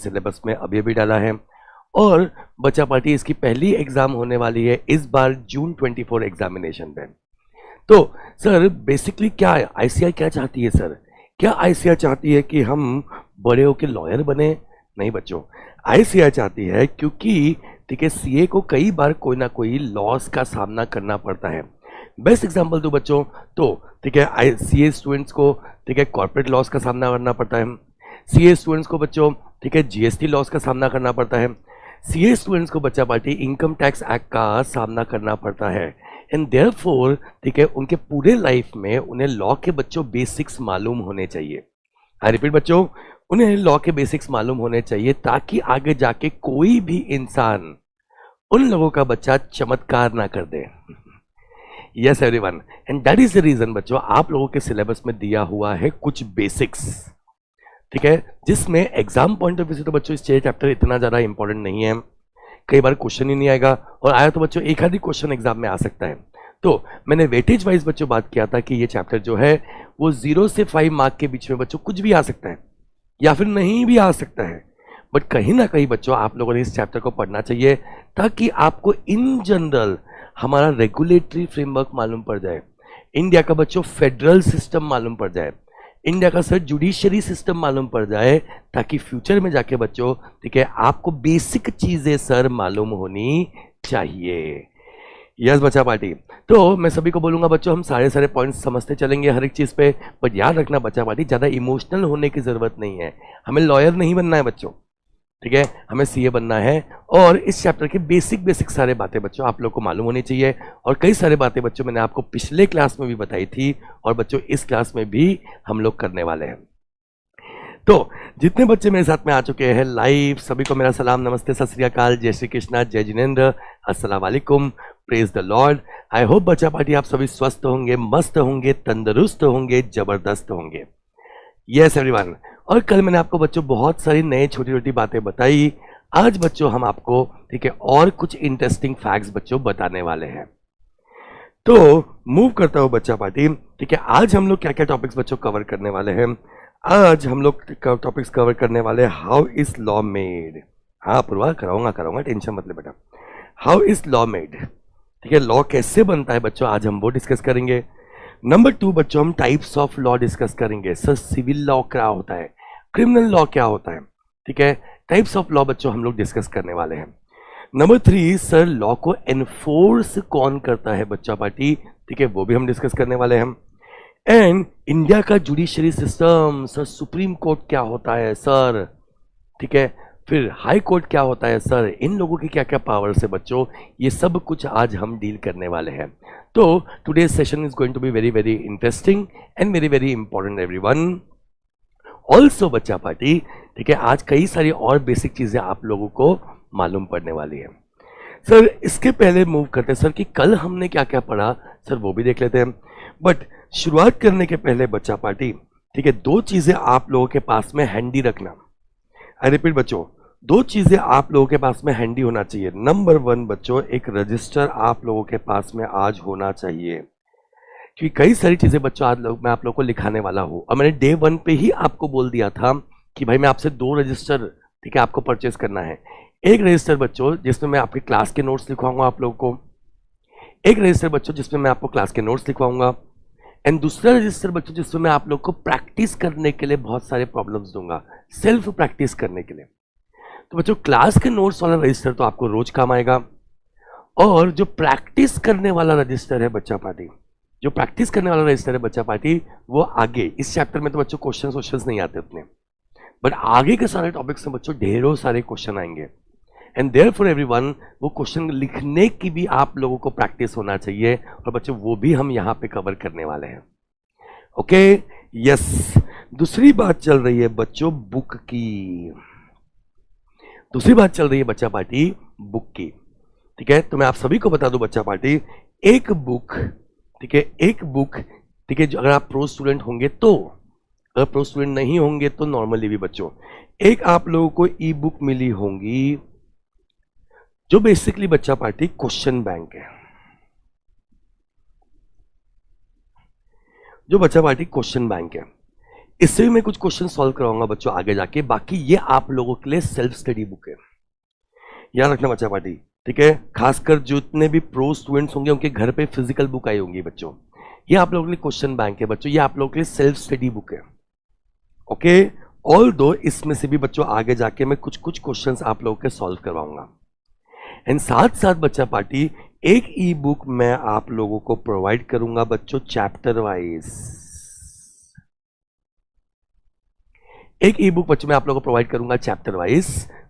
Syllabus में अभी अभी डाला है और बच्चा पार्टी इसकी पहली एग्जाम होने वाली है इस बार जून 24 एग्जामिनेशन पे। तो सर बेसिकली क्या है आईसीआई क्या चाहती है सर? क्या आईसीआई चाहती है कि हम बड़े होकर लॉयर बने? नहीं बच्चों, आईसीआई चाहती है क्योंकि ठीक है सीए को कई बार कोई ना कोई लॉस का सामना करना पड़ता है। बेस्ट एग्जांपल दो बच्चों तो ठीक है सीए स्टूडेंट्स को ठीक है कॉर्पोरेट लॉस का सामना करना पड़ता है, सीए स्टूडेंट्स को बच्चों ठीक है जीएसटी लॉस का सामना करना पड़ता है, सीए स्टूडेंट्स को बच्चा पार्टी इनकम टैक्स एक्ट का सामना करना पड़ता है। एंड देयरफॉर ठीक है उनके पूरे लाइफ में उन्हें लॉ के बच्चों बेसिक्स मालूम होने चाहिए। आई रिपीट बच्चों, उन्हें लॉ के बेसिक्स मालूम होने चाहिए ताकि आगे जाके कोई भी इंसान उन लोगों का बच्चा चमत्कार ना कर दे। Yes everyone, and that is the reason बच्चों आप लोगों के सिलेबस में दिया हुआ है कुछ बेसिक्स, ठीक है, जिसमें एग्जाम पॉइंट ऑफ व्यू से तो बच्चों इस चैप्टर इतना ज्यादा इंपॉर्टेंट नहीं है, कई बार क्वेश्चन ही नहीं आएगा और आया तो बच्चों एक आधी क्वेश्चन एग्जाम में आ सकता है। तो मैंने वेटेज वाइज बच्चों बात किया था कि ये चैप्टर जो है वो 0 से 5 मार्क के बीच में बच्चों कुछ भी आ सकता है या फिर नहीं भी आ सकता है, बट कहीं ना कहीं बच्चों आप लोगों ने इस चैप्टर को पढ़ना चाहिए ताकि आपको इन जनरल हमारा रेगुलेटरी फ्रेमवर्क मालूम पड़ जाए, इंडिया का बच्चों फेडरल सिस्टम मालूम पड़ जाए, इंडिया का सर जुडिशरी सिस्टम मालूम पड़ जाए, ताकि फ्यूचर में जाके बच्चों ठीक है आपको बेसिक चीजें सर मालूम होनी चाहिए। यस बच्चा पार्टी, तो मैं सभी को बोलूंगा बच्चों हम सारे पॉइंट्स समझते चलेंगे हर एक चीज पे, बट याद रखना बच्चा पार्टी ज्यादा इमोशनल होने की जरूरत नहीं है, हमें लॉयर नहीं बनना है बच्चों, ठीक है, हमें सीए बनना है और इस चैप्टर के बेसिक सारे बातें बच्चों आप लोग को मालूम होनी चाहिए और कई सारे बातें बच्चों मैंने आपको पिछले क्लास में भी बताई थी और बच्चों इस क्लास में भी हम लोग करने वाले हैं। तो जितने बच्चे मेरे साथ में आ चुके हैं लाइव सभी को मेरा सलाम, नमस्ते, सत श्री अकाल, जय श्री कृष्णा, जय जिनेन्द्र, अस्सलाम वालेकुम, praise the Lord. I hope बच्चा पार्टी आप सभी स्वस्थ होंगे, मस्त होंगे, तंदुरुस्त होंगे, जबरदस्त होंगे। यस एवरीवन, और कल मैंने आपको बच्चों बहुत सारी नई छोटी छोटी बातें बताई, आज बच्चों हम आपको ठीक है और कुछ इंटरेस्टिंग फैक्ट्स बच्चों बताने वाले हैं। तो मूव करता हूं बच्चा पार्टी, ठीक है, आज हम लोग क्या क्या टॉपिक्स बच्चों कवर करने वाले हैं। आज हम लोग टॉपिक्स कवर करने वाले हैं हाउ इज लॉ मेड। हाँ पूर्वा कराऊंगा टेंशन मत ले बेटा। हाउ इज लॉ मेड, ठीक है, लॉ कैसे बनता है बच्चों आज हम वो डिस्कस करेंगे। नंबर 2 बच्चों हम टाइप्स ऑफ लॉ डिस्कस करेंगे, सर सिविल लॉ क्या होता है, क्रिमिनल लॉ क्या होता है, ठीक है, टाइप्स ऑफ लॉ बच्चों हम लोग डिस्कस करने वाले हैं। नंबर 3 सर लॉ को एनफोर्स कौन करता है बच्चा पार्टी, ठीक है, वो भी हम डिस्कस करने वाले हैं। एंड इंडिया का judiciary system, sir supreme court क्या होता है सर, ठीक है, फिर हाई कोर्ट क्या होता है सर, इन लोगों की क्या क्या पावर्स है बच्चों, ये सब कुछ आज हम डील करने वाले हैं। तो today session is going to be very interesting and very important everyone. Also बच्चा पार्टी, ठीक है, आज कई सारी और बेसिक चीजें आप लोगों को मालूम पड़ने वाली है। सर इसके पहले मूव करते हैं सर कि कल हमने क्या क्या पढ़ा सर वो भी देख लेते हैं, बट शुरुआत करने के पहले बच्चा पार्टी, ठीक है, 2 चीजें आप लोगों के पास में हैंडी रखना। आई रिपीट बच्चों, 2 चीजें आप लोगों के पास में हैंडी होना चाहिए। नंबर 1 बच्चों एक रजिस्टर आप लोगों के पास में आज होना चाहिए, क्योंकि कई सारी चीजें बच्चों आज मैं आप लोगों को लिखाने वाला हूं और मैंने डे 1 पे ही आपको बोल दिया था कि भाई मैं आपसे 2 रजिस्टर ठीक है आपको परचेज करना है। एक रजिस्टर बच्चों जिसमें मैं आपके क्लास के नोट्स लिखवाऊंगा आप लोगों को, एक रजिस्टर बच्चों जिसमें मैं आपको क्लास के नोट्स लिखवाऊंगा, एंड दूसरा रजिस्टर बच्चों जिसमें मैं आप लोग को प्रैक्टिस करने के लिए बहुत सारे प्रॉब्लम्स दूंगा, सेल्फ प्रैक्टिस करने के लिए। तो बच्चों क्लास के नोट्स वाला रजिस्टर तो आपको रोज काम आएगा और जो प्रैक्टिस करने वाला रजिस्टर है बच्चा पार्टी, जो प्रैक्टिस करने वाला रजिस्टर है बच्चा पार्टी, वो आगे इस चैप्टर में तो बच्चों क्वेश्चंस नहीं आते उतने, बट आगे के सारे टॉपिक्स में बच्चों ढेरों सारे क्वेश्चन आएंगे एंड देयरफॉर एवरीवन वो क्वेश्चन लिखने की भी आप लोगों को प्रैक्टिस होना चाहिए और बच्चों वो भी हम यहाँ पे कवर करने वाले हैं। ओके यस, दूसरी बात चल रही है बच्चों बुक की, दूसरी बात चल रही है बच्चा पार्टी बुक की, ठीक है, तो मैं आप सभी को बता दूं बच्चा पार्टी एक बुक, ठीक है, एक बुक, ठीक है, जो अगर आप प्रो स्टूडेंट होंगे तो, अगर प्रो स्टूडेंट नहीं होंगे तो नॉर्मली भी बच्चों एक आप लोगों को ई बुक मिली होंगी जो बेसिकली बच्चा पार्टी क्वेश्चन बैंक है, जो बच्चा पार्टी क्वेश्चन बैंक है। इससे भी मैं कुछ क्वेश्चन सॉल्व कराऊंगा बच्चों आगे जाके। बाकी ये आप लोगों के लिए सेल्फ स्टडी बुक है, याद रखना बच्चा पार्टी, ठीक है। खासकर जितने भी प्रो स्टूडेंट्स होंगे उनके घर पे फिजिकल बुक आई होंगी बच्चों। ये आप लोगों के लिए क्वेश्चन बैंक है बच्चों, ये आप लोगों के लिए सेल्फ स्टडी बुक है, ओके। ऑल दो इसमें से भी बच्चों आगे जाके मैं कुछ कुछ क्वेश्चंस आप लोगों के सॉल्व करवाऊंगा। एंड साथ साथ बच्चा पार्टी एक ई बुक मैं आप लोगों को प्रोवाइड करूंगा बच्चों चैप्टर वाइज। एक ई बुक बच्चों मैं आप लोगों को प्रोवाइड करूंगा चैप्टर वाइज,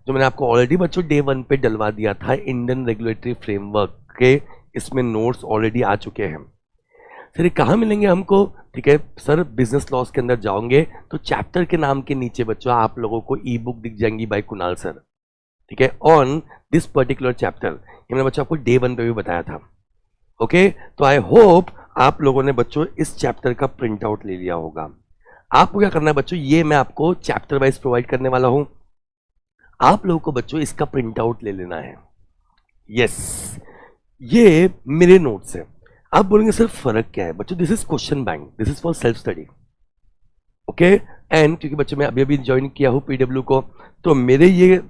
जो मैंने आपको ऑलरेडी बच्चों डे 1 पे डलवा दिया था इंडियन रेगुलेटरी फ्रेमवर्क के। इसमें नोट्स ऑलरेडी आ चुके हैं। सर ये कहाँ मिलेंगे हमको? ठीक है सर, बिजनेस लॉस के अंदर जाओगे तो चैप्टर के नाम के नीचे बच्चों आप लोगों को ई बुक दिख जाएंगी बाय कुणाल सर, ठीक है, ऑन दिस पर्टिकुलर चैप्टर। ये मैंने बच्चों आपको डे 1 पे भी बताया था, ओके। तो आई होप आप लोगों ने बच्चों इस चैप्टर का प्रिंट आउट ले लिया होगा। आपको क्या करना है बच्चों, ये मैं आपको चैप्टर वाइज प्रोवाइड करने वाला हूं, आप लोगों को बच्चों इसका प्रिंट आउट ले लेना है। यस, ये मेरे नोट्स है। आप बोलेंगे सर फर्क क्या है बच्चों? This is question bank, this is for self study, okay. And क्योंकि बच्चों मैं अभी अभी ज्वाइन किया हूं पीडब्ल्यू को, तो मेरे ये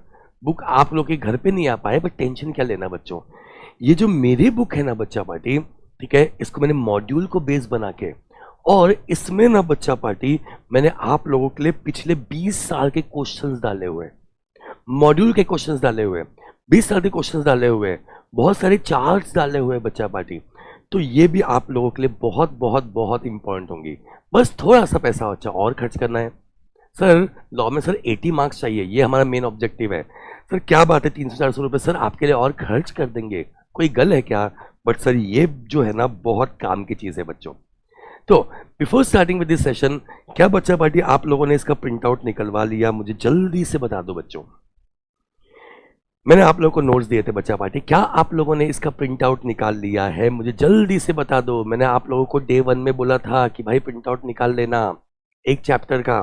बुक आप लोग के घर पे नहीं आ पाए, बट टेंशन क्या लेना बच्चों, ये जो मेरी बुक है ना बच्चा पार्टी, ठीक है, इसको मैंने मॉड्यूल को बेस बना के, और इसमें ना बच्चा पार्टी मैंने आप लोगों के लिए पिछले 20 साल के क्वेश्चंस डाले हुए, मॉड्यूल के क्वेश्चंस डाले हुए, 20 साल के क्वेश्चंस डाले हुए, बहुत सारे चार्ट्स डाले हुए बच्चा पार्टी। तो ये भी आप लोगों के लिए बहुत बहुत बहुत इंपॉर्टेंट होंगी। बस थोड़ा सा पैसा बच्चा और खर्च करना है। सर लॉ में सर 80 मार्क्स चाहिए, ये हमारा मेन ऑब्जेक्टिव है। सर क्या बात है 300-400 रुपये सर आपके लिए और खर्च कर देंगे, कोई गल है क्या? बट सर ये जो है ना बहुत काम की चीज़ है बच्चों। तो before starting with this session, क्या बच्चा पार्टी आप लोगों ने इसका प्रिंट आउट निकलवा लिया? मुझे जल्दी से बता दो बच्चों। मैंने आप लोगों को नोट्स दिए थे बच्चा पार्टी, क्या आप लोगों ने इसका प्रिंट आउट निकाल लिया है? मुझे जल्दी से बता दो। मैंने आप लोगों को डे 1 में बोला था कि भाई प्रिंट आउट निकाल लेना एक चैप्टर का।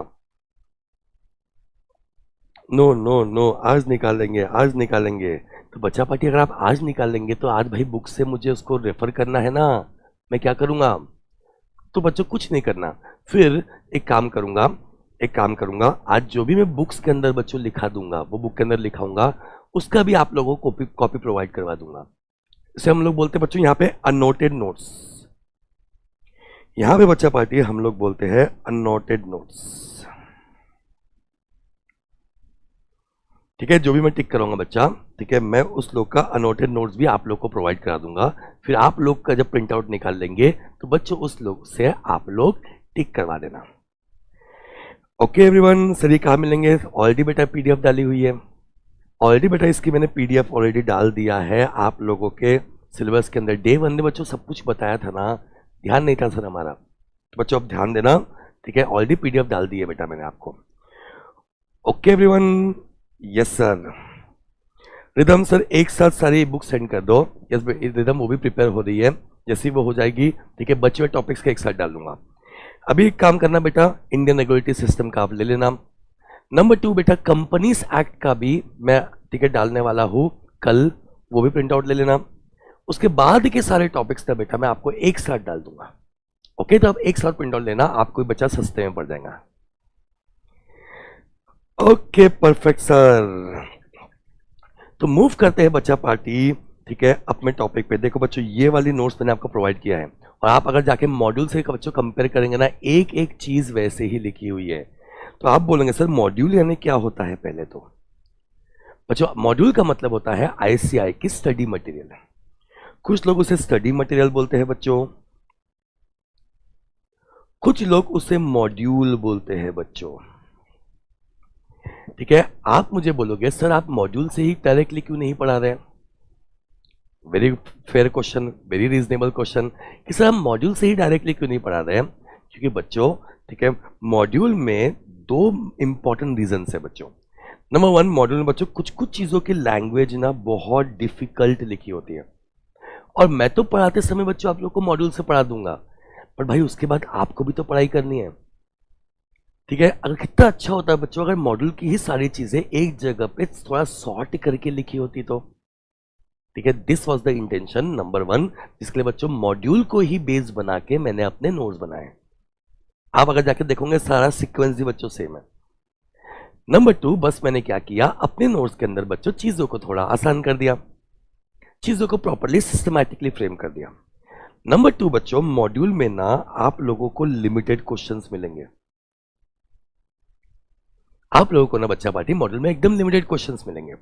नो नो नो, आज निकालेंगे, आज निकालेंगे। तो बच्चा पार्टी अगर आप आज निकालेंगे तो आज भाई बुक से मुझे उसको रेफर करना है ना, मैं क्या करूंगा? तो बच्चों कुछ नहीं करना, फिर एक काम करूंगा, आज जो भी मैं बुक्स के अंदर बच्चों लिखा दूंगा, वो बुक के अंदर लिखाऊंगा, उसका भी आप लोगों को कॉपी प्रोवाइड करवा दूंगा। इसे हम लोग बोलते हैं बच्चों यहाँ पे अनोटेड नोट्स। यहाँ पे बच्चा पार्टी हम लोग बोलते हैं अनोटेड नोट्स, ठीक है। जो भी मैं टिक कराऊंगा बच्चा, ठीक है, मैं उस लोग का अनोटेड नोट्स भी आप लोग को प्रोवाइड करा दूंगा। फिर आप लोग का जब प्रिंट आउट निकाल लेंगे तो बच्चों उस लोग से आप लोग टिक करवा देना। ओके एवरीवन, सर ये कहाँ मिलेंगे? ऑलरेडी बेटा पीडीएफ डाली हुई है, ऑलरेडी बेटा इसकी मैंने पीडीएफ ऑलरेडी डाल दिया है आप लोगों के सिलेबस के अंदर। डे 1 में बच्चों सब कुछ बताया था ना, ध्यान नहीं था सर हमारा, तो बच्चों अब ध्यान देना, ठीक है। ऑलरेडी पीडीएफ डाल दी है बेटा मैंने आपको। Okay everyone, yes sir. Rhythm sir एक साथ सारी बुक सेंड कर दो। यस रिदम, वो भी प्रिपेयर हो रही है, जैसी वो हो जाएगी, ठीक है, बचे हुए टॉपिक्स का एक साथ डाल दूंगा। अभी एक काम करना बेटा, इंडियन रेगुलेटरी सिस्टम का आप ले लेना। नंबर 2 बेटा कंपनीज एक्ट का भी मैं टिकट डालने वाला हूँ कल, वो भी प्रिंट आउट ले लेना। उसके बाद के सारे टॉपिक्स ना बेटा मैं आपको एक साथ डाल दूंगा, ओके। तो आप एक साथ प्रिंट आउट लेना, आपको बच्चा सस्ते में पड़ जाएगा। ओके परफेक्ट सर, तो मूव करते हैं बच्चा पार्टी, ठीक है, अपने टॉपिक पे। देखो बच्चों ये वाली नोट्स मैंने आपको प्रोवाइड किया है, और आप अगर जाके मॉड्यूल से बच्चों कंपेयर करेंगे ना, एक एक चीज वैसे ही लिखी हुई है। तो आप बोलेंगे सर मॉड्यूल यानी क्या होता है? पहले तो बच्चों मॉड्यूल का मतलब होता है आईसीआई की स्टडी मटेरियल। कुछ लोग उसे स्टडी मटेरियल बोलते हैं बच्चों, कुछ लोग उसे मॉड्यूल बोलते हैं बच्चों, ठीक है। आप मुझे बोलोगे सर आप मॉड्यूल से ही डायरेक्टली क्यों नहीं पढ़ा रहे हैं? Very fair question, very reasonable question कि सर हम मॉड्यूल से ही डायरेक्टली क्यों नहीं पढ़ा रहे हैं? क्योंकि बच्चों, ठीक है, मॉड्यूल में 2 इंपॉर्टेंट रीजंस है बच्चों। नंबर 1, मॉड्यूल में बच्चों कुछ कुछ चीजों की लैंग्वेज ना बहुत डिफिकल्ट लिखी होती है, और मैं तो पढ़ाते समय बच्चों आप लोग को मॉड्यूल से पढ़ा दूंगा, पर भाई उसके बाद आपको भी तो पढ़ाई करनी है, ठीक है। अगर कितना अच्छा होता है बच्चों अगर मॉड्यूल की ही सारी चीजें एक जगह पे थोड़ा सॉर्ट करके लिखी होती तो, ठीक है। This was the intention number 1, जिसके लिए बच्चों मॉड्यूल को ही बेस बना के मैंने अपने नोट्स बनाए। आप अगर जाके देखोगे सारा सीक्वेंस भी बच्चों सेम है। नंबर 2, बस मैंने क्या किया, अपने नोट्स के अंदर बच्चों चीजों को थोड़ा आसान कर दिया, चीजों को प्रॉपर्ली सिस्टमैटिकली फ्रेम कर दिया। नंबर 2 बच्चों, मॉड्यूल में ना आप लोगों को लिमिटेड क्वेश्चंस मिलेंगे। आप लोगों को ना बच्चा पार्टी मॉड्यूल में एकदम लिमिटेड क्वेश्चंस मिलेंगे,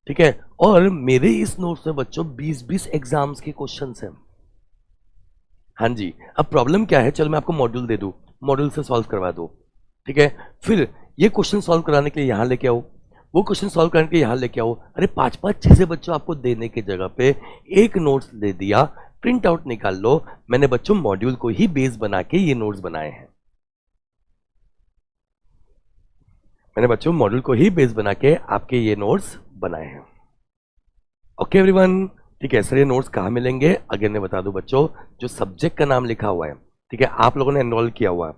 ठीक है। और मेरे इस नोट्स में बच्चों 20-20 एग्जाम्स के क्वेश्चंस हैं। हाँ जी, अब प्रॉब्लम क्या है, चलो मैं आपको मॉड्यूल दे दूं, मॉड्यूल से सॉल्व करवा दो, ठीक है। फिर ये क्वेश्चन सॉल्व कराने के लिए यहां लेके आओ, वो क्वेश्चन सॉल्व करने के लिए यहां लेके आओ। अरे 5-5 चीजें बच्चों आपको देने की जगह पे एक नोट्स दे दिया, प्रिंट आउट निकाल लो। मैंने बच्चों मॉड्यूल को ही बेस बना के ये नोट्स बनाए हैं। मैंने बच्चों मॉड्यूल को ही बेस बना के आपके ये नोट्स बनाए हैं। ओके एवरीवन, ठीक है। सर ये नोट्स कहाँ मिलेंगे, अगेन मैं बता दूं बच्चों, जो सब्जेक्ट का नाम लिखा हुआ है, ठीक है, आप लोगों ने एनरोल किया हुआ है,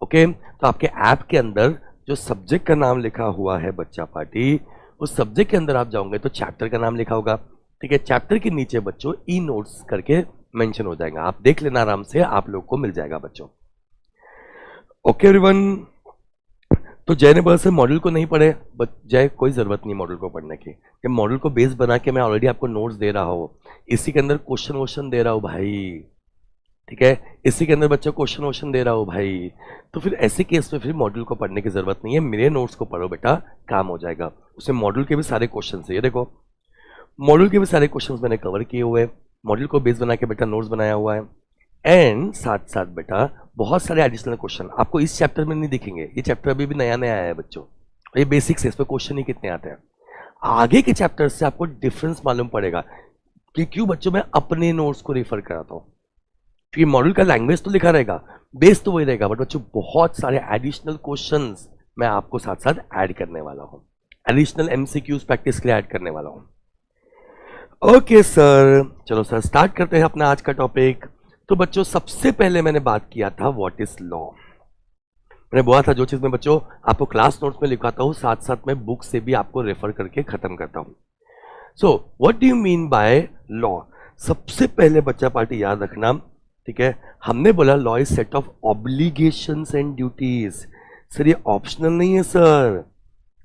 ओके, तो आपके ऐप के अंदर जो सब्जेक्ट का नाम लिखा हुआ है बच्चा पार्टी, उस सब्जेक्ट के अंदर आप जाओगे तो चैप्टर का नाम लिखा होगा, ठीक है। चैप्टर के नीचे बच्चों ई नोट्स करके मेंशन हो जाएगा, आप देख लेना आराम से, आप लोग को मिल जाएगा बच्चों। ओके एवरीवन, तो जय ने बोला सर मॉड्यूल को नहीं पढ़े, बट जय कोई जरूरत नहीं मॉड्यूल को पढ़ने की, ये मॉड्यूल को बेस बना के मैं ऑलरेडी आपको नोट्स दे रहा हूँ, इसी के अंदर क्वेश्चन वोश्चन दे रहा हूँ भाई, ठीक है, इसी के अंदर बच्चों क्वेश्चन वोश्चन दे रहा हूँ भाई। तो फिर ऐसे केस में फिर मॉड्यूल को पढ़ने की जरूरत नहीं है, मेरे नोट्स को पढ़ो बेटा, काम हो जाएगा। उसमें मॉड्यूल के भी सारे क्वेश्चन है, ये देखो मॉड्यूल के भी सारे क्वेश्चन मैंने कवर किए हुए, मॉड्यूल को बेस बना के बेटा नोट्स बनाया हुआ है। एंड साथ साथ बेटा बहुत सारे एडिशनल क्वेश्चन आपको इस चैप्टर में नहीं दिखेंगे, ये चैप्टर अभी भी नया नया आया है बच्चों, ये बेसिक्स है, इस पर क्वेश्चन ही कितने आते हैं। आगे के चैप्टर से आपको डिफरेंस मालूम पड़ेगा कि क्यों बच्चों मैं अपने नोट्स को रेफर कराता हूँ, क्योंकि मॉड्यूल का लैंग्वेज तो लिखा रहेगा, बेस तो वही रहेगा, बट बच्चों बहुत सारे एडिशनल क्वेश्चंस मैं आपको साथ साथ ऐड करने वाला हूँ, एडिशनल एमसीक्यूज प्रैक्टिस के लिए ऐड करने वाला हूँ। ओके सर, चलो सर स्टार्ट करते हैं अपना आज का टॉपिक। तो बच्चों सबसे पहले मैंने बात किया था व्हाट इज लॉ, मैंने बोला था जो चीज मैं बच्चों आपको क्लास नोट्स में लिखाता हूँ साथ साथ मैं बुक से भी आपको रेफर करके खत्म करता हूँ। So what do you mean by law, सबसे पहले बच्चा पार्टी याद रखना, ठीक है, हमने बोला law is set of obligations and duties. Sir ये ऑप्शनल नहीं है सर,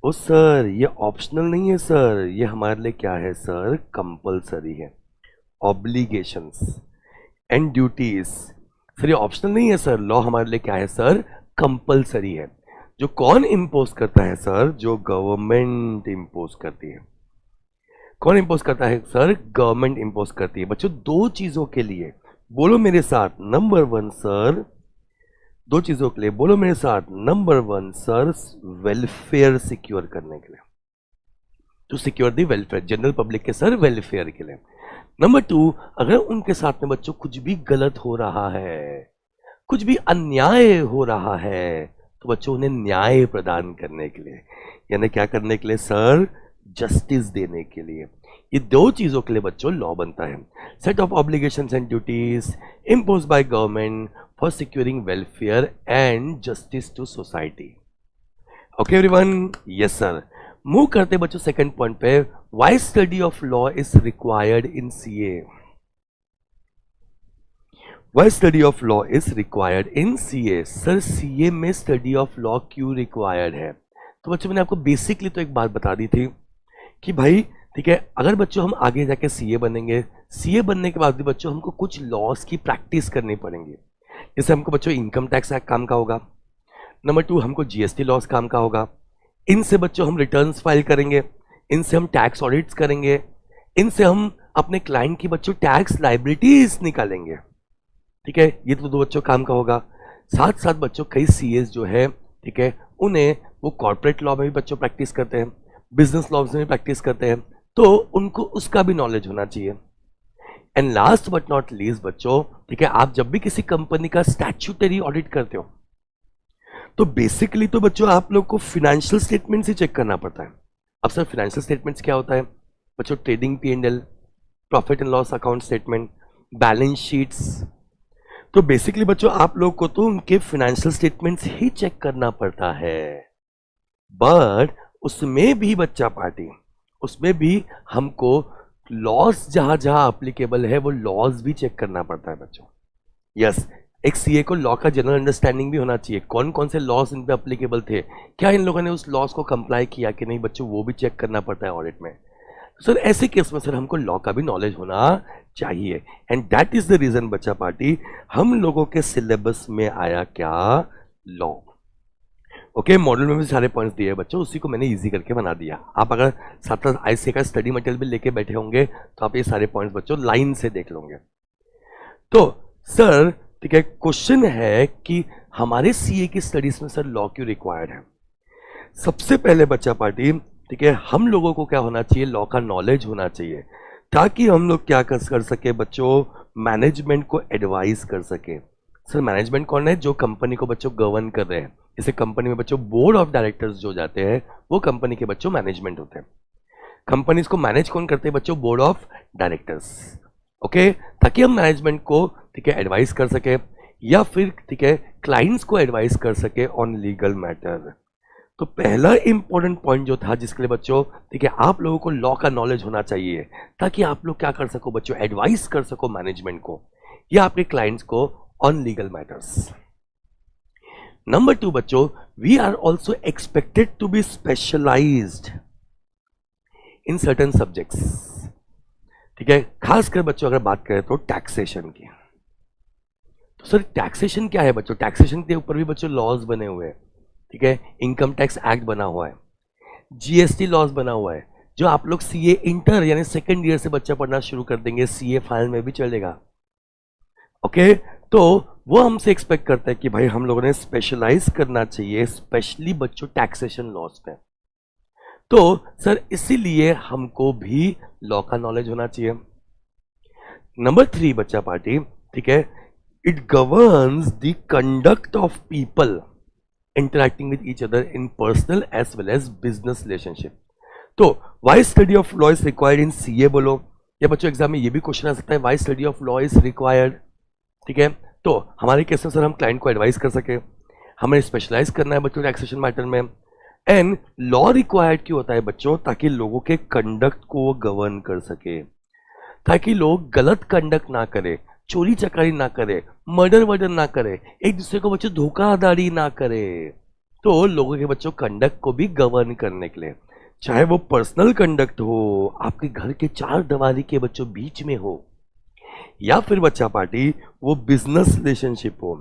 ओ सर ये ऑप्शनल नहीं है सर, ये हमारे लिए क्या है सर, कंपल्सरी है। ऑब्लिगेशंस एंड ड्यूटीज, सर ये ऑप्शनल नहीं है सर, लॉ हमारे लिए क्या है सर, कंपल्सरी है। जो कौन इंपोज करता है सर, जो गवर्नमेंट इंपोज करती है। कौन इंपोज करता है सर, गवर्नमेंट इंपोज करती है। बच्चों दो चीजों के लिए बोलो मेरे साथ, नंबर 1 सर, दो चीजों के लिए बोलो मेरे साथ, नंबर 1 सर, वेलफेयर सिक्योर करने के लिए, to secure the welfare, general public के सर वेलफेयर के लिए। नंबर 2, अगर उनके साथ में बच्चों कुछ भी गलत हो रहा है, कुछ भी अन्याय हो रहा है, तो बच्चों उन्हें न्याय प्रदान करने के लिए, यानी क्या करने के लिए सर, जस्टिस देने के लिए। ये दो चीजों के लिए बच्चों लॉ बनता है, set of obligations and duties impose by government for securing welfare and justice to society. Okay everyone, yes sir. Move करते बच्चों सेकंड पॉइंट पे, why study of law is required in CA. Why study of law is required in CA, sir CA में study of law क्यों required है। तो बच्चों मैंने आपको बेसिकली तो एक बात बता दी थी कि भाई ठीक है, अगर बच्चों हम आगे जाके सीए बनेंगे, सीए बनने के बाद भी बच्चों हमको कुछ लॉस की प्रैक्टिस करनी पड़ेंगी। जैसे हमको बच्चों इनकम टैक्स एक्ट काम का होगा, नंबर 2 हमको जीएसटी लॉस काम का होगा, इनसे बच्चों हम रिटर्न्स फाइल करेंगे, इनसे हम टैक्स ऑडिट्स करेंगे, इनसे हम अपने क्लाइंट की बच्चों टैक्स लाइबिलिटीज निकालेंगे, ठीक है, ये तो दो बच्चों काम का होगा। साथ साथ बच्चों कई सीएस जो है, ठीक है, उन्हें वो कॉर्पोरेट लॉ में भी बच्चों प्रैक्टिस करते हैं, बिजनेस लॉ में भी प्रैक्टिस करते हैं, तो उनको उसका भी नॉलेज होना चाहिए। And last but not least बच्चों, ठीक है, आप जब भी किसी कंपनी का स्टैट्यूटरी ऑडिट करते हो तो बेसिकली तो बच्चों आप लोग को फाइनेंशियल स्टेटमेंट्स ही चेक करना पड़ता है। अब सर फाइनेंशियल स्टेटमेंट्स क्या होता है बच्चों, trading P&L, profit and loss account statement, balance sheets. तो बेसिकली बच्चों आप लोग को तो उनके फाइनेंशियल स्टेटमेंट्स ही चेक करना पड़ता है, बट उसमें भी बच्चा पार्टी, उसमें भी हमको लॉस जहां जहां अप्लीकेबल है वो लॉस भी चेक करना पड़ता है बच्चों। यस, एक सीए को लॉ का जनरल अंडरस्टैंडिंग भी होना चाहिए, कौन कौन से लॉस इन पे अप्लीकेबल थे, क्या इन लोगों ने उस लॉस को कंप्लाई किया कि नहीं बच्चों, वो भी चेक करना पड़ता है ऑडिट में। सर ऐसे केस में सर हमको लॉ का भी नॉलेज होना चाहिए, and that is the reason बच्चा पार्टी हम लोगों के सिलेबस में आया क्या, लॉ। ओके, मॉडल में भी सारे पॉइंट्स दिए बच्चों, उसी को मैंने इजी करके बना दिया। आप अगर साथ साथ आईसीए का स्टडी मटेरियल भी लेके बैठे होंगे तो आप ये सारे पॉइंट्स बच्चों लाइन से देख लोगे। तो सर ठीक है, क्वेश्चन है कि हमारे सीए की स्टडीज में सर लॉ क्यों रिक्वायर्ड है। सबसे पहले बच्चा पार्टी ठीक है, हम लोगों को क्या होना चाहिए, लॉ का नॉलेज होना चाहिए, ताकि हम लोग क्या कर सके बच्चों, मैनेजमेंट को एडवाइस कर सके। सर मैनेजमेंट कौन है, जो कंपनी को बच्चों गवर्न कर रहे हैं। जैसे कंपनी में बच्चों बोर्ड ऑफ डायरेक्टर्स जो जाते हैं वो कंपनी के बच्चों मैनेजमेंट होते हैं। कंपनीज को मैनेज कौन करते हैं बच्चों, बोर्ड ऑफ डायरेक्टर्स। ओके, ताकि हम मैनेजमेंट को ठीक है एडवाइस कर सके, या फिर ठीक है क्लाइंट्स को एडवाइस कर सके ऑन लीगल मैटर। तो पहला इंपॉर्टेंट पॉइंट जो था जिसके लिए बच्चों ठीक है आप लोगों को लॉ का नॉलेज होना चाहिए, ताकि आप लोग क्या कर सको बच्चों, एडवाइस कर सको मैनेजमेंट को या आपके क्लाइंट्स को ऑन लीगल मैटर्स। नंबर 2 बच्चों, we are also expected to be specialised in certain subjects. ठीक है, खासकर बच्चों अगर बात करें तो टैक्सेशन की। तो सर टैक्सेशन क्या है बच्चों, टैक्सेशन के ऊपर भी बच्चों लॉज बने हुए हैं। ठीक है, इनकम टैक्स एक्ट बना हुआ है, जीएसटी लॉज बना हुआ है, जो आप लोग सीए इंटर यानी सेकेंड ईयर से बच्चा पढ़ना शुरू कर देंगे, सीए फाइल में भी चलेगा। ओके, तो वो हमसे एक्सपेक्ट करते हैं कि भाई हम लोगों ने स्पेशलाइज करना चाहिए, स्पेशली बच्चों टैक्सेशन लॉज पे। तो सर इसीलिए हमको भी लॉ का नॉलेज होना चाहिए। नंबर 3 बच्चा पार्टी ठीक है, it governs the conduct of people interacting with each other in personal as well as business relationship. तो why study of law is required in CA बोलो, या बच्चों एग्जाम में ये भी क्वेश्चन आ सकता है why study of law is required. ठीक है, तो हमारे केस में सर हम क्लाइंट को एडवाइस कर सके, हमें स्पेशलाइज करना है बच्चों टैक्सेशन मैटर में। एंड लॉ रिक्वायर्ड क्यों होता है बच्चों, ताकि लोगों के कंडक्ट को वो गवर्न कर सके, ताकि लोग गलत कंडक्ट ना करे, चोरी चकारी ना करे, मर्डर वर्डर ना करे, एक दूसरे को बच्चों धोखाधड़ी ना करे। तो लोगों के बच्चों कंडक्ट को भी गवर्न करने के लिए, चाहे वो पर्सनल कंडक्ट हो, आपके घर के 4 दीवारी के बच्चों बीच में हो, या फिर बच्चा पार्टी वो बिजनेस रिलेशनशिप हो।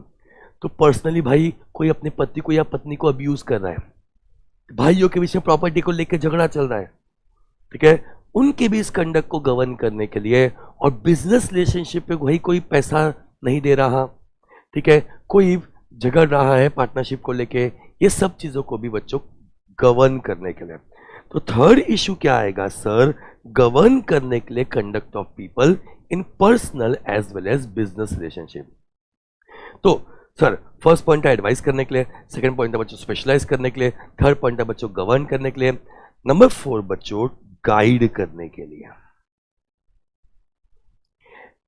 तो पर्सनली भाई कोई अपने पति को या पत्नी को अब्यूज कर रहा है, भाइयों के बीच में प्रॉपर्टी को लेकर झगड़ा चल रहा है, ठीक है, उनके भी इस कंडक्ट को गवर्न करने के लिए। और बिजनेस रिलेशनशिप पे भाई कोई पैसा नहीं दे रहा, ठीक है, कोई झगड़ रहा है पार्टनरशिप को लेके, ये सब चीजों को भी बच्चों गवर्न करने के लिए। तो थर्ड इशू क्या आएगा सर, गवर्न करने के लिए conduct of people in personal as well as business relationship. तो सर फर्स्ट पॉइंट है एडवाइस करने के लिए, सेकंड पॉइंट है बच्चों स्पेशलाइज करने के लिए, थर्ड पॉइंट है बच्चों गवर्न करने के लिए, नंबर 4 बच्चों गाइड करने के लिए,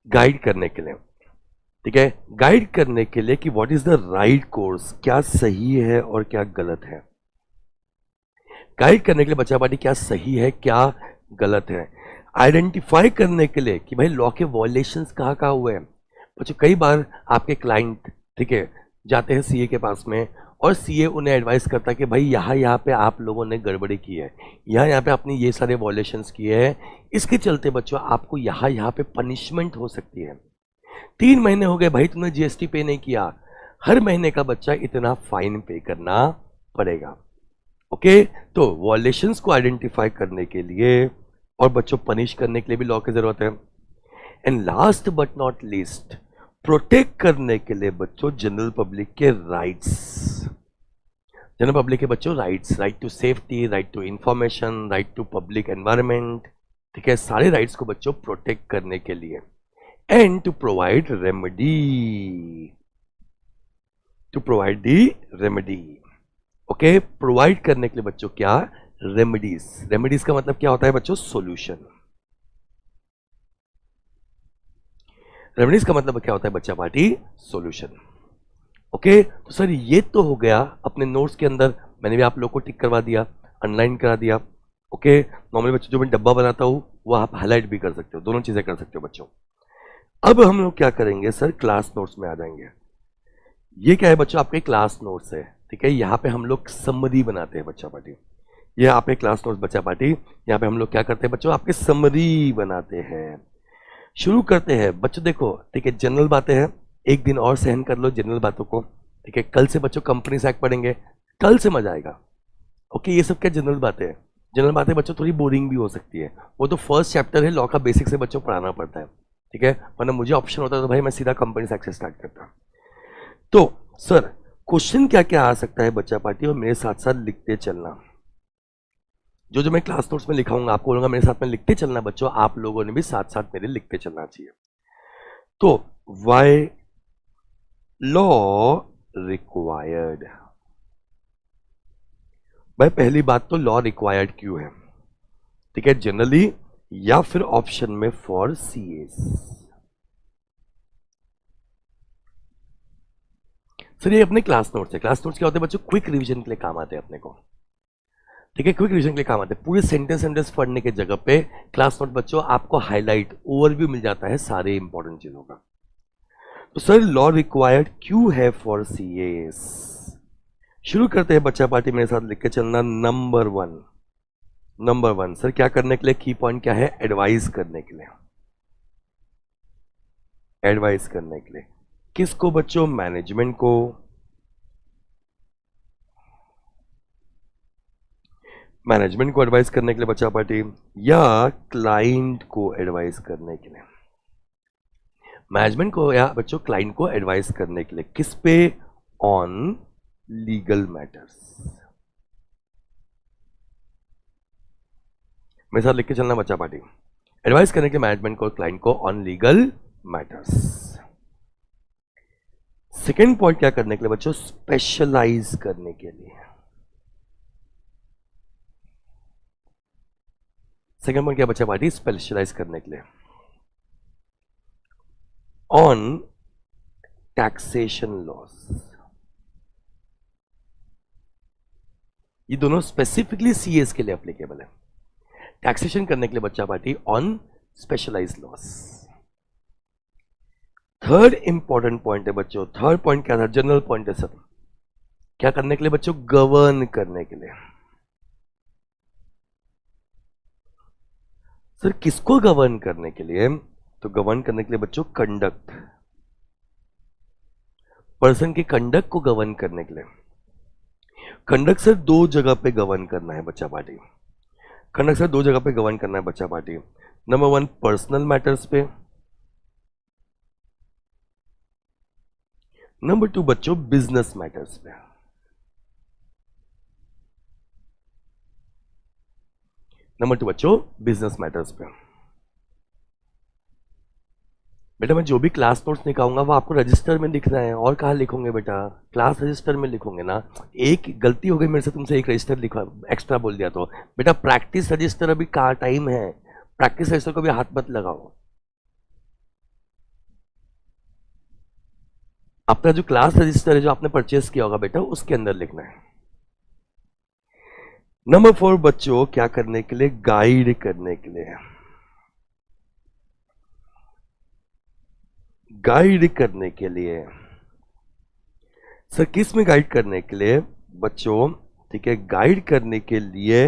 गाइड करने के लिए, ठीक है, गाइड करने के लिए कि what is the right course, क्या सही है और क्या गलत है। गाइड करने के लिए बच्चा पार्टी क्या सही है क्या गलत है, आइडेंटिफाई करने के लिए कि भाई लॉ के वॉयलेशंस कहाँ कहाँ हुए हैं। बच्चों कई बार आपके क्लाइंट ठीक है जाते हैं सीए के पास में, और सीए उन्हें एडवाइस करता है कि भाई यहाँ पे आप लोगों ने गड़बड़ी की है, यहाँ पे आपने ये सारे वॉयलेशंस किए हैं, इसके चलते बच्चों आपको यहाँ पे पनिशमेंट हो सकती है। 3 महीने हो गए भाई तुमने जीएसटी पे नहीं किया, हर महीने का बच्चा इतना फाइन पे करना पड़ेगा। ओके, तो वॉयलेशंस को आइडेंटिफाई करने के लिए और बच्चों पनिश करने के लिए भी लॉ की जरूरत है। And last but not least protect करने के लिए बच्चों जनरल पब्लिक के राइट्स, जनरल पब्लिक के बच्चों rights, right to safety, right to information, right to public environment, ठीक है, सारे राइट्स को बच्चों प्रोटेक्ट करने के लिए। And to provide remedy, to provide the remedy. Okay, provide करने के लिए बच्चों क्या, रेमेडीज। रेमेडीज का मतलब क्या होता है बच्चों, सॉल्यूशन। रेमेडीज का मतलब क्या होता है बच्चा पार्टी, सॉल्यूशन। ओके, तो सर ये तो हो गया अपने नोट्स के अंदर, मैंने भी आप लोग को टिक करवा दिया, अनलाइन करा दिया। ओके, नॉर्मली बच्चों जो मैं डब्बा बनाता हूं वो आप हाईलाइट भी कर सकते हो, दोनों चीजें कर सकते हो बच्चों। अब हम लोग क्या करेंगे सर, क्लास नोट्स में आ जाएंगे। ये क्या है बच्चों, आपके क्लास नोट्स है, ठीक है। यहाँ पे हम लोग समरी बनाते हैं बच्चा पार्टी। ये आपके क्लास नोट्स बच्चा पार्टी, यहाँ पे हम लोग क्या करते हैं बच्चों, आपके समरी बनाते हैं। शुरू करते हैं बच्चों, देखो ठीक है, जनरल बातें हैं, एक दिन और सहन कर लो जनरल बातों को, ठीक है। कल से बच्चों कंपनीज एक्ट पढ़ेंगे, कल से मजा आएगा। ओके, ये सब क्या जनरल बातें हैं। जनरल बातें बच्चों थोड़ी बोरिंग भी हो सकती है, वो तो फर्स्ट चैप्टर है, लॉ का बेसिक से बच्चों पढ़ाना पड़ता है, ठीक है। वरना मुझे ऑप्शन होता है तो भाई मैं सीधा कंपनी एक्ट से स्टार्ट करता। तो सर क्वेश्चन क्या क्या आ सकता है बच्चा पार्टी, और मेरे साथ साथ लिखते चलना। जो जो मैं क्लास नोट्स में लिखाऊंगा आपको बोलूंगा मेरे साथ में लिखते चलना बच्चों, आप लोगों ने भी साथ साथ मेरे लिखते चलना चाहिए। तो वाई लॉ रिक्वायर्ड, भाई पहली बात तो लॉ रिक्वायर्ड क्यों है, ठीक है, जनरली या फिर ऑप्शन में फॉर सीएस। सर ये अपने क्लास नोट्स है, क्लास नोट्स क्या होते हैं बच्चों, क्विक रिवीजन के लिए काम आते हैं अपने को, ठीक है। क्विक रिवीजन के लिए काम आते हैं, पूरे सेंटेंस पढ़ने के जगह पे क्लास नोट बच्चों आपको हाईलाइट ओवरव्यू मिल जाता है सारे इंपॉर्टेंट चीजों का। तो सर लॉ रिक्वायर्ड क्यों है फॉर सीएस, शुरू करते हैं बच्चा पार्टी, मेरे साथ लिख के चलना। नंबर वन सर क्या करने के लिए, की पॉइंट क्या है, एडवाइस करने के लिए। एडवाइस करने के लिए किसको बच्चों, मैनेजमेंट को, मैनेजमेंट को एडवाइस करने के लिए बच्चा पार्टी, या क्लाइंट को एडवाइस करने के लिए। मैनेजमेंट को या बच्चों क्लाइंट को एडवाइस करने के लिए, किस पे, ऑन लीगल मैटर्स। मेरे साथ लिख के चलना बच्चा पार्टी, एडवाइस करने के लिए मैनेजमेंट को क्लाइंट को on legal matters. Second point क्या करने के लिए बच्चों, स्पेशलाइज करने के लिए। सेकेंड पॉइंट क्या बच्चा पार्टी, स्पेशलाइज करने के लिए ऑन टैक्सेशन लॉस। ये दोनों स्पेसिफिकली सीएस के लिए एप्लीकेबल है, टैक्सेशन करने के लिए बच्चा party on specialise laws. Third important point है बच्चों, थर्ड पॉइंट क्या था, जनरल पॉइंट है सर, क्या करने के लिए बच्चों, गवर्न करने के लिए। सर किसको गवर्न करने के लिए, तो गवर्न करने के लिए बच्चों कंडक्ट, पर्सन के कंडक्ट को गवर्न करने के लिए। कंडक्ट सर दो जगह पे गवर्न करना है बच्चा पार्टी, कंडक्ट सर दो जगह पे गवर्न करना है बच्चा party. Number one personal matters पे, नंबर टू बच्चों बिजनेस मैटर्स पे। नंबर टू बच्चों बिजनेस मैटर्स पे। बेटा मैं जो भी क्लास नोट्स निकालूंगा वो आपको रजिस्टर में लिखना है, और कहाँ लिखोगे बेटा, क्लास रजिस्टर में लिखोगे ना। एक गलती हो गई मेरे से, तुमसे एक रजिस्टर लिखा एक्स्ट्रा बोल दिया तो बेटा प्रैक्टिस रजिस्टर अभी कहाँ टाइम है, प्रैक्टिस रजिस्टर को भी हाथ मत लगाओ। अपना जो क्लास रजिस्टर है जो आपने परचेस किया होगा बेटा उसके अंदर लिखना है। नंबर फोर बच्चों क्या करने के लिए, गाइड करने के लिए। गाइड करने के लिए सर किस में गाइड करने के लिए बच्चों, ठीक है, गाइड करने के लिए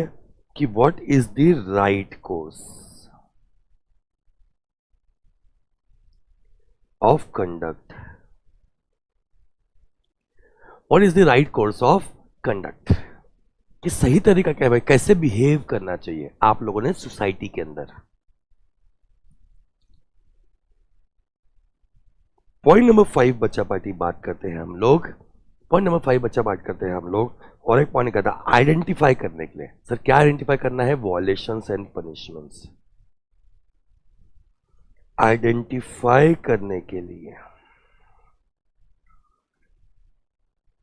कि what is the right course of conduct, what is the right course of conduct, कि सही तरीका क्या है भाई, कैसे बिहेव करना चाहिए आप लोगों ने सोसाइटी के अंदर। पॉइंट नंबर 5 बच्चा पार्टी बात करते हैं हम लोग, पॉइंट नंबर 5 बच्चा बात करते हैं हम लोग, और एक पॉइंट कहता है आइडेंटिफाई करने के लिए। सर क्या आइडेंटिफाई करना है, वॉयलेशंस एंड पनिशमेंट्स। आइडेंटिफाई करने के लिए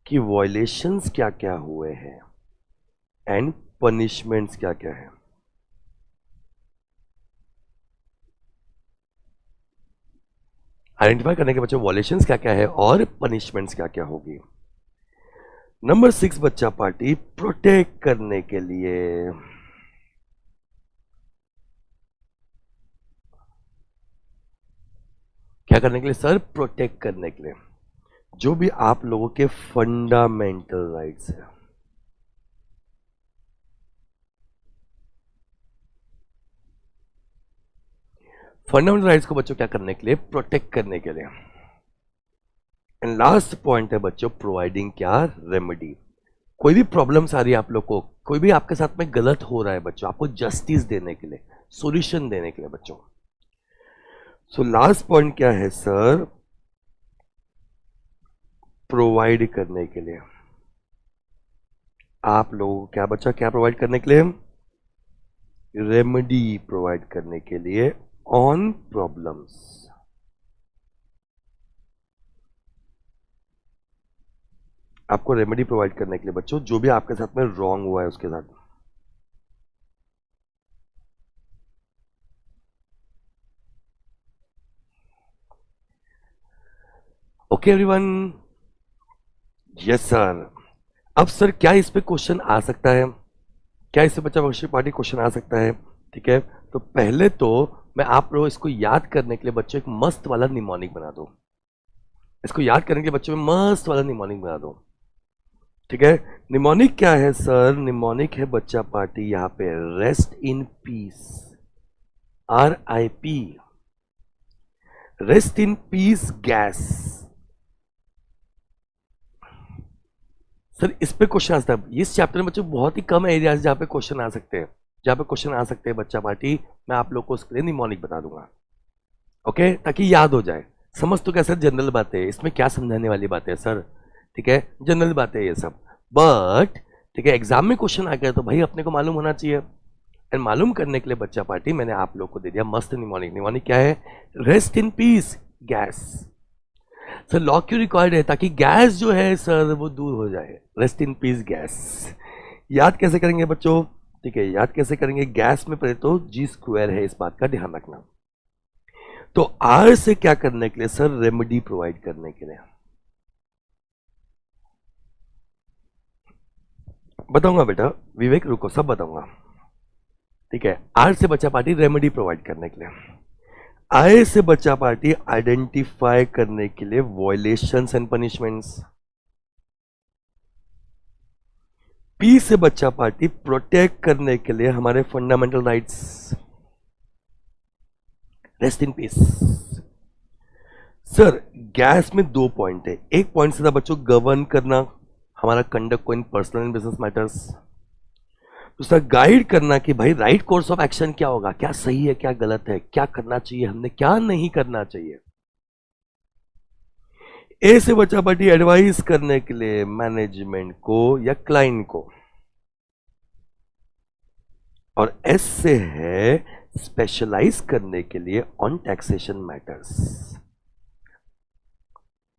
कि वॉयलेशंस क्या क्या हुए हैं एंड पनिशमेंट्स क्या क्या है। आइडेंटिफाई करने के बच्चों वॉयलेशंस क्या क्या है और पनिशमेंट्स क्या क्या होगी। नंबर 6 बच्चा पार्टी प्रोटेक्ट करने के लिए, क्या करने के लिए सर, प्रोटेक्ट करने के लिए। जो भी आप लोगों के फंडामेंटल राइट्स है, फंडामेंटल राइट्स को बच्चों क्या करने के लिए, प्रोटेक्ट करने के लिए। एंड लास्ट पॉइंट है बच्चों, प्रोवाइडिंग क्या, रेमेडी। कोई भी प्रॉब्लम्स आ रही है आप लोग को, कोई भी आपके साथ में गलत हो रहा है बच्चों, आपको जस्टिस देने के लिए, सॉल्यूशन देने के लिए बच्चों। सो लास्ट पॉइंट क्या है सर, प्रोवाइड करने के लिए। आप लोगों को क्या बच्चा, क्या प्रोवाइड करने के लिए, रेमेडी प्रोवाइड करने के लिए ऑन प्रॉब्लम्स। आपको रेमेडी प्रोवाइड करने के लिए बच्चों, जो भी आपके साथ में रॉन्ग हुआ है उसके साथ। Okay everyone, yes sir. अब सर क्या इस पे क्वेश्चन आ सकता है, क्या इससे बच्चा वर्कशीट पार्टी क्वेश्चन आ सकता है? ठीक है, तो पहले तो मैं आप लोग इसको याद करने के लिए बच्चों एक मस्त वाला निमोनिक बना दो। इसको याद करने के लिए बच्चों में मस्त वाला निमोनिक बना दो। ठीक है, निमोनिक क्या है सर? निमोनिक है बच्चा पार्टी यहां पे, rest in piece, RIP, rest in peace gas. Sir इस पे क्वेश्चन आ सकता है। इस चैप्टर में बच्चों बहुत ही कम एरियाज जहां पे क्वेश्चन आ सकते हैं, जहां पे क्वेश्चन आ सकते हैं बच्चा पार्टी। मैं आप लोग को उसके लिए निमोनिक बता दूंगा, ओके, ताकि याद हो जाए। समझ तो क्या सर, जनरल बातें, इसमें क्या समझाने वाली बातें है सर? ठीक है, जनरल बातें ये सब, बट ठीक है, एग्जाम में क्वेश्चन आ गया तो भाई अपने को मालूम होना चाहिए। एंड मालूम करने के लिए बच्चा पार्टी मैंने आप लोग को दे दिया मस्त निमोनिक। निमोनिक क्या है? Rest in peace gas. Sir law क्यों रिक्वायर्ड है? ताकि गैस जो है सर वो दूर हो जाए। रेस्ट इन पीस गैस याद कैसे करेंगे बच्चों? ठीक है, याद कैसे करेंगे? गैस में पहले तो G² है, इस बात का ध्यान रखना। तो R से क्या करने के लिए सर? रेमेडी प्रोवाइड करने के लिए। बताऊंगा बेटा, विवेक रुको, सब बताऊंगा। ठीक है, R से बच्चा पार्टी रेमेडी प्रोवाइड करने के लिए। I से बच्चा पार्टी आइडेंटिफाई करने के लिए वॉयलेशंस एंड पनिशमेंट्स। P से बच्चा पार्टी प्रोटेक्ट करने के लिए हमारे fundamental rights, rest in piece. Sir gas में 2 पॉइंट है। एक पॉइंट से था बच्चों गवर्न करना हमारा कंडक्ट को इन पर्सनल एंड बिजनेस मैटर्स। दूसरा गाइड करना कि भाई राइट कोर्स ऑफ एक्शन क्या होगा, क्या सही है क्या गलत है, क्या करना चाहिए हमने, क्या नहीं करना चाहिए। ए से बच्चा पार्टी एडवाइस करने के लिए मैनेजमेंट को या क्लाइंट को। और एस से है स्पेशलाइज करने के लिए ऑन टैक्सेशन मैटर्स।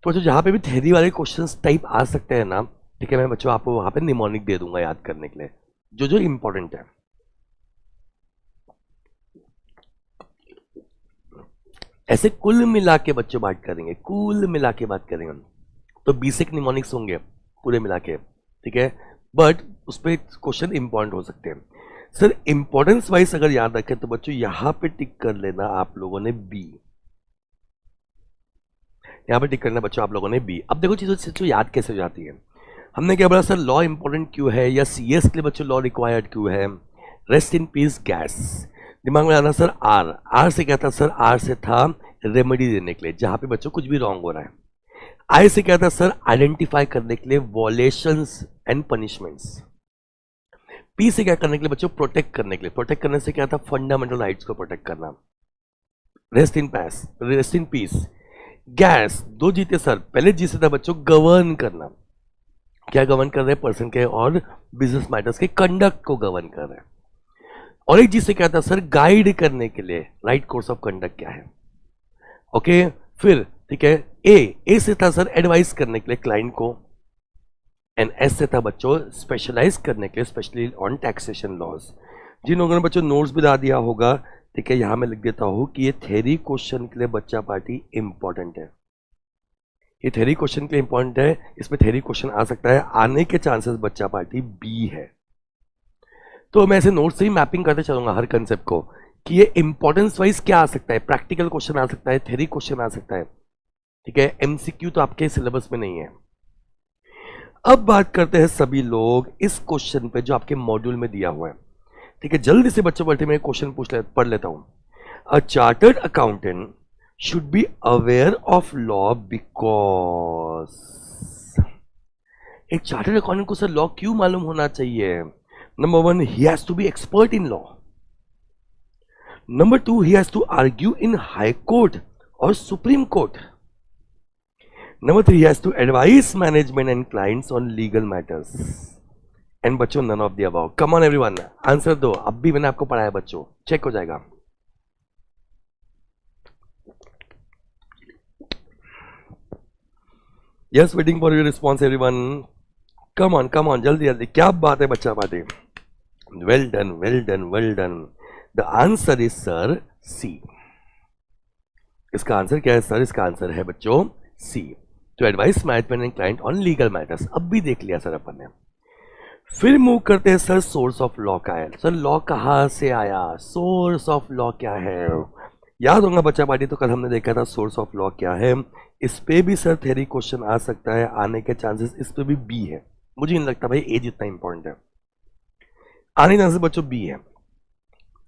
तो बच्चों जहां पे भी थ्योरी वाले क्वेश्चंस टाइप आ सकते हैं ना, ठीक है, मैं बच्चों आपको वहां पे निमोनिक दे दूंगा याद करने के लिए, जो जो इंपॉर्टेंट है। ऐसे कुल मिला के बच्चों बात करेंगे, कुल मिला के बात करेंगे तो 20 निमोनिक्स होंगे पूरे मिला के। ठीक है, बट उस पर क्वेश्चन इंपॉर्टेंट हो सकते हैं। सर इंपॉर्टेंस वाइज अगर याद रखें तो बच्चों यहां पे टिक कर लेना आप लोगों ने बी, यहां पे टिक करना बच्चों आप लोगों ने बी। अब देखो चीजों याद कैसे हो जाती है। हमने क्या बोला सर, लॉ इंपॉर्टेंट क्यों है, या CS के लिए बच्चों लॉ रिक्वायर्ड क्यों है? Rest in peace gas. दिमाग में आना सर आर से क्या था सर? आर से था रेमेडी देने के लिए जहां पे बच्चों कुछ भी रॉन्ग हो रहा है। आई से क्या था सर? आइडेंटिफाई करने के लिए वॉलेशंस एंड पनिशमेंट्स। पी से क्या करने के लिए बच्चों? प्रोटेक्ट करने के लिए। प्रोटेक्ट करने से क्या था? फंडामेंटल राइट्स को प्रोटेक्ट करना। Rest in peace gas. 2 जीते सर, पहले जी से था बच्चों गवर्न करना। क्या गवर्न कर रहे हैं? पर्सन के और बिजनेस मैटर्स के कंडक्ट को गवर्न कर रहे हैं। और एक जी से क्या था सर? गाइड करने के लिए राइट कोर्स ऑफ कंडक्ट क्या है। ओके, फिर ठीक है, ए से था सर एडवाइस करने के लिए क्लाइंट को। एंड एस से था बच्चों स्पेशलाइज करने के लिए, स्पेशली ऑन टैक्सेशन लॉज। जिन लोगों ने बच्चों नोट्स भी ला दिया होगा, ठीक है, यहां मैं लिख देता हूं कि ये थ्योरी क्वेश्चन के लिए बच्चा पार्टी इंपॉर्टेंट है। ये थ्योरी क्वेश्चन के लिए इंपॉर्टेंट है, इसमें थ्योरी क्वेश्चन आ सकता है, आने के चांसेस बच्चा पार्टी बी है। तो मैं ऐसे नोट से ही मैपिंग करते चलूंगा हर कंसेप्ट को कि ये इंपॉर्टेंस वाइज क्या आ सकता है। प्रैक्टिकल क्वेश्चन आ सकता है, थ्योरी क्वेश्चन आ सकता है। ठीक है, एमसीक्यू तो आपके सिलेबस में नहीं है। अब बात करते हैं सभी लोग इस क्वेश्चन पे जो आपके मॉड्यूल में दिया हुआ है। ठीक है, जल्दी से बच्चों बैठे मैं क्वेश्चन पढ़ लेता हूं। A chartered accountant should be aware of law because, एक चार्टर्ड अकाउंटेंट को सर लॉ क्यों मालूम होना चाहिए? Number one, he has to be expert in law. Number two, he has to argue in high court or supreme court. Number three, he has to advise management and clients on legal matters. And बच्चों, none of the above. Come on everyone, answer दो। अब भी मैंने आपको पढ़ाया बच्चों, check हो जाएगा। Yes, waiting for your response everyone. Come on, जल्दी जल्दी। क्या बात है बच्चा बातें। Well done, well done, well done. The answer is sir C. इसका आंसर क्या है सर? इसका आंसर है बच्चों C. To advise management and client on legal matters. अब भी देख लिया सर अपन ने। फिर मूव करते हैं सर सोर्स ऑफ लॉ का है। सर लॉ कहाँ से आया? सोर्स ऑफ लॉ क्या है? याद होगा बच्चा पार्टी, तो कल हमने देखा था सोर्स ऑफ लॉ क्या है। इस पे भी सर थ्योरी क्वेश्चन आ सकता है, आने के चांसेस इस पे भी बी है। मुझे नहीं लगता भाई ए जितना इंपॉर्टेंट है, आने के चांसेस बच्चों बी है।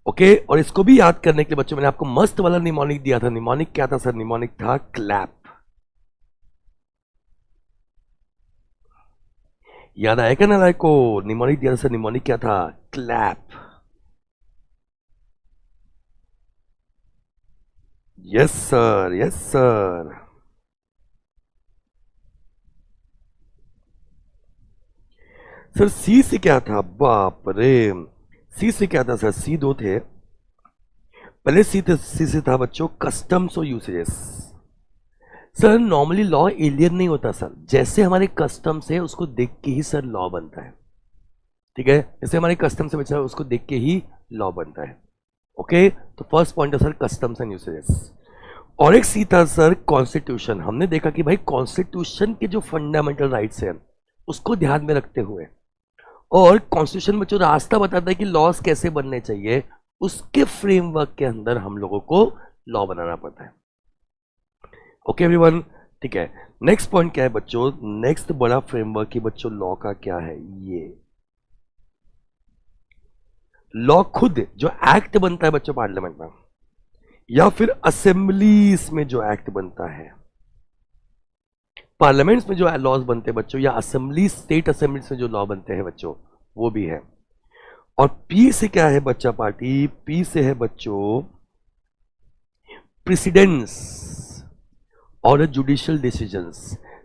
ओके, और इसको भी याद करने के लिए बच्चों मैंने आपको मस्त वाला निमोनिक दिया था। निमोनिक क्या था सर? निमोनिक था क्लैप। याद आएगा ना लाइक को? निमोनिक दिया था सर। निमोनिक क्या था? Clap. Yes sir, yes sir. Sir C से क्या था? बाप रे, सी से क्या था सर? सी दो थे। पहले सी से था बच्चों कस्टम्स और usages. Sir normally law alien नहीं होता सर, जैसे हमारे कस्टम्स है उसको देख के ही सर लॉ बनता है। ठीक है, जैसे हमारे कस्टम्स है बच्चा उसको देख के ही लॉ बनता है। ओके, तो फर्स्ट पॉइंट है सर कस्टम्स एंड यूसेजेस। और एक सी था सर कॉन्स्टिट्यूशन। हमने देखा कि भाई कॉन्स्टिट्यूशन के जो फंडामेंटल राइट्स हैं उसको ध्यान में रखते हुए, और कॉन्स्टिट्यूशन में जो रास्ता बताता है कि लॉस कैसे बनने चाहिए, उसके फ्रेमवर्क के अंदर हम लोगों को लॉ बनाना पड़ता है। ओके एवरीवन, ठीक है। नेक्स्ट पॉइंट क्या है बच्चों? नेक्स्ट बड़ा फ्रेमवर्क की बच्चों लॉ का क्या है? ये लॉ खुद जो एक्ट बनता है बच्चों पार्लियामेंट में, या फिर असेंबलीज में जो एक्ट बनता है, पार्लियामेंट्स में जो लॉज बनते हैं बच्चों, या असेंबली स्टेट असेंबलीज में जो लॉ बनते हैं बच्चों, वो भी है। और पी से क्या है बच्चा पार्टी? पी से है बच्चों प्रेसिडेंट्स और जुडिशियल डिसीजंस।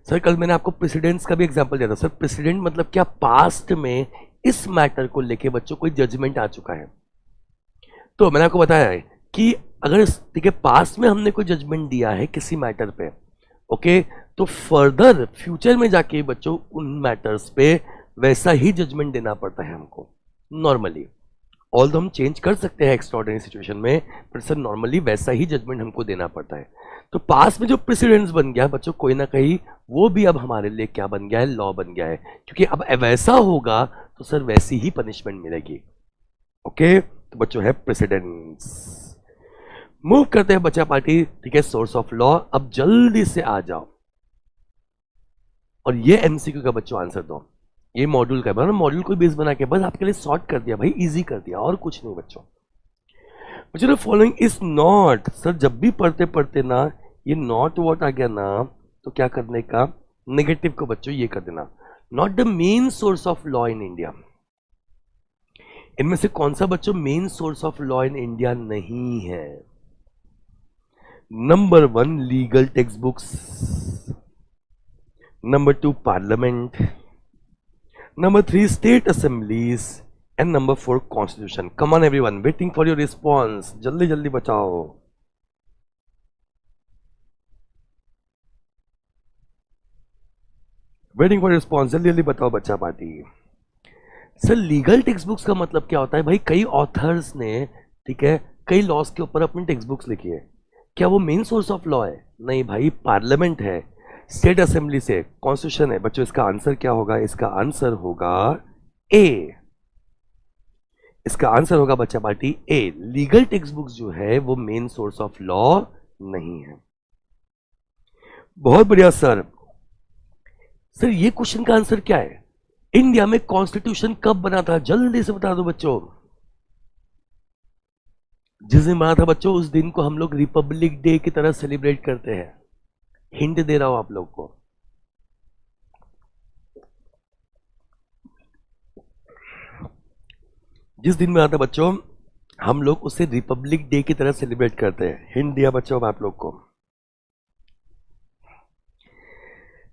सर कल मैंने आपको प्रेसिडेंट्स का भी एग्जांपल दिया था। सर प्रेसिडेंट मतलब क्या? पास्ट में इस मैटर को लेके बच्चों कोई जजमेंट आ चुका है, तो मैंने आपको बताया है कि अगर ठीक है पास्ट में हमने कोई जजमेंट दिया है किसी मैटर पे, ओके, तो फर्दर फ्यूचर में जाके बच्चों उन मैटर्स पे वैसा ही जजमेंट देना पड़ता है हमको नॉर्मली। ऑल हम चेंज कर सकते हैं एक्स्ट्राऑर्डिनरी सिचुएशन में, पर सर नॉर्मली वैसा ही जजमेंट हमको देना पड़ता है। तो पास में जो प्रेसिडेंट्स बन गया बच्चों कोई ना कहीं, वो भी अब हमारे लिए क्या बन गया है? लॉ बन गया है। क्योंकि अब वैसा होगा तो सर वैसी ही पनिशमेंट मिलेगी। ओके, तो बच्चों है प्रेसिडेंट्स। मूव करते हैं बच्चा पार्टी, ठीक है, सोर्स ऑफ लॉ। अब जल्दी से आ जाओ और ये एमसीक्यू का बच्चों आंसर दो। ये मॉड्यूल का है, मॉड्यूल को बेस बना के बस आपके लिए शॉर्ट कर दिया भाई, इजी कर दिया, और कुछ नहीं बच्चों। बच्चों फॉलोइंग इज नॉट, सर जब भी पढ़ते पढ़ते ना ये नॉट वॉट आ गया ना, तो क्या करने का? नेगेटिव को बच्चों ये कर देना, not the main source of law in India. इनमें से कौन सा बच्चों main source of law in India नहीं है? Number one legal text books, number two parliament, number three state assemblies, and number four constitution. Come on everyone, waiting for your response, जल्दी जल्दी बचाओ। वेटिंग फॉर रिस्पॉन्स, जल्दी जल्दी बताओ बच्चा party. Sir legal text books का मतलब क्या होता है भाई? कई ऑथर्स ने, ठीक है, कई लॉज के ऊपर अपनी टेक्स्ट बुक्स लिखी है। क्या वो मेन सोर्स ऑफ लॉ है? नहीं भाई, पार्लियामेंट है, स्टेट असेंबली से कॉन्स्टिट्यूशन है। बच्चों इसका आंसर क्या होगा? इसका आंसर होगा ए। इसका आंसर होगा बच्चा पार्टी ए। लीगल टेक्स्ट बुक्स जो है वो मेन सोर्स ऑफ लॉ नहीं है। बहुत बढ़िया सर। सर ये क्वेश्चन का आंसर क्या है? इंडिया में कॉन्स्टिट्यूशन कब बना था? जल्दी से बता दो बच्चों। जिस दिन बना था बच्चों उस दिन को हम लोग रिपब्लिक डे की तरह सेलिब्रेट करते हैं। हिंट दे रहा हूं आप लोग को। जिस दिन बना था बच्चों हम लोग उसे रिपब्लिक डे की तरह सेलिब्रेट करते हैं। हिंट दिया बच्चों आप लोग को।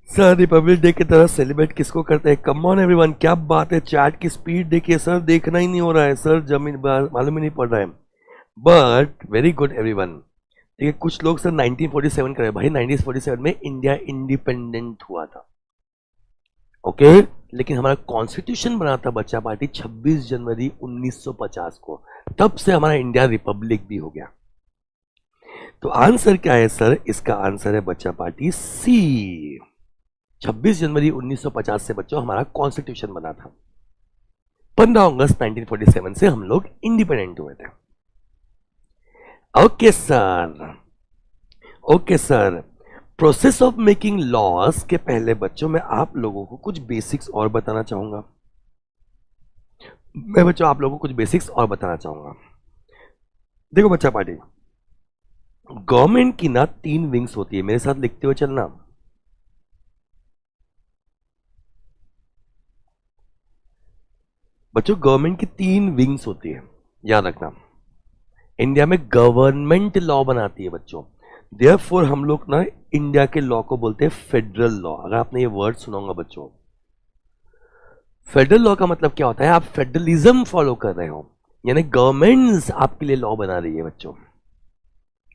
सर रिपब्लिक डे की तरह सेलिब्रेट किसको करते हैं? कम ऑन एवरीवन, क्या बात है, चैट की स्पीड देखिए सर, देखना ही नहीं हो रहा है सर, जमीन मालूम ही नहीं पड़ रहा है। But very good everyone. ठीक है, कुछ लोग सर 1947 कर रहे हैं। भाई 1947 में इंडिया इंडिपेंडेंट हुआ था, ओके लेकिन हमारा कॉन्स्टिट्यूशन बना था बच्चा पार्टी 26 जनवरी 1950 को, तब से हमारा इंडिया रिपब्लिक भी हो गया। तो आंसर क्या है सर? इसका आंसर है बच्चा पार्टी सी, 26 जनवरी 1950 से बच्चों हमारा कॉन्स्टिट्यूशन बना था। 15 अगस्त 1947 से हम लोग इंडिपेंडेंट हुए थे। Okay sir, okay sir. Process of making loss के पहले बच्चों मैं आप लोगों को कुछ बेसिक्स और बताना चाहूंगा। मैं बच्चों आप लोगों को कुछ बेसिक्स और बताना चाहूंगा। देखो बच्चा पार्टी, गवर्नमेंट की ना 3 विंग्स होती है, मेरे साथ लिखते हुए चलना। बच्चों गवर्नमेंट की 3 विंग्स होती है, याद रखना। इंडिया में गवर्नमेंट लॉ बनाती है बच्चों, देयरफॉर हम लोग ना इंडिया के लॉ को बोलते हैं फेडरल लॉ। अगर आपने ये वर्ड सुना होगा बच्चों, फेडरल लॉ का मतलब क्या होता है? आप फेडरलिज्म फॉलो कर रहे हो, यानी गवर्नमेंट्स आपके लिए लॉ बना रही है बच्चों।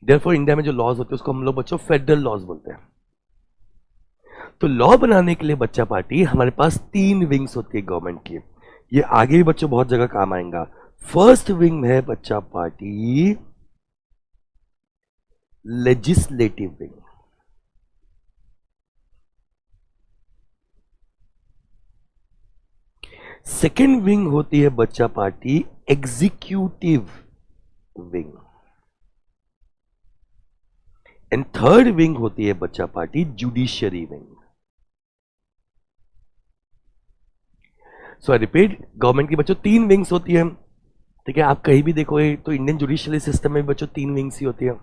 देयरफॉर इंडिया में जो लॉज होते हैं उसको हम लोग बच्चों फेडरल लॉज बोलते हैं। तो लॉ बनाने के लिए बच्चा पार्टी हमारे पास 3 विंग्स होती है गवर्नमेंट की। ये आगे भी बच्चों बहुत जगह काम आएगा। फर्स्ट विंग है बच्चा party legislative wing. Second wing होती है बच्चा party executive wing. And third wing होती है बच्चा party judiciary wing. So I repeat, government की बच्चों 3 विंग्स होती है। ठीक है, आप कहीं भी देखोगे तो इंडियन जुडिशियरी सिस्टम में बच्चों 3 विंग्स ही होती है।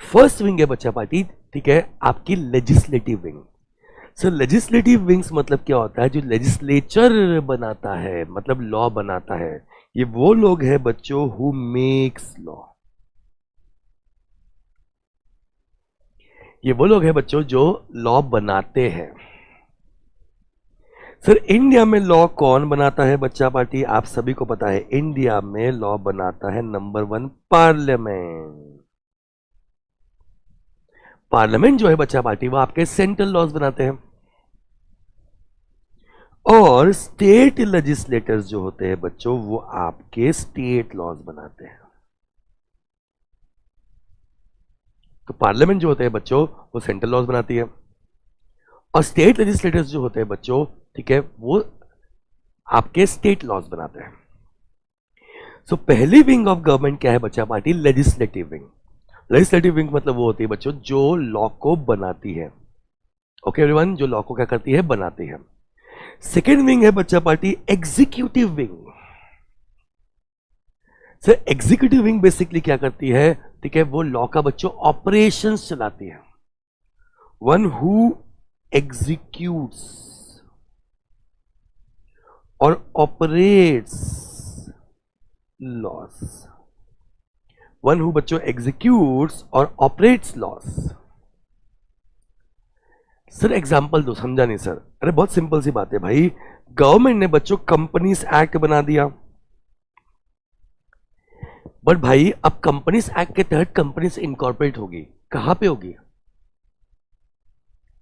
फर्स्ट विंग है बच्चा पार्टी, ठीक है, आपकी legislative wing. Sir legislative wings मतलब क्या होता है? जो लेजिस्लेचर बनाता है, मतलब लॉ बनाता है, ये वो लोग हैं बच्चों हु मेक्स लॉ। ये वो लोग हैं बच्चों जो लॉ बनाते हैं। सर इंडिया में लॉ कौन बनाता है बच्चा पार्टी? आप सभी को पता है, इंडिया में लॉ बनाता है नंबर 1 पार्लियामेंट। पार्लियामेंट जो है बच्चा पार्टी वो आपके सेंट्रल लॉज बनाते हैं, और स्टेट लेजिस्लेटर्स जो होते हैं बच्चों वो आपके स्टेट लॉज बनाते हैं। तो पार्लियामेंट जो होते हैं बच्चों वो सेंट्रल लॉज बनाती है, और स्टेट लेजिस्लेटर्स जो होते हैं बच्चों, ठीक है, वो आपके स्टेट लॉज बनाते हैं। सो पहली विंग ऑफ गवर्नमेंट क्या है बच्चा party? Legislative wing. Legislative wing मतलब वो होती है बच्चों जो लॉ को बनाती है। ओके एवरीवन, जो लॉ को क्या करती है? बनाती है। सेकेंड विंग है बच्चा party executive wing. Sir executive wing basically क्या करती है? ठीक है, वो लॉ का बच्चों ऑपरेशंस चलाती है। वन हु एग्जीक्यूट्स और ऑपरेट्स लॉस। वन हु बच्चों एग्जीक्यूट्स और ऑपरेट्स लॉस। सर एग्जाम्पल दो, समझा नहीं सर। अरे बहुत सिंपल सी बात है भाई, गवर्नमेंट ने बच्चों कंपनीज एक्ट बना दिया, बट भाई अब कंपनीज एक्ट के तहत कंपनीज इनकॉर्पोरेट होगी, कहां पे होगी?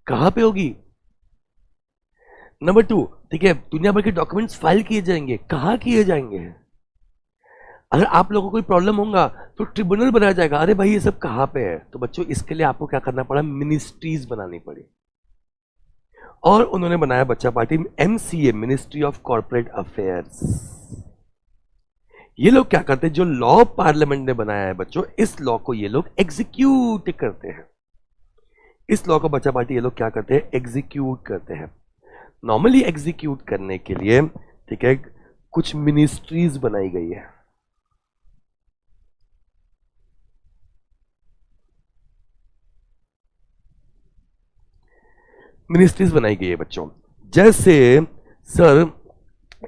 कहां पे होगी? नंबर 2, ठीक है, दुनिया भर के डॉक्यूमेंट्स फाइल किए जाएंगे, कहां किए जाएंगे? अगर आप लोगों को कोई प्रॉब्लम होगा तो ट्रिब्यूनल बनाया जाएगा। अरे भाई ये सब कहां पे है? तो बच्चों इसके लिए आपको क्या करना पड़ा? मिनिस्ट्रीज बनानी पड़ी, और उन्होंने बनाया बच्चा party MCA, ministry of corporate affairs. ये लोग क्या करते हैं? जो लॉ पार्लियामेंट ने बनाया है बच्चों, इस लॉ को ये लोग एग्जीक्यूट करते हैं। इस लॉ को बच्चा पार्टी ये लोग क्या करते हैं, एग्जीक्यूट करते हैं। नॉर्मली एग्जीक्यूट करने के लिए, ठीक है, कुछ मिनिस्ट्रीज बनाई गई है। मिनिस्ट्रीज बनाई गई है बच्चों, जैसे सर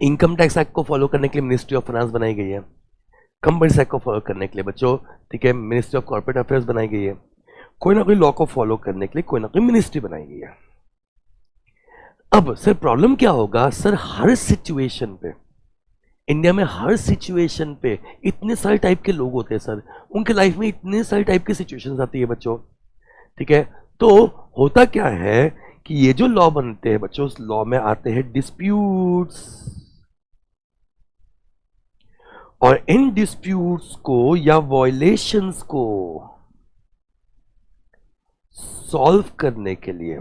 इनकम टैक्स एक्ट को फॉलो करने के लिए मिनिस्ट्री ऑफ फाइनेंस बनाई गई है, कंपनीज एक्ट को फॉलो करने के लिए बच्चों, ठीक है, मिनिस्ट्री ऑफ कॉर्पोरेट अफेयर्स बनाई गई है। कोई ना कोई लॉ को फॉलो करने के लिए कोई ना कोई मिनिस्ट्री बनाई गई है। अब सर प्रॉब्लम क्या होगा सर, हर सिचुएशन पे, इंडिया में हर सिचुएशन पे इतने सारे टाइप के लोग होते हैं सर, उनके लाइफ में इतने सारे टाइप की सिचुएशंस आती है बच्चों, ठीक है। तो होता क्या है कि ये जो लॉ बनते हैं बच्चों, उस लॉ में आते हैं डिस्प्यूट्स, और इन डिस्प्यूट्स को या वॉयलेशंस को सॉल्व करने के लिए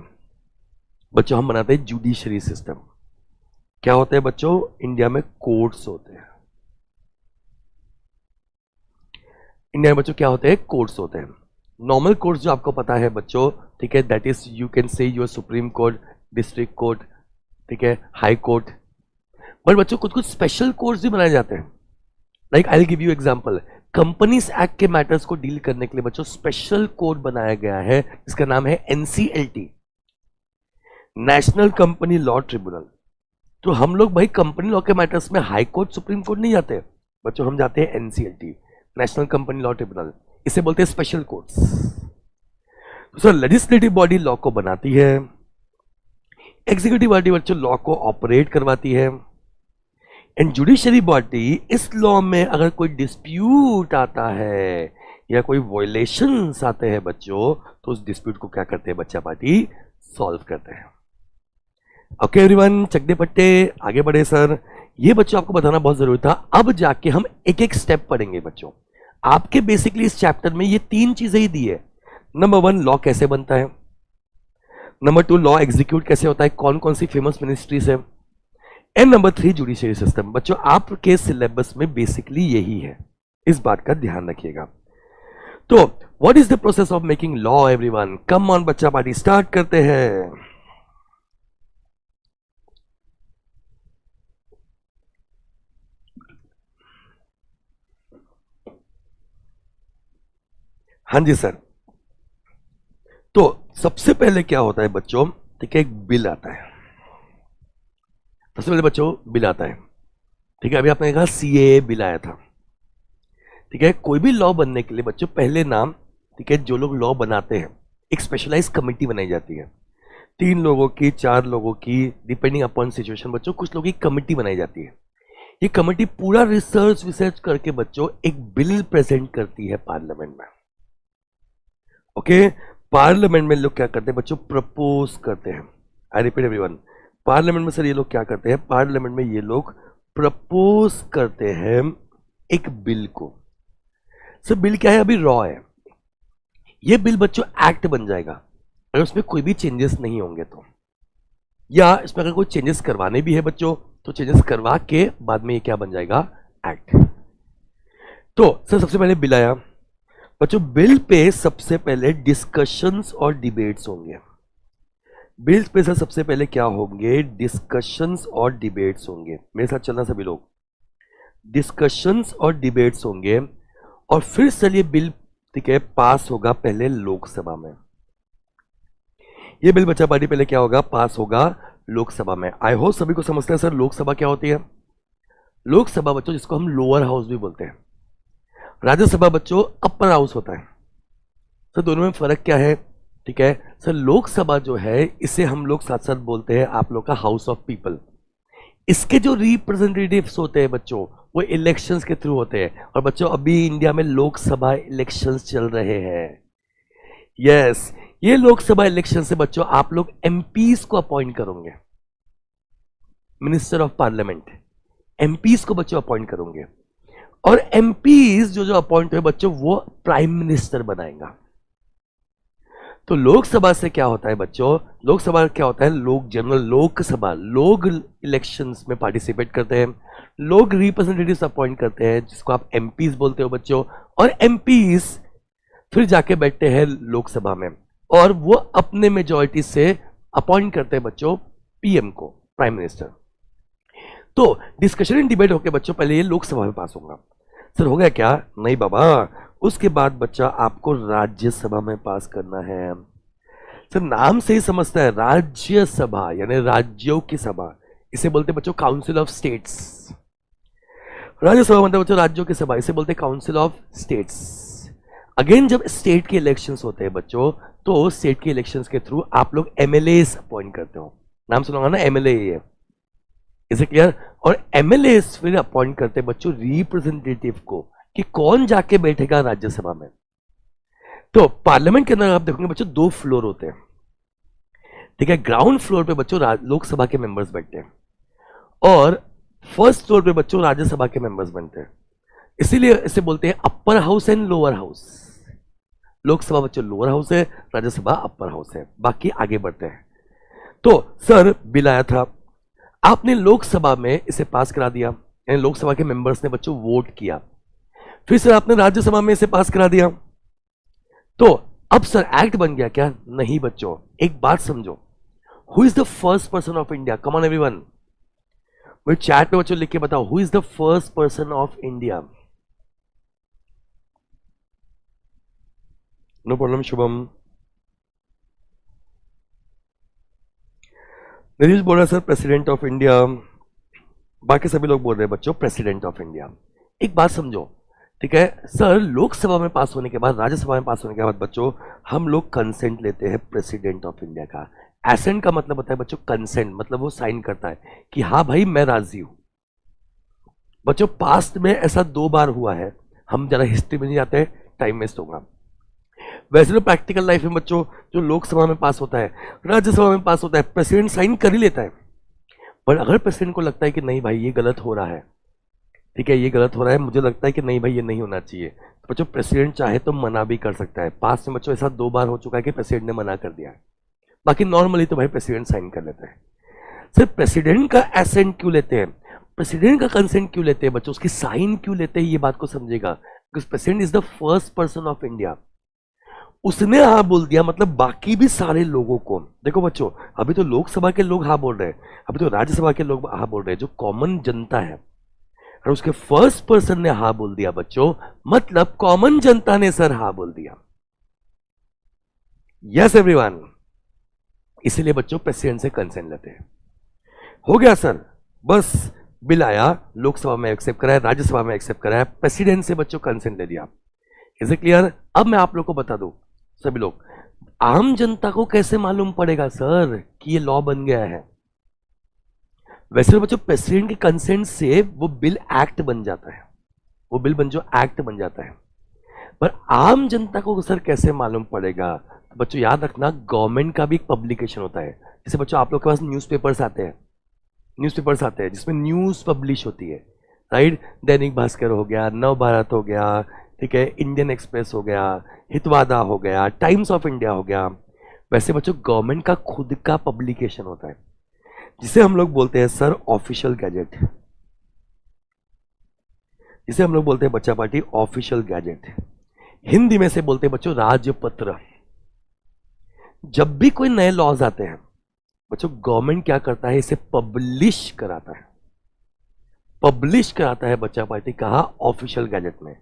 बच्चों हम बनाते हैं जुडिशरी सिस्टम। क्या होता है बच्चों, इंडिया में कोर्ट्स होते हैं। इंडिया में बच्चों क्या होते हैं, कोर्ट्स होते हैं। नॉर्मल कोर्ट्स जो आपको पता है बच्चों, ठीक है, that is you can say your supreme court, district court, ठीक है, हाई कोर्ट। बट बच्चों कुछ कुछ स्पेशल कोर्ट्स भी बनाए जाते हैं। Like I will give you example, companies act के मैटर्स को डील करने के लिए बच्चों स्पेशल कोर्ट बनाया गया है, जिसका नाम है NCLT, national company law tribunal. तो हम लोग भाई कंपनी लॉ के मैटर्स में हाई कोर्ट, सुप्रीम कोर्ट नहीं जाते बच्चों, हम जाते हैं NCLT, national company law tribunal, इसे बोलते हैं स्पेशल कोर्ट्स। तो सर लेजिस्लेटिव बॉडी लॉ को बनाती है, एग्जीक्यूटिव बॉडी बच्चों लॉ को ऑपरेट करवाती है, एंड जुडिशरी बॉडी इस लॉ में अगर कोई डिस्प्यूट आता है या कोई वॉयलेशंस आते हैं बच्चों, तो उस डिस्प्यूट को क्या करते हैं बच्चा पार्टी, सॉल्व करते हैं। ओके एवरीवन, चकदे पट्टे आगे बढ़े सर। ये बच्चों आपको बताना बहुत जरूरी था। अब जाके हम एक एक स्टेप पढ़ेंगे बच्चों। आपके बेसिकली इस चैप्टर में ये तीन चीजें ही दी है। नंबर 1 लॉ कैसे बनता है, नंबर 2 लॉ एग्जीक्यूट कैसे होता है, कौन कौन सी फेमस मिनिस्ट्रीज है, एंड नंबर 3 जुडिशरी सिस्टम। बच्चों आपके सिलेबस में बेसिकली यही है, इस बात का ध्यान रखिएगा। तो what is the process of making law everyone, come on बच्चा पार्टी स्टार्ट करते हैं। हाँ जी सर। तो सबसे पहले क्या होता है बच्चों, ठीक है, एक बिल आता है। सबसे पहले बच्चों बिल आता है, ठीक है। अभी आपने कहा सीए बिल आया था, ठीक है। कोई भी लॉ बनने के लिए बच्चों पहले नाम, ठीक है, जो लोग लॉ बनाते हैं एक स्पेशलाइज कमेटी बनाई जाती है, 3 लोगों की, 4 लोगों की, डिपेंडिंग अपॉन सिचुएशन बच्चों, कुछ लोगों की कमेटी बनाई जाती है। ये कमेटी पूरा रिसर्च करके बच्चों एक बिल प्रेजेंट करती है पार्लियामेंट में। ओके, पार्लियामेंट में लोग क्या करते हैं बच्चों, प्रपोज करते हैं। आई रिपीट एवरीवन, पार्लियामेंट में सर ये लोग क्या करते हैं, पार्लियामेंट में ये लोग प्रपोज करते हैं एक बिल को। सर बिल क्या है, अभी रॉ है। ये बिल बच्चों एक्ट बन जाएगा अगर उसमें कोई भी चेंजेस नहीं होंगे तो, या इसमें अगर कोई चेंजेस करवाने भी है बच्चों तो चेंजेस करवा के बाद में ये क्या बन जाएगा, एक्ट। तो सर सबसे पहले बिल आया बच्चों, बिल पे सबसे पहले डिस्कशंस और डिबेट्स होंगे। बिल पे सर सबसे पहले क्या होंगे, डिस्कशंस और डिबेट्स होंगे। मेरे साथ चलना सभी लोग, डिस्कशंस और डिबेट्स होंगे, और फिर सर ये बिल, ठीक है, पास होगा पहले लोकसभा में। ये बिल बच्चा पार्टी पहले क्या होगा, पास होगा लोकसभा में। आई होप सभी को समझते हैं सर लोकसभा क्या होती है। लोकसभा बच्चों जिसको हम लोअर हाउस भी बोलते हैं, राज्यसभा बच्चों अपर हाउस होता है। सर दोनों में फर्क क्या है, ठीक है सर, लोकसभा जो है इसे हम लोग साथ साथ बोलते हैं आप लोग का हाउस ऑफ पीपल। इसके जो रिप्रेजेंटेटिव्स होते हैं बच्चों वो इलेक्शंस के थ्रू होते हैं, और बच्चों अभी इंडिया में लोकसभा इलेक्शंस चल रहे हैं। यस, ये लोकसभा इलेक्शन से बच्चों आप लोग एमपीज को अपॉइंट करोगे, मिनिस्टर ऑफ पार्लियामेंट, एमपीज को बच्चों अपॉइंट करोगे, और एमपीज जो जो अपॉइंट हुए बच्चों वो प्राइम मिनिस्टर बनाएगा। तो लोकसभा से क्या होता है बच्चों, लोकसभा क्या होता है, लोग जनरल लोकसभा, लोग इलेक्शंस में पार्टिसिपेट करते हैं, लोग रिप्रेजेंटेटिव्स अपॉइंट करते हैं जिसको आप एमपीज बोलते हो बच्चों, और एमपीज फिर जाके बैठते हैं लोकसभा में। और वो अपने मेजॉरिटी से अपॉइंट करते हैं बच्चों पीएम को, प्राइम मिनिस्टर। तो डिस्कशन एंड डिबेट होके बच्चों पहले ये लोकसभा में पास होगा। सर हो गया क्या? नहीं बाबा, उसके बाद बच्चा आपको राज्यसभा में पास करना है। सर नाम से ही समझता है, राज्यसभा यानी राज्यों की सभा, इसे बोलते हैं बच्चों काउंसिल ऑफ स्टेट्स। राज्यसभा मतलब बच्चों राज्यों की सभा, इसे बोलते हैं काउंसिल ऑफ स्टेट्स। अगेन जब स्टेट के इलेक्शंस होते हैं बच्चों, तो स्टेट के इलेक्शंस के थ्रू आप लोग एमएलए अपॉइंट करते हो। नाम सुना ना एमएलए, ये इसे क्लियर? और एमएलए फिर अपॉइंट करते हैं बच्चों रिप्रेजेंटेटिव को, कि कौन जाके बैठेगा राज्यसभा में। तो पार्लियामेंट के अंदर आप देखोगे बच्चों 2 फ्लोर होते हैं, ठीक है। ग्राउंड फ्लोर पे बच्चों लोकसभा के मेंबर्स बैठते हैं, और फर्स्ट फ्लोर पे बच्चों राज्यसभा के मेंबर्स बनते हैं। इसीलिए इसे बोलते हैं upper house and lower house. Lok Sabha बच्चों लोअर हाउस है, राज्यसभा अपर हाउस है। बाकी आगे बढ़ते हैं। तो सर बिल आया था, आपने लोकसभा में इसे पास करा दिया, यानी लोकसभा के मेंबर्स ने बच्चों वोट किया। फिर सर आपने राज्यसभा में इसे पास करा दिया, तो अब सर एक्ट बन गया क्या? नहीं बच्चों, एक बात समझो, who is the first person of India? Come on everyone, मुझे चैट पे बच्चों लिख के बताओ, who is the first person of India? No problem Shubham. Nitish बोल रहा है सर प्रेसिडेंट ऑफ इंडिया, बाकी सभी लोग बोल रहे हैं बच्चों प्रेसिडेंट ऑफ इंडिया। एक बात समझो, ठीक है सर, लोकसभा में पास होने के बाद, राज्यसभा में पास होने के बाद बच्चों हम लोग कंसेंट लेते हैं प्रेसिडेंट ऑफ इंडिया का। एसेंट का मतलब होता है बच्चों कंसेंट, मतलब वो साइन करता है कि हाँ भाई मैं राजी हूं। बच्चों पास्ट में ऐसा 2 बार हुआ है, हम जरा हिस्ट्री में नहीं जाते, टाइम वेस्ट होगा। वैसे तो प्रैक्टिकल लाइफ में बच्चों जो लोकसभा में पास होता है, राज्यसभा में पास होता है, प्रेसिडेंट साइन कर ही लेता है। पर अगर प्रेसिडेंट को लगता है कि नहीं भाई ये गलत हो रहा है, ठीक है ये गलत हो रहा है, मुझे लगता है कि नहीं भाई ये नहीं होना चाहिए, तो बच्चों प्रेसिडेंट चाहे तो मना भी कर सकता है। पास में बच्चों ऐसा 2 बार हो चुका है कि प्रेसिडेंट ने मना कर दिया है। बाकी नॉर्मली तो भाई प्रेसिडेंट साइन कर लेता है। सिर्फ प्रेसिडेंट का एसेंट क्यों लेते हैं, प्रेसिडेंट का कंसेंट क्यों लेते हैं बच्चों, उसकी साइन क्यों लेते हैं, ये बात को समझेगा। Because president is the first person of India. उसने हाँ बोल दिया मतलब बाकी भी सारे लोगों को, देखो बच्चों अभी तो लोकसभा के लोग हाँ बोल रहे हैं, अभी तो राज्यसभा के लोग हाँ बोल रहे हैं, जो कॉमन जनता है, और उसके फर्स्ट पर्सन ने हाँ बोल दिया बच्चों, मतलब कॉमन जनता ने सर हाँ बोल दिया। यस एवरीवन, इसलिए बच्चों प्रेसिडेंट से कंसेंट लेते हैं। हो गया सर, बस बिल आया, लोकसभा में एक्सेप्ट कराया, राज्यसभा में एक्सेप्ट कराया, प्रेसिडेंट से बच्चों कंसेंट ले लिया। Is it clear? अब मैं आप लोग को बता दूं सभी लोग, आम जनता को कैसे मालूम पड़ेगा सर कि ये लॉ बन गया है? वैसे तो बच्चों प्रेसिडेंट के कंसेंट से वो बिल एक्ट बन जाता है, वो बिल बन जो एक्ट बन जाता है। पर आम जनता को सर कैसे मालूम पड़ेगा? तो बच्चों याद रखना, गवर्नमेंट का भी एक पब्लिकेशन होता है। जैसे बच्चों आप लोग के पास न्यूज़पेपर्स आते हैं, न्यूज़पेपर्स आते हैं जिसमें न्यूज़ पब्लिश होती है, राइट। दैनिक भास्कर हो गया, नव भारत हो गया, ठीक है, इंडियन एक्सप्रेस हो गया, हितवादा हो गया, टाइम्स ऑफ इंडिया हो गया। वैसे बच्चों गवर्नमेंट का खुद का पब्लिकेशन होता है, जिसे हम लोग बोलते हैं सर ऑफिशियल गैजेट, जिसे हम लोग बोलते हैं बच्चा पार्टी ऑफिशियल गैजेट। हिंदी में से बोलते हैं बच्चों राजपत्र। जब भी कोई नए लॉज आते हैं बच्चों, गवर्नमेंट क्या करता है, इसे पब्लिश कराता है, पब्लिश कराता है बच्चा पार्टी कहा, ऑफिशियल गैजेट में।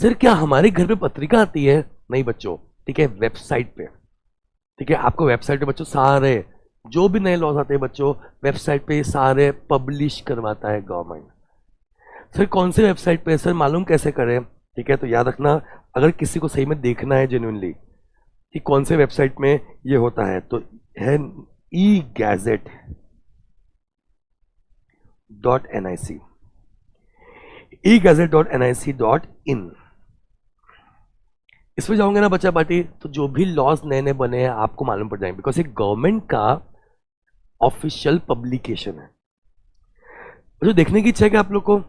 सर क्या हमारे घर पे पत्रिका आती है? नहीं बच्चों, ठीक है, वेबसाइट पे, ठीक है, आपको वेबसाइट पे बच्चों सारे जो भी नए लॉज आते हैं बच्चों, वेबसाइट पे सारे पब्लिश करवाता है गवर्नमेंट। सर कौन से वेबसाइट पे सर, मालूम कैसे करें? ठीक है, तो याद रखना, अगर किसी को सही में देखना है जेन्युइनली कि कौन से वेबसाइट में ये होता है, तो है egazette.nic, egazette.nic.in। इस पर जाओगे ना बच्चा पार्टी, तो जो भी लॉज नए नए बने हैं आपको मालूम पड़ जाएंगे, बिकॉज ये गवर्नमेंट का ऑफिशियल पब्लिकेशन है। जो देखने की इच्छा है क्या आप लोग को,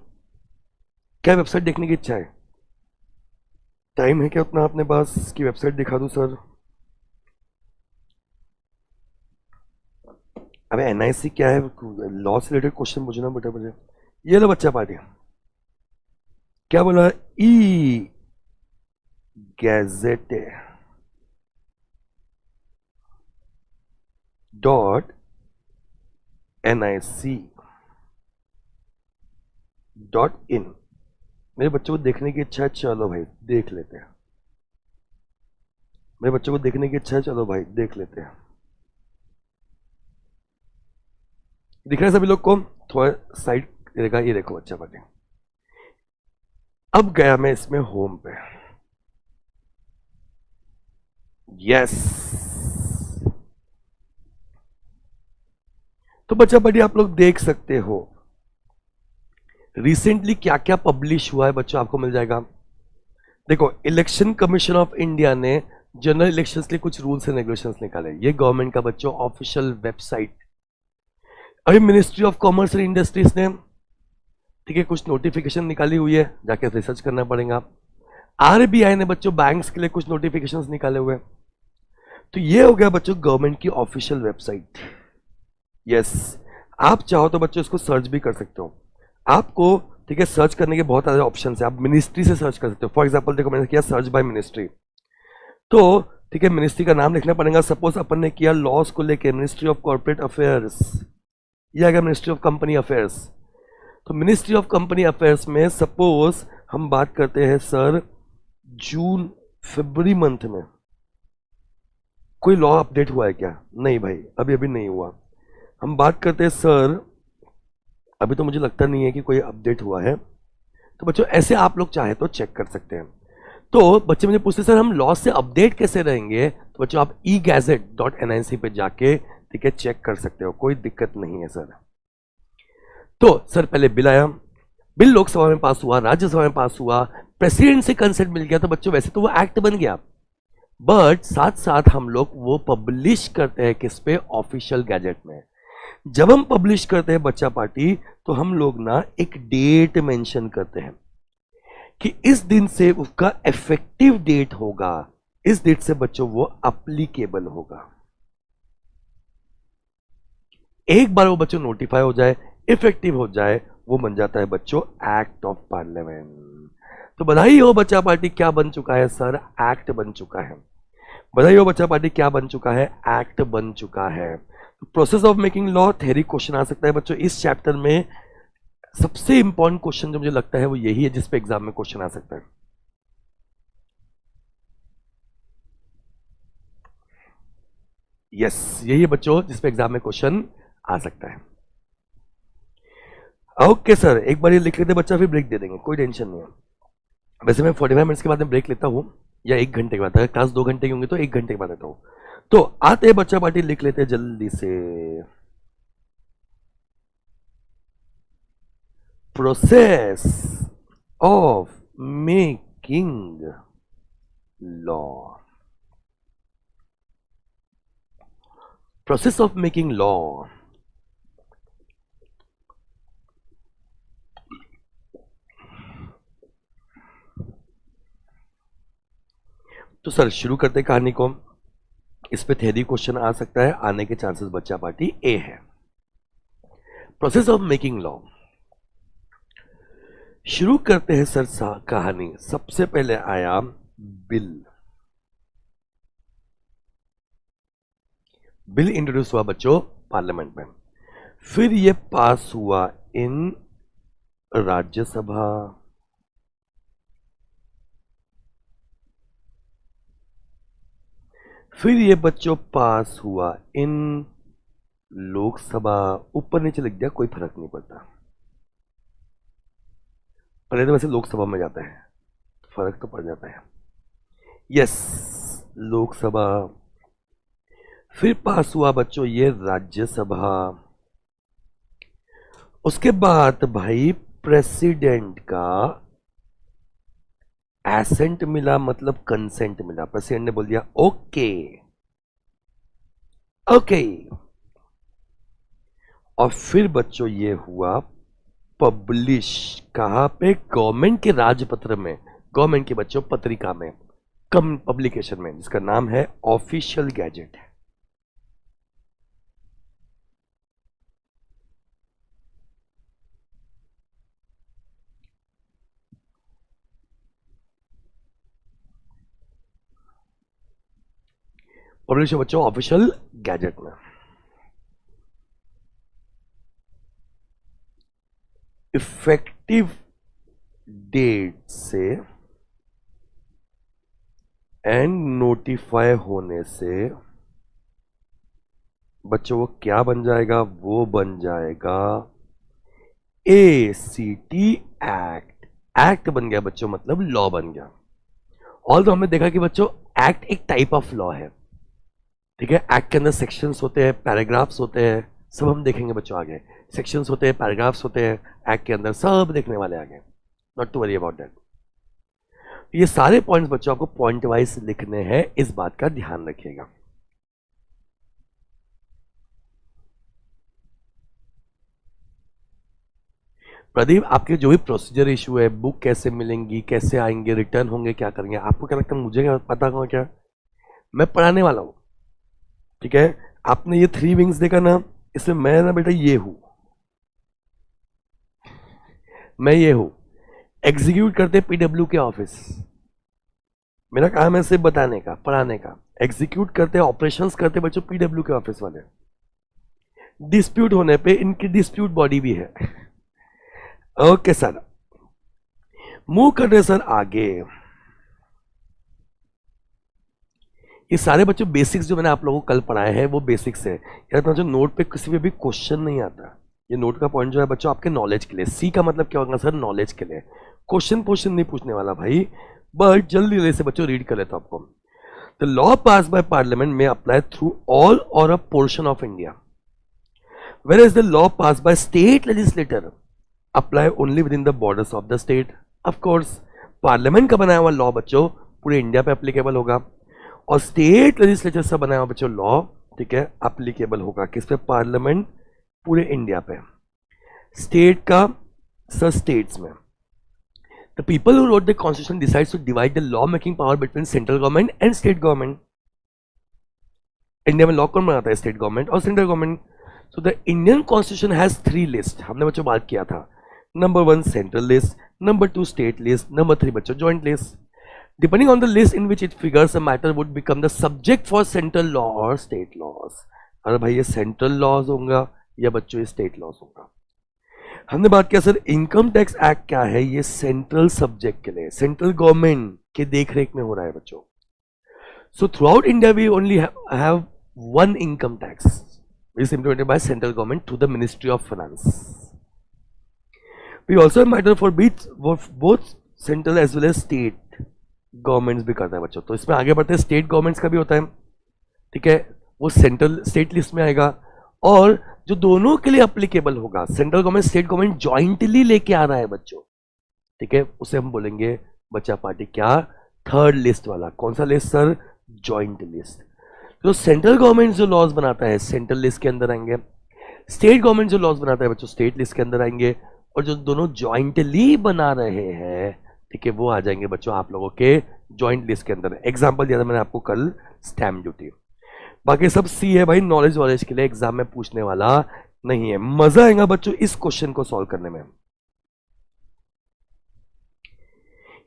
क्या वेबसाइट देखने की इच्छा है? टाइम है क्या उतना अपने पास कि वेबसाइट दिखा दूं सर? अबे एनआईसी क्या है, लॉ से रिलेटेड क्वेश्चन पूछना बेटा मुझे। ये लो बच्चा पार्टी, क्या बोला, e gadget, dot NIC dot in. मेरे बच्चों को देखने की इच्छा है, चलो भाई देख लेते हैं। मेरे बच्चों को देखने की इच्छा है, चलो भाई देख लेते हैं। दिख रहा है सभी लोग को? थोड़ा साइड रहेगा, ये देखो बच्चा पार्टी। अब गया मैं इसमें होम पे। यस। तो बच्चा पार्टी आप लोग देख सकते हो रिसेंटली क्या क्या पब्लिश हुआ है बच्चों, आपको मिल जाएगा। देखो, इलेक्शन कमीशन ऑफ इंडिया ने जनरल इलेक्शंस के लिए कुछ रूल्स एंड रेगुलेशंस निकाले। ये गवर्नमेंट का बच्चों ऑफिशियल वेबसाइट। अभी ministry of commerce and industries ने, ठीक है, कुछ नोटिफिकेशन निकाली हुई है, जाके रिसर्च करना पड़ेगा। RBI ने बच्चों बैंक्स के लिए कुछ नोटिफिकेशंस निकाले हुए। तो ये हो गया बच्चों गवर्नमेंट की ऑफिशियल वेबसाइट। यस, आप चाहो तो बच्चों इसको सर्च भी कर सकते हो। आपको, ठीक है, सर्च करने के बहुत सारे ऑप्शन है। आप मिनिस्ट्री से सर्च कर सकते हो। फॉर एग्जाम्पल देखो, मैंने किया सर्च बाय मिनिस्ट्री, तो ठीक है मिनिस्ट्री का नाम लिखना पड़ेगा। सपोज अपन ने किया लॉस को लेके मिनिस्ट्री ऑफ कॉर्पोरेट अफेयर्स, ये आ गया मिनिस्ट्री ऑफ कंपनी अफेयर्स। तो मिनिस्ट्री ऑफ कंपनी अफेयर्स में सपोज हम बात करते हैं सर जून फरवरी मंथ में कोई लॉ अपडेट हुआ है क्या? नहीं भाई, अभी अभी नहीं हुआ। हम बात करते हैं सर, अभी तो मुझे लगता नहीं है कि कोई अपडेट हुआ है। तो बच्चों ऐसे आप लोग चाहे तो चेक कर सकते हैं। तो बच्चे मुझे पूछते सर हम लॉ से अपडेट कैसे रहेंगे? तो बच्चों आप egazette.nic पे जाके, ठीक है, चेक कर सकते हो, कोई दिक्कत नहीं है सर। तो सर पहले बिल आया, बिल लोकसभा में पास हुआ, राज्यसभा में पास हुआ, प्रेसिडेंट से कंसेंट मिल गया। तो बच्चों वैसे तो वो एक्ट बन गया, बट साथ साथ हम लोग वो पब्लिश करते हैं किस पे? ऑफिशियल गैजेट में। जब हम पब्लिश करते हैं बच्चा पार्टी, तो हम लोग ना एक डेट मेंशन करते हैं कि इस दिन से उसका इफेक्टिव डेट होगा, इस डेट से बच्चों वो अप्लीकेबल होगा। एक बार वो बच्चों नोटिफाई हो जाए, इफेक्टिव हो जाए, वो बन जाता है बच्चों एक्ट ऑफ पार्लियामेंट। तो बधाई हो बच्चा पार्टी, क्या बन चुका है सर? एक्ट बन चुका है। बधाई हो बच्चा पार्टी, क्या बन चुका है? एक्ट बन चुका है। Process of making law theory question आ सकता है बच्चों इस चैप्टर में। सबसे इंपॉर्टेंट क्वेश्चन जो मुझे लगता है वो यही है जिसपे एग्जाम में क्वेश्चन आ सकता है। यस, यही है बच्चों जिसपे एग्जाम में क्वेश्चन आ सकता है। ओके सर, एक बार ये लिख लेते बच्चा, फिर ब्रेक दे देंगे, कोई टेंशन नहीं है। वैसे मैं 45 मिनट्स के बाद में ब्रेक लेता हूँ, या 1 घंटे के बाद। अगर क्लास 2 घंटे की होंगी तो 1 घंटे के बाद लेता हूँ। तो आते हैं बच्चा पार्टी, लिख लेते हैं जल्दी से। Process of making law. Process of making law. तो सर शुरू करते कहानी को। इस पे थ्योरी क्वेश्चन आ सकता है, आने के चांसेस बच्चा पार्टी ए है। प्रोसेस ऑफ मेकिंग लॉ शुरू करते हैं सर कहानी। सबसे पहले आया बिल। बिल इंट्रोड्यूस हुआ बच्चों पार्लियामेंट में, फिर ये पास हुआ इन राज्यसभा, फिर ये बच्चों पास हुआ इन लोकसभा। ऊपर नीचे लिख दिया, कोई फर्क नहीं पड़ता। पहले तो वैसे लोकसभा में जाता है, फर्क तो पड़ जाता है। यस, लोकसभा। फिर पास हुआ बच्चों ये राज्यसभा। उसके बाद भाई प्रेसिडेंट का एसेंट मिला, मतलब कंसेंट मिला। प्रेसिडेंट ने बोल दिया ओके ओके। और फिर बच्चों ये हुआ पब्लिश। कहां पे? गवर्नमेंट के राजपत्र में, गवर्नमेंट के बच्चों पत्रिका में, कम पब्लिकेशन में, जिसका नाम है ऑफिशियल गैजेट। पब्लिश बच्चों ऑफिशियल गैजेट में। इफेक्टिव डेट से एंड नोटिफाई होने से बच्चों वो क्या बन जाएगा, वो बन जाएगा ACT एक्ट। एक्ट बन गया बच्चों, मतलब लॉ बन गया। ऑल तो हमने देखा कि बच्चों एक्ट एक टाइप ऑफ लॉ है, ठीक है। एक्ट के अंदर सेक्शंस होते हैं, पैराग्राफ्स होते हैं, सब हम देखेंगे बच्चों आगे। सेक्शंस होते हैं, पैराग्राफ्स होते हैं एक्ट के अंदर, सब देखने वाले आगे, not to worry about that. ये सारे पॉइंट्स बच्चों आपको पॉइंट वाइज लिखने हैं, इस बात का ध्यान रखिएगा। प्रदीप, आपके जो भी प्रोसीजर इशू है, बुक कैसे मिलेंगी, कैसे आएंगे, रिटर्न होंगे, क्या करेंगे, आपको क्या लगता है, मुझे क्या पता होगा क्या? मैं पढ़ाने वाला हूं, ठीक है। आपने ये 3 विंग्स देखा ना, इसमें मैं ना बेटा ये हूं, मैं ये हूं, एग्जीक्यूट करते PW के ऑफिस। मेरा काम है सिर्फ बताने का, पढ़ाने का। एग्जीक्यूट करते, ऑपरेशंस करते बच्चों PW के ऑफिस वाले। डिस्प्यूट होने पे इनकी डिस्प्यूट बॉडी भी है। ओके सर, मूव कर रहे सर आगे। ये सारे बच्चों बेसिक्स जो मैंने आप लोगों को कल पढ़ाए हैं वो बेसिक्स है यार। जो नोट पे किसी पे भी क्वेश्चन नहीं आता, ये नोट का पॉइंट जो है बच्चों आपके नॉलेज के लिए। सी का मतलब क्या होगा सर? नॉलेज के लिए। क्वेश्चन नहीं पूछने वाला भाई, बट जल्दी से बच्चों रीड कर लेता हूं आपको। The law pass by parliament में अप्लाई थ्रू ऑल और a portion of India, where is the law pass by state legislator apply only within the borders of the state. Of course parliament का बनाया हुआ law बच्चों पूरे India पे applicable होगा, और स्टेट लेजिस्लेचर से बनाया हुआ बच्चों लॉ, ठीक है, एप्लीकेबल होगा किस पे? पार्लियामेंट, पूरे इंडिया पे। स्टेट का सर स्टेट्स में। The people who wrote the constitution decides to divide the law making power between central government and state government. India में लॉ कौन बनाता है? स्टेट गवर्नमेंट और central government. So the Indian constitution has 3 list, हमने बच्चों बात किया था। Number 1 central list, number 2 state list, number 3 बच्चों joint list. Depending on the list in which it figures, a matter would become the subject for central law or state laws. अरे भाई ये central laws होगा या बच्चों ये state laws होगा? हमने बात किया सर इनकम टैक्स एक्ट क्या है, ये सेंट्रल सब्जेक्ट के लिए, सेंट्रल गवर्नमेंट के देखरेख में हो रहा है बच्चों। So throughout India we only have 1 income tax which is implemented by central government through the Ministry of Finance. We also have matter for both central as well as state governments भी करता है बच्चों। तो इसमें आगे बढ़ते हैं, state governments का भी होता है, ठीक है, वो सेंट्रल स्टेट लिस्ट में आएगा। और जो दोनों के लिए अप्लीकेबल होगा, central government state government jointly लेके आ रहा है बच्चों, ठीक है, उसे हम बोलेंगे बच्चा पार्टी क्या? 3rd लिस्ट वाला। कौन सा लिस्ट सर? Joint list. तो सेंट्रल गवर्नमेंट जो लॉज बनाता है सेंट्रल लिस्ट के अंदर आएंगे, स्टेट गवर्नमेंट जो लॉज बनाता है बच्चों स्टेट लिस्ट के अंदर आएंगे, और जो दोनों ज्वाइंटली बना रहे हैं, ठीक है, वो आ जाएंगे बच्चों आप लोगों के ज्वाइंट लिस्ट के अंदर। एग्जांपल दिया था मैंने आपको कल, स्टैम्प ड्यूटी। बाकी सब सी है भाई, नॉलेज के लिए, एग्जाम में पूछने वाला नहीं है। मजा आएगा बच्चों इस क्वेश्चन को सॉल्व करने में।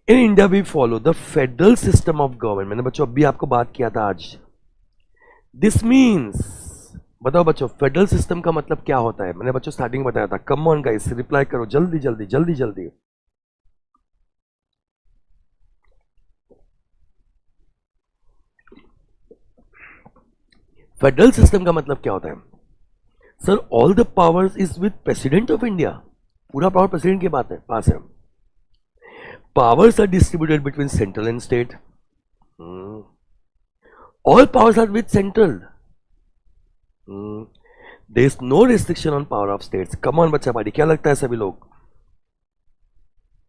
In India we follow the federal system of government. मैंने बच्चों अभी आपको बात किया था आज। दिस मीन्स, बताओ बच्चों फेडरल सिस्टम का मतलब क्या होता है? मैंने बच्चों स्टार्टिंग में बताया था। कम ऑन गाइस, रिप्लाई करो जल्दी जल्दी जल्दी जल्दी। फेडरल सिस्टम का मतलब क्या होता है sir? All the powers is with president of India. पूरा पावर प्रेसिडेंट के पास है। Powers are distributed between central and state. All powers are with central. There is no restriction on power of states. Come on बच्चा party, क्या लगता है सभी लोग?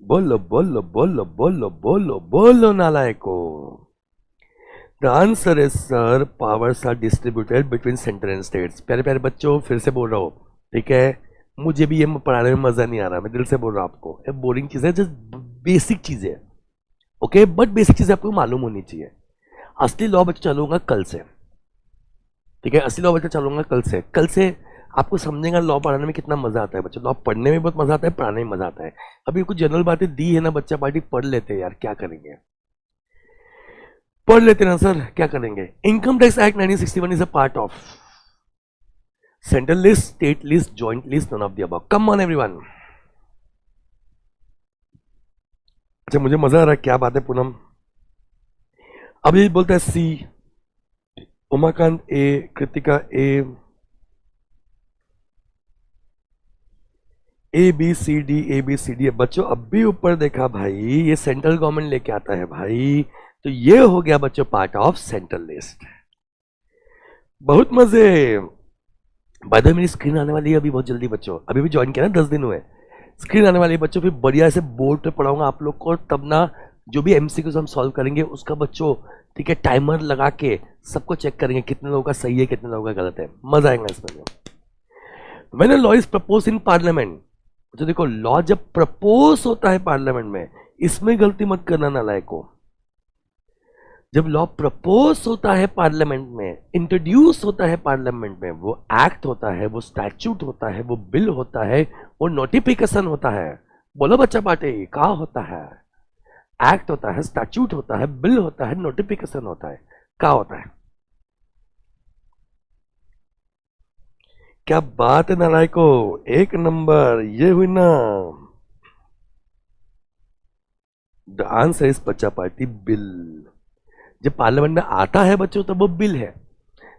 बोलो बोलो बोलो बोलो बोलो बोलो नालायको। The answer is sir, powers are distributed between center and states. प्यारे प्यारे बच्चों फिर से बोल रहा हूँ, ठीक है, मुझे भी ये पढ़ाने में मजा नहीं आ रहा, मैं दिल से बोल रहा हूँ आपको। ये बोरिंग चीज है, जस्ट बेसिक चीजें, ओके, बट बेसिक चीजें आपको मालूम होनी चाहिए। असली लॉ बच्चा चालूंगा कल से, ठीक है, असली लॉ बच्चा चालूंगा कल से आपको समझेगा लॉ पढ़ाने में कितना मजा आता है बच्चों। लॉ पढ़ने में बहुत मजा आता है, पढ़ाने में मजा आता है। अभी कुछ जनरल बातें दी है ना बच्चा पार्टी, पढ़ लेते हैं यार, क्या करेंगे, पढ़ लेते ना सर, क्या करेंगे। Income tax act 1961 is a part of central list, state list, joint list, none of the above. Come on everyone. अच्छा मुझे मजा आ रहा है, क्या बात है पूनम। अभी बोलता है सी, उमाकांत ए, कृतिका ए, ए बी सी डी बच्चों अब भी ऊपर देखा भाई, ये सेंट्रल गवर्नमेंट लेके आता है भाई। तो ये हो गया बच्चों पार्ट ऑफ सेंट्रल लिस्ट। बहुत मजे। बाय द वे मेरी स्क्रीन आने वाली है अभी बहुत जल्दी बच्चों, अभी भी ज्वाइन किया ना 10 दिन हुए। स्क्रीन आने वाली है बच्चों, फिर बढ़िया से बोर्ड पे पढ़ाऊंगा आप लोग को, तब ना जो भी एमसीक्यूज हम सॉल्व करेंगे उसका बच्चों, ठीक है, टाइमर लगा के सबको चेक करेंगे कितने लोगों का सही है कितने लोगों का गलत है, मजा आएगा इसमें। When a law is propose in parliament, तो देखो लॉ जब प्रपोज होता है पार्लियामेंट में, इसमें गलती मत करना नालायक को। जब लॉ प्रपोज होता है पार्लियामेंट में, इंट्रोड्यूस होता है पार्लियामेंट में, वो एक्ट होता है, वो स्टैच्यूट होता है, वो बिल होता है, वो नोटिफिकेशन होता है। बोलो बच्चा पार्टी क्या होता है? एक्ट होता है, स्टैच्यूट होता है, बिल होता है, नोटिफिकेशन होता है, क्या होता है? क्या बात है नालायको, एक नंबर ये हुई ना। द आंसर इज बच्चा पार्टी बिल। जब पार्लियामेंट में आता है बच्चों तो वो बिल है,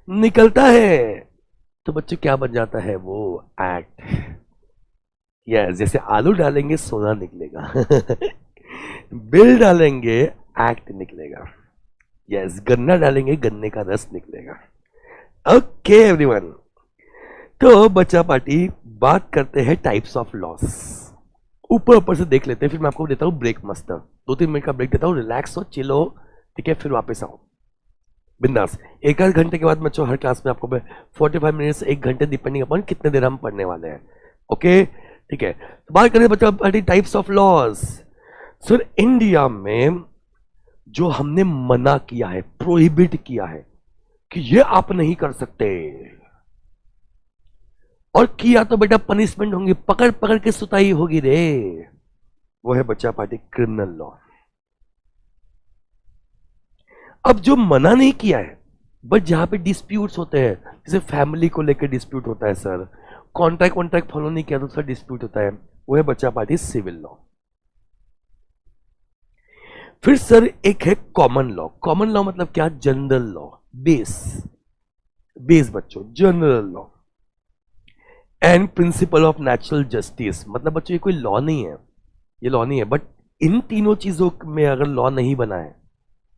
निकलता है तो बच्चों क्या बन जाता है, वो एक्ट। यस, जैसे आलू डालेंगे सोना निकलेगा बिल डालेंगे एक्ट निकलेगा। यस, गन्ना डालेंगे गन्ने का रस निकलेगा। ओके एवरीवन, तो बच्चा पार्टी बात करते हैं टाइप्स ऑफ लॉस। ऊपर ऊपर से देख लेते हैं, फिर मैं आपको देता हूँ ब्रेक मस्त 2-3 मिनट का ब्रेक देता हूँ, रिलैक्स हो चिलो, ठीक है, फिर वापस आओ बिंदास। एक आध घंटे के बाद बच्चों हर क्लास में आपको मैं 45 मिनट्स 1 घंटे डिपेंडिंग अपॉन कितने देर हम पढ़ने वाले हैं। ओके ठीक है, तो बात करें बच्चों party types of loss. Sir India में जो हमने मना किया है, प्रोहिबिट किया है कि ये आप नहीं कर सकते, और किया तो बेटा पनिशमेंट होंगी, पकड़ पकड़ के सुताई होगी रे, वो है बच्चा पार्टी क्रिमिनल लॉ। अब जो मना नहीं किया है बट जहां पे डिस्प्यूट्स होते हैं, जैसे फैमिली को लेकर डिस्प्यूट होता है सर, कॉन्ट्रैक्ट कॉन्ट्रैक्ट फॉलो नहीं किया तो सर डिस्प्यूट होता है, वो है बच्चा पार्टी सिविल लॉ। फिर सर एक है कॉमन लॉ। कॉमन लॉ मतलब क्या? जनरल लॉ, बेस, बेस बच्चों general law. And principle of natural justice, मतलब बच्चों ये कोई लॉ नहीं है, ये लॉ नहीं है, बट इन तीनों चीजों में अगर लॉ नहीं बना है,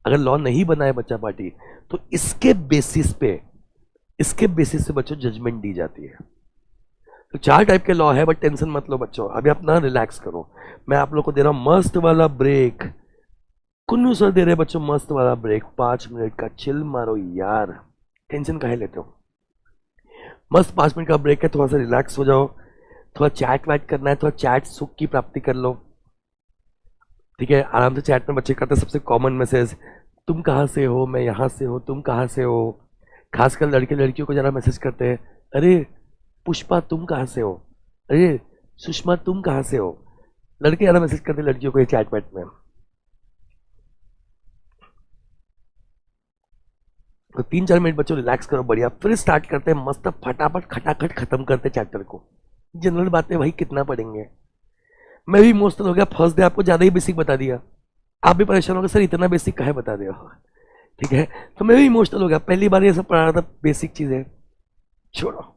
अगर लॉ नहीं बना है बच्चा पार्टी, तो इसके बेसिस पे बच्चों जजमेंट दी जाती है। तो 4 टाइप के लॉ है, बट टेंशन मत लो बच्चों, अभी अपना रिलैक्स करो। मैं आप लोग को दे रहा हूं मस्त वाला ब्रेक, कुन्नू सर दे रहे बच्चों मस्त वाला ब्रेक, 5 मिनट का चिल मारो यार, टेंशन काहे लेते हो। मस्त 5 मिनट का ब्रेक है, थोड़ा सा रिलैक्स हो जाओ, थोड़ा चैट वैट करना है, थोड़ा चैट सुख की प्राप्ति कर लो, ठीक है, आराम से चैट में बच्चे करते हैं सबसे कॉमन मैसेज, तुम कहाँ से हो, मैं यहाँ से हो, तुम कहाँ से हो। खासकर लड़के लड़कियों को जरा मैसेज करते हैं, अरे पुष्पा तुम कहाँ से हो, अरे सुषमा तुम कहाँ से हो। लड़के जरा मैसेज करते हैं लड़कियों को ये चैट वैट में। तो 3-4 मिनट बच्चों रिलैक्स करो बढ़िया, फिर स्टार्ट करते हैं मस्त फटाफट खटाखट खत्म करते चैप्टर को। जनरल बातें भाई कितना पढ़ेंगे। मैं भी इमोशनल हो गया, फर्स्ट डे आपको ज्यादा ही बेसिक बता दिया, आप भी परेशान हो गए सर इतना बेसिक काहे बता दिया, ठीक है, तो मैं भी इमोशनल हो गया, पहली बार ये सब पढ़ा रहा था बेसिक चीजें, छोड़ो।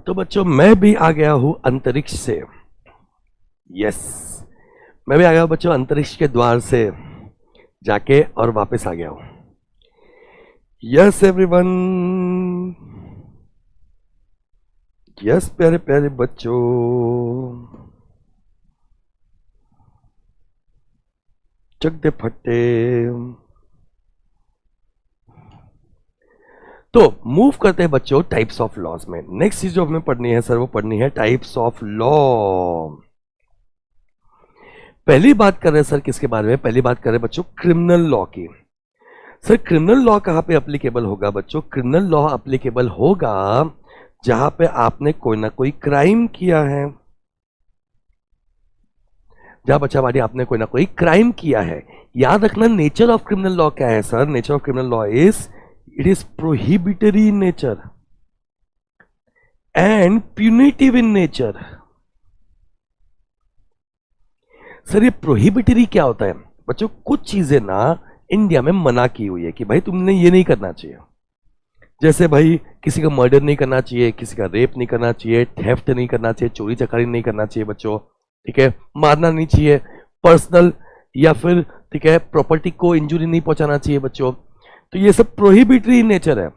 तो बच्चों मैं भी आ गया हूं अंतरिक्ष से। यस, मैं भी आ गया हूं बच्चों अंतरिक्ष के द्वार से जाके और वापस आ गया हूं। यस एवरीवन, यस प्यारे प्यारे बच्चों, चक दे फटे। तो मूव करते हैं बच्चों टाइप्स ऑफ लॉज में। नेक्स्ट चीज जो हमें पढ़नी है सर वो पढ़नी है टाइप्स ऑफ लॉ। पहली बात कर रहे हैं सर किसके बारे में? पहली बात कर रहे हैं बच्चों क्रिमिनल लॉ की। सर क्रिमिनल लॉ कहां पे एप्लीकेबल होगा बच्चों? क्रिमिनल लॉ एप्लीकेबल होगा जहां पे आपने कोई ना कोई क्राइम किया है। जहां बच्चा बाटी आपने कोई ना कोई क्राइम किया है। याद रखना नेचर ऑफ क्रिमिनल लॉ क्या है sir? Nature of criminal law is it is prohibitory in nature and punitive in nature. Sir ये प्रोहिबिटरी क्या होता है बच्चों? कुछ चीजें ना इंडिया में मना की हुई है कि भाई तुमने ये नहीं करना चाहिए। जैसे भाई किसी का मर्डर नहीं करना चाहिए, किसी का रेप नहीं करना चाहिए, थेफ्ट नहीं करना चाहिए, चोरी चकारी नहीं करना चाहिए बच्चों, ठीक है, मारना नहीं चाहिए, पर्सनल या फिर ठीक है प्रॉपर्टी को इंजुरी नहीं पहुंचाना चाहिए बच्चों। तो ये सब प्रोहिबिटरी नेचर है।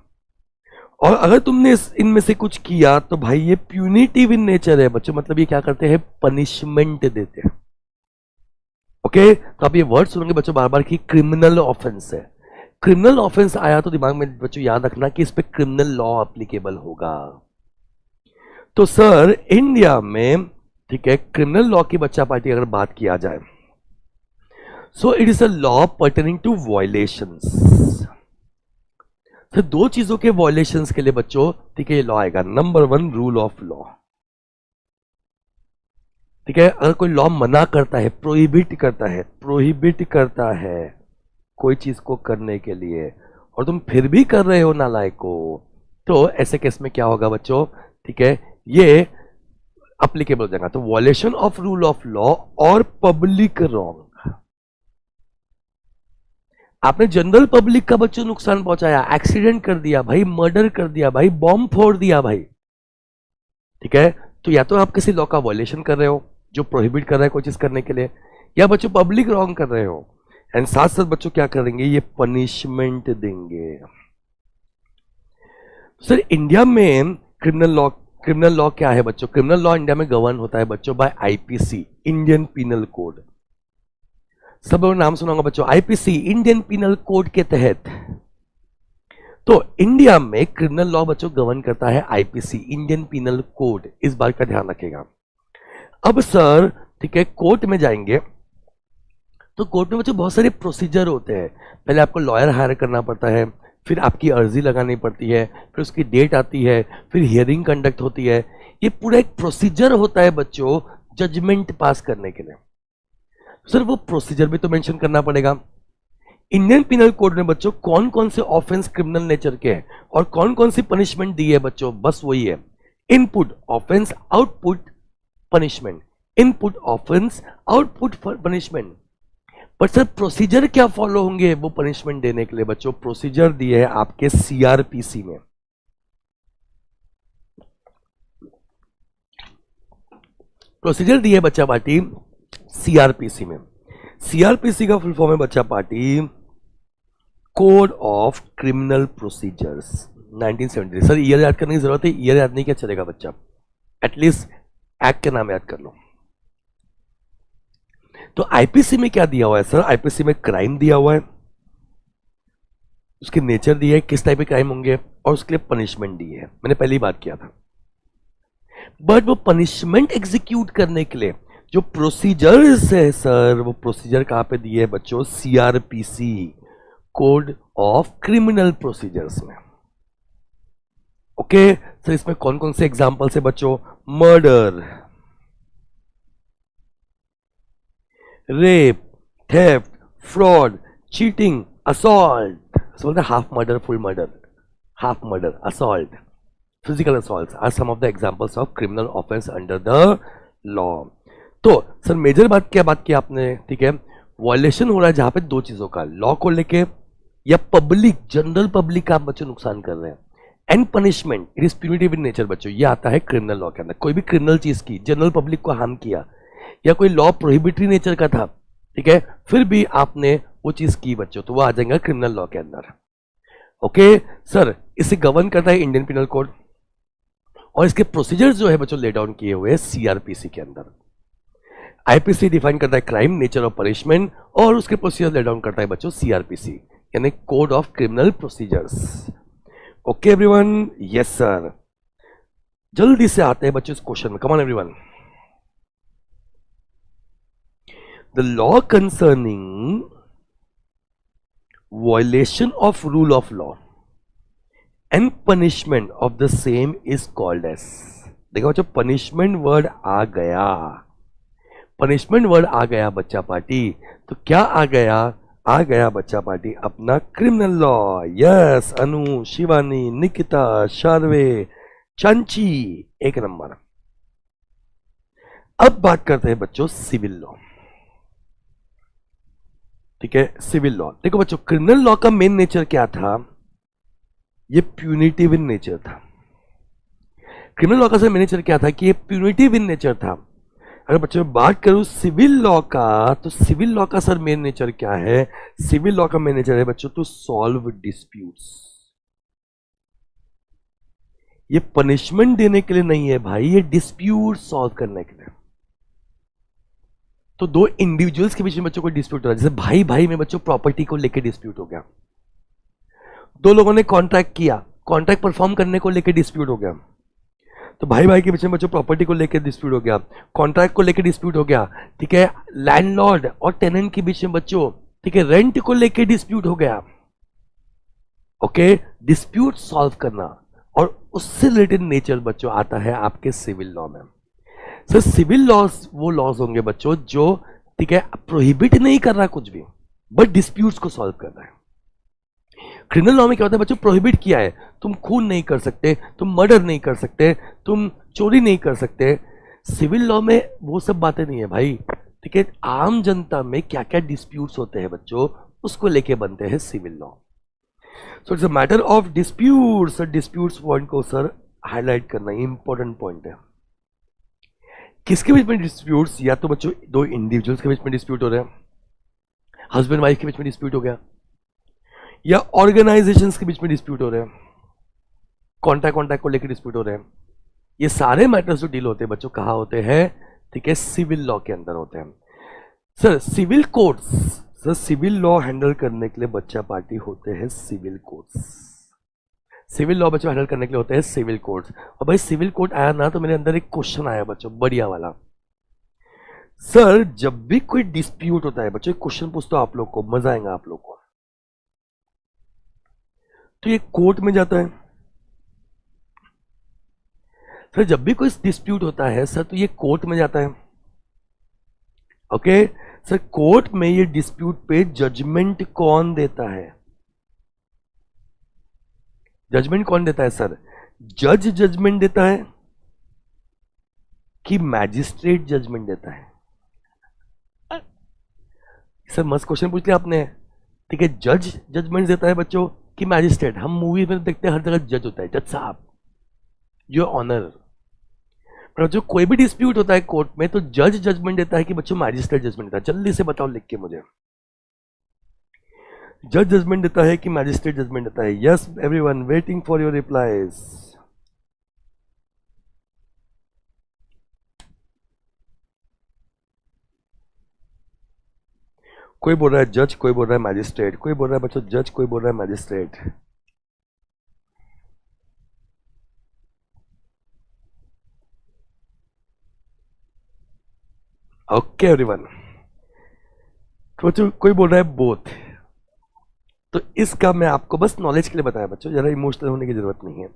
और अगर तुमने इनमें से कुछ किया तो भाई ये प्यूनिटिव इन नेचर है बच्चों। मतलब ये क्या करते हैं? पनिशमेंट देते हैं। ओके, तो आप ये वर्ड सुनेंगे बच्चों बार बार कि क्रिमिनल ऑफेंस है। क्रिमिनल ऑफेंस आया तो दिमाग में बच्चों याद रखना कि इस पे क्रिमिनल लॉ एप्लीकेबल होगा। तो सर इंडिया में ठीक है क्रिमिनल लॉ की बच्चा पार्टी अगर बात किया जाए, so it is a law pertaining to violations. तो दो चीजों के वायलेशंस के लिए बच्चों ठीक है ये लॉ आएगा। नंबर 1 रूल ऑफ लॉ, ठीक है, अगर कोई लॉ मना करता है, प्रोहिबिट करता है कोई चीज को करने के लिए और तुम फिर भी कर रहे हो नालायक को, तो ऐसे केस में क्या होगा बच्चों? ठीक है, ये एप्लीकेबल हो जाएगा। तो violation of rule of law और पब्लिक रॉन्ग। आपने जनरल पब्लिक का बच्चों नुकसान पहुंचाया, एक्सीडेंट कर दिया भाई, मर्डर कर दिया भाई, बॉम्ब फोड़ दिया भाई, ठीक है, तो या तो आप किसी लॉ का वायलेशन कर रहे हो जो प्रोहिबिट कर रहा है कोई चीज करने के लिए, या बच्चों पब्लिक रॉन्ग कर रहे हो। एंड साथ साथ बच्चों क्या करेंगे? ये पनिशमेंट देंगे। सर इंडिया में क्रिमिनल लॉ क्या है बच्चों? क्रिमिनल लॉ इंडिया में गवर्न होता है बच्चों by IPC, Indian penal code. सब लोग नाम सुनाऊंगा बच्चों, आईपीसी इंडियन पिनल कोड के तहत। तो इंडिया में क्रिमिनल लॉ बच्चों गवर्न करता है आईपीसी, इंडियन पिनल कोड। इस बात का ध्यान रखेगा। अब सर ठीक है कोर्ट में जाएंगे तो कोर्ट में बच्चों बहुत सारे प्रोसीजर होते हैं। पहले आपको लॉयर हायर करना पड़ता है, फिर आपकी अर्जी लगानी पड़ती है, फिर उसकी डेट आती है, फिर हियरिंग कंडक्ट होती है। ये पूरा एक प्रोसीजर होता है बच्चों जजमेंट पास करने के लिए। सर वो प्रोसीजर भी तो मेंशन करना पड़ेगा। इंडियन पिनल कोड में बच्चों कौन कौन से ऑफेंस क्रिमिनल नेचर के हैं और कौन कौन सी पनिशमेंट दी है बच्चों? बस वही है, input offence, output punishment, input offence, output punishment. पर सर प्रोसीजर क्या फॉलो होंगे वो पनिशमेंट देने के लिए? बच्चों प्रोसीजर दिए है आपके सीआरपीसी में। प्रोसीजर दिए बच्चा पार्टी सीआरपीसी में। सीआरपीसी का फुल फॉर्म है बच्चा party code of criminal procedures 1973। Sir year याद करने की जरूरत है? ईयर याद नहीं क्या चलेगा बच्चा, एटलीस्ट एक्ट का नाम याद कर लो। तो आईपीसी में क्या दिया हुआ है सर? आईपीसी में क्राइम दिया हुआ है, उसकी नेचर दी है, किस टाइप के क्राइम होंगे, और उसके लिए पनिशमेंट दी है। मैंने पहली बात किया था। बट वो पनिशमेंट एग्जीक्यूट करने के लिए जो प्रोसीजर्स है सर, वो प्रोसीजर कहां पे दिए है बच्चों? CrPC, code of criminal procedures में। ओके सर, इसमें कौन कौन से एग्जांपल्स है बच्चों? Murder, rape, theft, fraud, cheating, assault, बोलते half murder, full murder, half murder, assault, physical assault are some of the examples of criminal offence under the law. तो sir major बात क्या बात की आपने? ठीक है, वायलेशन हो रहा है जहां पे दो चीजों का, लॉ को लेके या पब्लिक, जनरल पब्लिक का आप बच्चे नुकसान कर रहे हैं, and punishment it is punitive in nature बच्चों, ये आता है क्रिमिनल लॉ के अंदर। कोई भी क्रिमिनल चीज की, जनरल पब्लिक को हार्म किया, या कोई लॉ प्रोहिबिटरी नेचर का था, ठीक है, फिर भी आपने वो चीज की बच्चों, तो वो आ जाएगा क्रिमिनल लॉ के अंदर। ओके सर, इसे गवर्न करता है इंडियन पिनल कोड, और इसके प्रोसीजर्स जो है बच्चों ले डाउन किए हुए हैं सीआरपीसी के अंदर। आईपीसी डिफाइन करता है क्राइम, नेचर ऑफ पनिशमेंट, और उसके प्रोसीजर ले डाउन करता है बच्चों सीआरपीसी, यानी code of criminal procedures. Okay everyone, yes sir. जल्दी से आते हैं बच्चों इस क्वेश्चन में, come on everyone. The law concerning violation of rule of law and punishment of the same is called as. देखो बच्चों, पनिशमेंट वर्ड आ गया, पनिशमेंट वर्ड आ गया बच्चा पार्टी, तो क्या आ गया? आ गया बच्चा पार्टी अपना क्रिमिनल लॉ। यस अनु, शिवानी, निकिता, शार्वे, चंची, एक नंबर। अब बात करते हैं बच्चों सिविल लॉ, ठीक है, सिविल लॉ। देखो बच्चों, क्रिमिनल लॉ का मेन नेचर क्या था? ये प्यूनिटिव इन नेचर था। क्रिमिनल लॉ का सर मेन नेचर क्या था? कि ये प्यूनिटिव इन नेचर था। अगर बच्चों मैं बात करूं सिविल लॉ का, तो सिविल लॉ का सर मेन नेचर क्या है? सिविल लॉ का मेन नेचर है बच्चों टू सॉल्व डिस्प्यूट्स। ये पनिशमेंट देने के लिए नहीं है भाई, ये डिस्प्यूट सॉल्व करने के लिए। तो दो इंडिविजुअल्स के बीच में बच्चों को डिस्प्यूट हो रहा है, जैसे भाई भाई में बच्चों प्रॉपर्टी को लेकर डिस्प्यूट हो गया, दो लोगों ने कॉन्ट्रैक्ट किया, कॉन्ट्रैक्ट परफॉर्म करने को लेकर डिस्प्यूट हो गया, तो भाई भाई के बीच में बच्चों प्रॉपर्टी को लेकर डिस्प्यूट हो गया, कॉन्ट्रैक्ट को लेकर डिस्प्यूट हो गया, ठीक है, लैंडलॉर्ड और टेनेंट के बीच में बच्चों, ठीक है, रेंट को लेकर डिस्प्यूट हो गया। ओके, डिस्प्यूट सॉल्व करना, और उससे रिलेटेड नेचर बच्चों आता है आपके सिविल लॉ में। सर सिविल लॉज वो लॉज होंगे बच्चों जो, ठीक है, प्रोहिबिट नहीं कर रहा कुछ भी, बट डिस्प्यूट्स को सॉल्व कर रहा है। क्रिमिनल लॉ में क्या होता है बच्चों? प्रोहिबिट किया है, तुम खून नहीं कर सकते, तुम मर्डर नहीं कर सकते, तुम चोरी नहीं कर सकते। सिविल लॉ में वो सब बातें नहीं है भाई, ठीक है। आम जनता में क्या क्या डिस्प्यूट्स होते हैं बच्चों, उसको लेके बनते हैं civil law. So it's a matter of disputes. Sir disputes point को सर हाईलाइट करना इंपॉर्टेंट पॉइंट है। किसके बीच में डिस्प्यूट्स? या तो बच्चों दो इंडिविजुअल्स के बीच में डिस्प्यूट हो रहे हैं, हस्बैंड वाइफ के बीच में डिस्प्यूट हो गया, या ऑर्गेनाइजेशंस के बीच में डिस्प्यूट हो रहे हैं, कॉन्ट्रैक्ट को लेकर डिस्प्यूट हो रहे हैं। ये सारे मैटर्स जो डील होते हैं बच्चों कहाँ होते हैं? ठीक है, सिविल लॉ के अंदर होते हैं। Sir civil courts, sir civil law handle करने के लिए बच्चा पार्टी होते हैं सिविल कोर्ट्स। सिविल लॉ बच्चों हैंडल करने के लिए होते हैं सिविल कोर्ट्स। और भाई सिविल कोर्ट आया ना, तो मेरे अंदर एक क्वेश्चन आया बच्चों बढ़िया वाला। सर जब भी कोई डिस्प्यूट होता है बच्चों, एक क्वेश्चन पूछता हूं आप लोग को, मजा आएगा आप लोग को। तो ये कोर्ट में जाता है। सर जब भी कोई डिस्प्यूट होता है सर, तो ये कोर्ट में जाता है। ओके सर, कोर्ट में ये डिस्प्यूट पे जजमेंट कौन देता है? जजमेंट कौन देता है सर? जज जजमेंट देता है कि मैजिस्ट्रेट जजमेंट देता है? सर मस्त क्वेश्चन पूछ लिया आपने। ठीक है, जज जजमेंट देता है बच्चों कि मैजिस्ट्रेट? हम मूवी में देखते हैं हर जगह जज होता है, जज साहब योर ऑनर। पर जो कोई भी डिस्प्यूट होता है कोर्ट में, तो जज जजमेंट देता है कि बच्चों मैजिस्ट्रेट जजमेंट देता है? जल्दी से बताओ लिख के मुझे। जज जजमेंट देता है कि मैजिस्ट्रेट जजमेंट देता है? Yes everyone, waiting for your replies. कोई बोल रहा है जज, कोई बोल रहा है मैजिस्ट्रेट, कोई बोल रहा है बच्चों जज, कोई बोल रहा है मैजिस्ट्रेट। ओके एवरीवन, तो बच्चों कोई बोल रहा है बोथ। तो इसका मैं आपको बस नॉलेज के लिए बताया बच्चों, जरा इमोशनल होने की जरूरत नहीं है,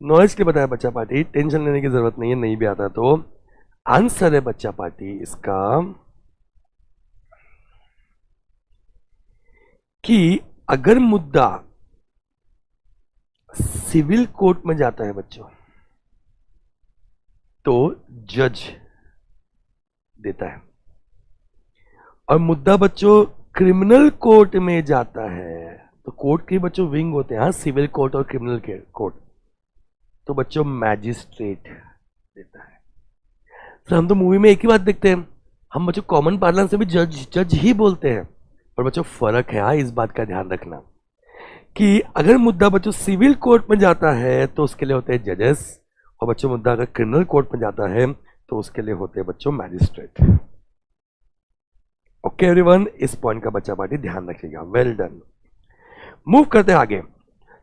नॉलेज के लिए बताया बच्चा पार्टी, टेंशन लेने की जरूरत नहीं है, नहीं भी आता तो। आंसर है बच्चा पार्टी इसका कि अगर मुद्दा सिविल कोर्ट में जाता है बच्चों, तो जज देता है, और मुद्दा बच्चों क्रिमिनल कोर्ट में जाता है, तो कोर्ट के बच्चों विंग होते हैं, हाँ, सिविल कोर्ट और क्रिमिनल कोर्ट। तो बच्चों मैजिस्ट्रेट देता है। सर हम तो मूवी में एक ही बात देखते हैं, हम बच्चों कॉमन पार्लेंस से भी जज जज ही बोलते हैं, पर बच्चों फर्क है। हाँ, इस बात का ध्यान रखना कि अगर मुद्दा बच्चों सिविल कोर्ट में जाता है तो उसके लिए होते हैं जजेस, और बच्चों मुद्दा अगर क्रिमिनल कोर्ट में जाता है तो उसके लिए होते हैं बच्चों मैजिस्ट्रेट। ओके एवरीवन, इस पॉइंट का बच्चा पार्टी ध्यान रखिएगा। Well done. मूव करते हैं आगे।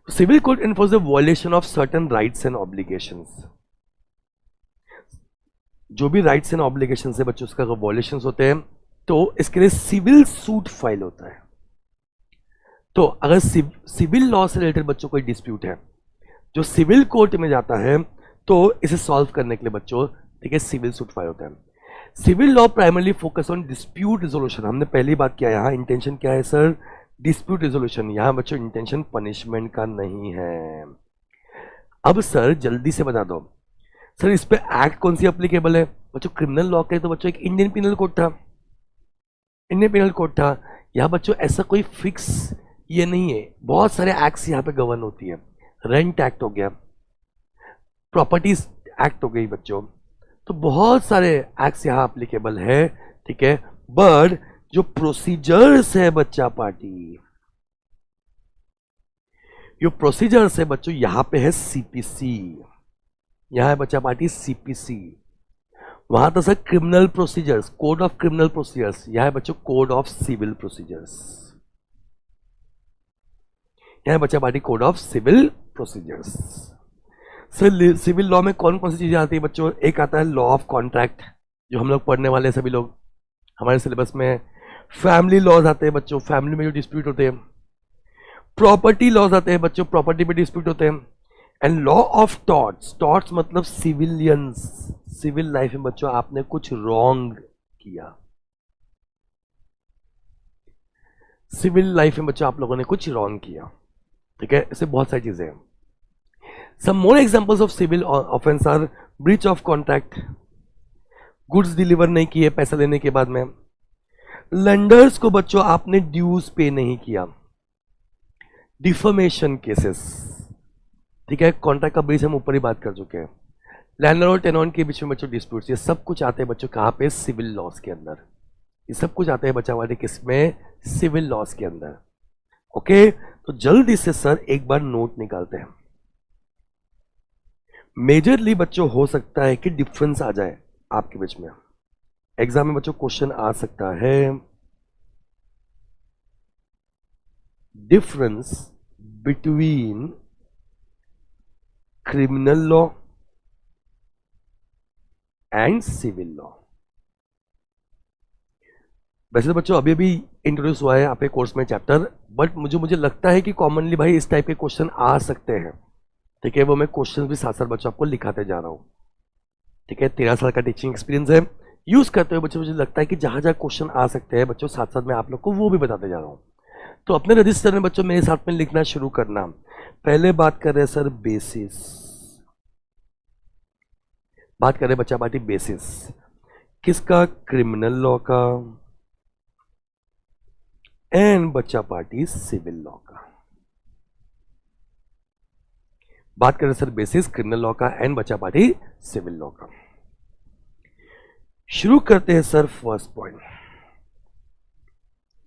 Civil court enforce the violation of certain rights and obligations. जो भी राइट्स एंड ऑब्लिगेशंस है बच्चों, उसका वायलेशंस होते हैं तो इसके लिए सिविल सूट फाइल होता है। तो अगर सिविल लॉ से रिलेटेड बच्चों कोई डिस्प्यूट है जो सिविल कोर्ट में जाता है तो इसे सॉल्व करने के लिए बच्चों, ठीक है, सिविल सूट फाइल होता है। Civil law primarily focus on dispute resolution. हमने पहली बात किया, यहां इंटेंशन क्या है सर? Dispute resolution. यहां बच्चों इंटेंशन पनिशमेंट का नहीं है। अब सर जल्दी से बता दो सर, इस पे एक्ट कौन सी एप्लीकेबल है? बच्चों क्रिमिनल लॉ के तो बच्चों एक इंडियन पिनल कोड था, इंडियन पिनल कोड था। यहां बच्चों ऐसा कोई फिक्स ये नहीं है, बहुत सारे एक्ट्स यहां पे गवर्न होती है। रेंट एक्ट हो गया, प्रॉपर्टीज एक्ट हो गई बच्चों, तो बहुत सारे एक्ट्स यहां एप्लीकेबल है, ठीक है। बट जो प्रोसीजर्स है बच्चा पार्टी, जो प्रोसीजर्स है बच्चों, यहां पे है सीपीसी, यहां है बच्चा पार्टी सीपीसी। वहां था sir criminal procedures, code of criminal procedures, यहां है बच्चों कोड ऑफ सिविल प्रोसीजर्स, यहां है बच्चा party code of civil procedures. Sir civil law में कौन कौन सी चीजें आती है बच्चों? एक आता है लॉ ऑफ कॉन्ट्रैक्ट, जो हम लोग पढ़ने वाले सभी लोग हमारे सिलेबस में। फैमिली लॉज आते हैं बच्चों, फैमिली में जो डिस्प्यूट होते हैं। प्रॉपर्टी लॉज आते हैं बच्चों, प्रॉपर्टी में डिस्प्यूट होते हैं। And law of torts, torts मतलब सिविलियंस, सिविल लाइफ में बच्चों आपने कुछ रॉन्ग किया, सिविल लाइफ में बच्चों आप लोगों ने कुछ रॉन्ग किया, ठीक है। ऐसे बहुत सारी चीजें हैं। Some more examples of civil offence are breach of contract, goods deliver नहीं किए पैसा लेने के बाद में। लेंडर्स को बच्चों आपने ड्यूज पे नहीं किया। डिफर्मेशन केसेस, ठीक है, कॉन्ट्रैक्ट का ब्रीच हम ऊपर ही बात कर चुके हैं। लैंडलॉर्ड और टेनॉन्ट के बीच में बच्चों डिस्प्यूट्स, ये सब कुछ आते हैं बच्चों कहाँ पे? सिविल लॉस के अंदर। ये सब कुछ आते हैं बच्चा वाले किसमें? सिविल लॉस के अंदर। ओके, तो जल्दी से सर एक बार नोट निकालते हैं। मेजरली बच्चों हो सकता है कि डिफरेंस आ जाए आपके बीच में, एग्जाम में बच्चों क्वेश्चन आ सकता है, difference between criminal law and civil law. वैसे तो बच्चों अभी अभी इंट्रोड्यूस हुआ है आपके कोर्स में चैप्टर, बट मुझे लगता है कि कॉमनली भाई इस टाइप के क्वेश्चन आ सकते हैं, ठीक है। वो मैं क्वेश्चन भी साथ साथ बच्चों आपको लिखाते जा रहा हूं, ठीक है। 13 साल का टीचिंग एक्सपीरियंस है, यूज करते हुए बच्चों मुझे लगता है कि जहां जहां क्वेश्चन आ सकते हैं बच्चों, साथ साथ मैं आप लोग को वो भी बताते जा रहा हूं। तो अपने रजिस्टर में बच्चों मेरे साथ में लिखना शुरू करना। पहले बात कर रहे हैं सर बेसिस, बात कर रहे हैं बच्चा पार्टी बेसिस किसका? क्रिमिनल लॉ का एंड बच्चा पार्टी सिविल लॉ का। बात करें सर बेसिस क्रिमिनल लॉ का एंड बच्चा पार्टी सिविल लॉ का। शुरू करते हैं सर फर्स्ट पॉइंट,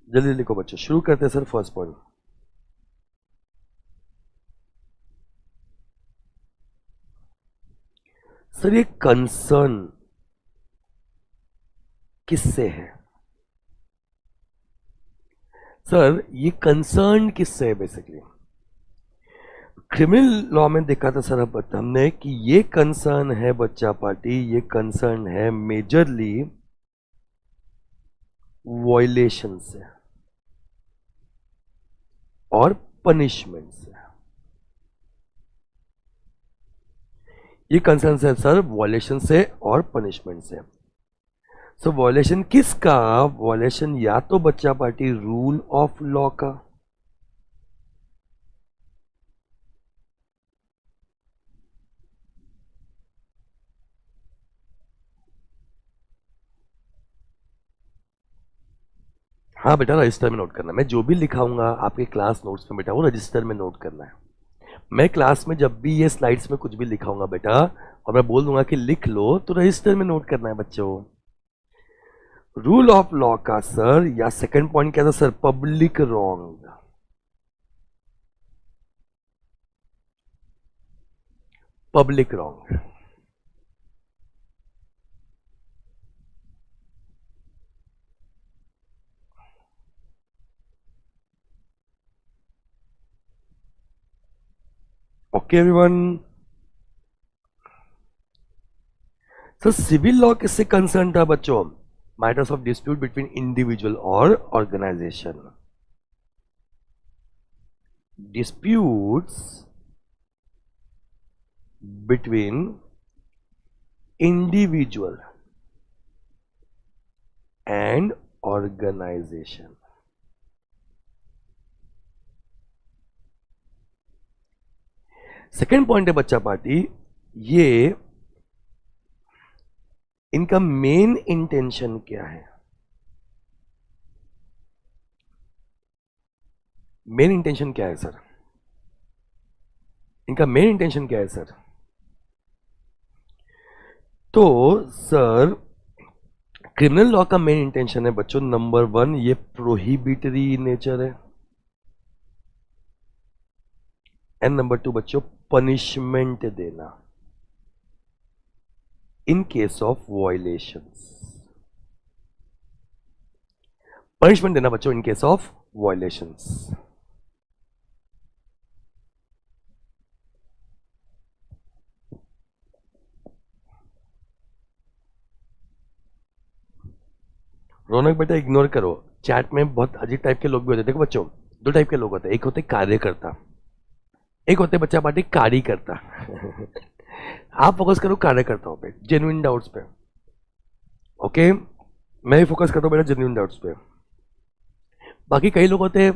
जल्दी लिखो बच्चों, शुरू करते हैं सर फर्स्ट पॉइंट। सर ये कंसर्न किससे है? सर ये कंसर्न किससे है? बेसिकली क्रिमिनल लॉ में देखा था सर अब हमने कि ये कंसर्न है बच्चा पार्टी, ये कंसर्न है मेजरली वॉयलेशन से और पनिशमेंट से। ये कंसर्न है सर वॉयलेशन से और पनिशमेंट से। सो वॉयलेशन किसका? वॉयलेशन या तो बच्चा पार्टी रूल ऑफ लॉ का, हाँ बेटा रजिस्टर में नोट करना, मैं जो भी लिखाऊंगा आपके क्लास नोट्स में बेटा वो रजिस्टर में नोट करना है। मैं क्लास में जब भी ये स्लाइड्स में कुछ भी लिखाऊंगा बेटा और मैं बोल दूंगा कि लिख लो तो रजिस्टर में नोट करना है बच्चों। रूल ऑफ लॉ का सर या सेकंड पॉइंट क्या था sir? Public wrong. Public wrong. Okay everyone. Sir civil law किससे कंसर्न था बच्चों? Matters of dispute between individual और organisation. Disputes between individual and organisation. Second point है बच्चा पार्टी, ये इनका मेन इंटेंशन क्या है? मेन इंटेंशन क्या है सर? इनका मेन इंटेंशन क्या है सर? तो सर क्रिमिनल लॉ का मेन इंटेंशन है बच्चों, नंबर 1 ये प्रोहिबिटरी नेचर है, एंड नंबर 2 बच्चों पनिशमेंट देना in case of violations. Punishment देना बच्चों इन केस ऑफ वायलेशंस। रौनक बेटा इग्नोर करो, चैट में बहुत अजीब टाइप के लोग भी होते हैं। देखो बच्चों, दो टाइप के लोग होते हैं, एक होते कार्यकर्ता, एक होते बच्चा पार्टी कार्यकर्ता। आप फोकस करो कार्यकर्ताओं पे, जेन्युइन डाउट्स पे। ओके, मैं भी फोकस करता हूँ बेटा जेन्युइन डाउट्स पे। बाकी कई लोग होते हैं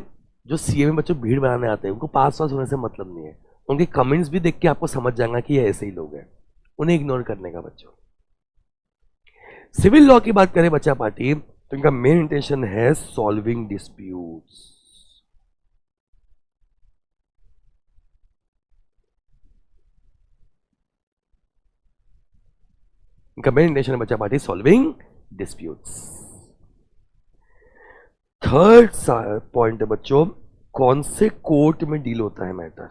जो सीए में बच्चों भीड़ बनाने आते हैं, उनको पास पास होने से मतलब नहीं है, उनके कमेंट्स भी देख के आपको समझ जाएगा कि ये ऐसे ही लोग हैं, उन्हें इग्नोर करने का बच्चों। सिविल लॉ की बात करें बच्चा पार्टी तो इनका मेन इंटेंशन है सॉल्विंग डिस्प्यूट्स। इनका मेन इंटेंशन है बच्चा party solving disputes. Third point है बच्चों, कौन से कोर्ट में डील होता है मैटर?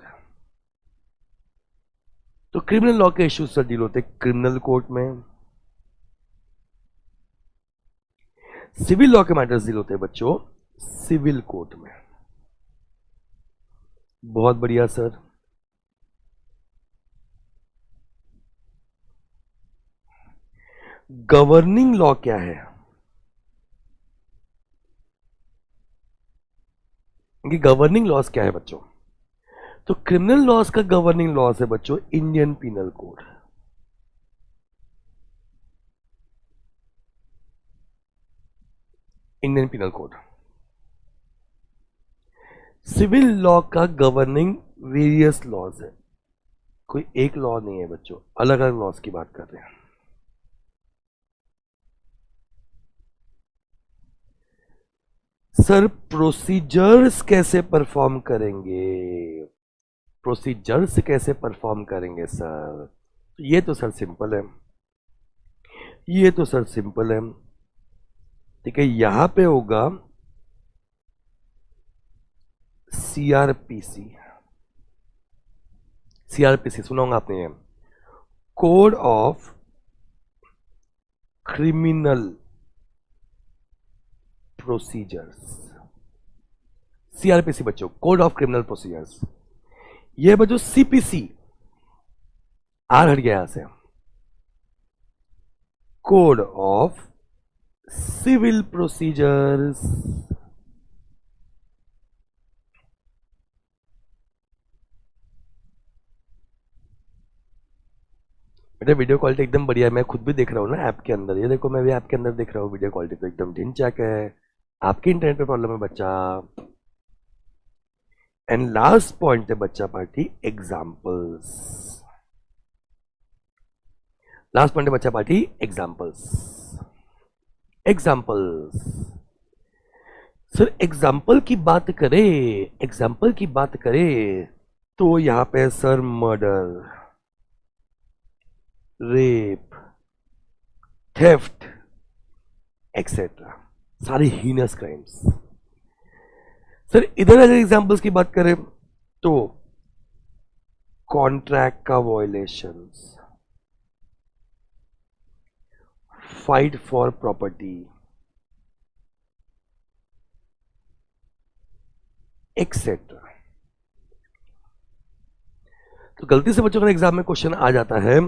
तो क्रिमिनल लॉ के इश्यूज से डील होते हैं क्रिमिनल कोर्ट में, सिविल लॉ के मैटर्स डील होते हैं बच्चों सिविल कोर्ट में। बहुत बढ़िया सर। गवर्निंग लॉ क्या है? इनकी गवर्निंग लॉस क्या है बच्चों? तो क्रिमिनल लॉस का गवर्निंग लॉस है बच्चों Indian penal code. Indian penal code. Civil law का गवर्निंग वेरियस लॉज है, कोई एक लॉ नहीं है बच्चों, अलग अलग लॉज की बात कर रहे हैं। सर प्रोसीजर्स कैसे परफॉर्म करेंगे? प्रोसीजर्स कैसे परफॉर्म करेंगे सर? ये तो सर सिंपल है, ये तो सर सिंपल है। ठीक है, यहां पे होगा सीआरपीसी। सीआरपीसी सुना होगा आपने, ये code of criminal procedures. CrPC बच्चों कोड ऑफ क्रिमिनल प्रोसीजर्स। ये बच्चों सीपीसी, आर हट गया यहां से, कोड ऑफ सिविल प्रोसीजर्स। बेटा वीडियो क्वालिटी एकदम बढ़िया है, मैं खुद भी देख रहा हूँ ना ऐप के अंदर, ये देखो मैं भी ऐप के अंदर देख रहा हूँ, वीडियो क्वालिटी तो एकदम ढिन चैक है। आपके इंटरनेट पे प्रॉब्लम है बच्चा। एंड लास्ट पॉइंट है बच्चा पार्टी एग्जाम्पल्स। लास्ट पॉइंट है बच्चा party examples. Examples sir, example की बात करें, एग्जाम्पल की बात करें तो यहां पे sir murder, rape, theft etcetera, सारे हीनस क्राइम्स। सर इधर अगर एग्जांपल्स की बात करें तो कॉन्ट्रैक्ट का violations, fight for property etcetera. तो गलती से बच्चों का एग्जाम में क्वेश्चन आ जाता है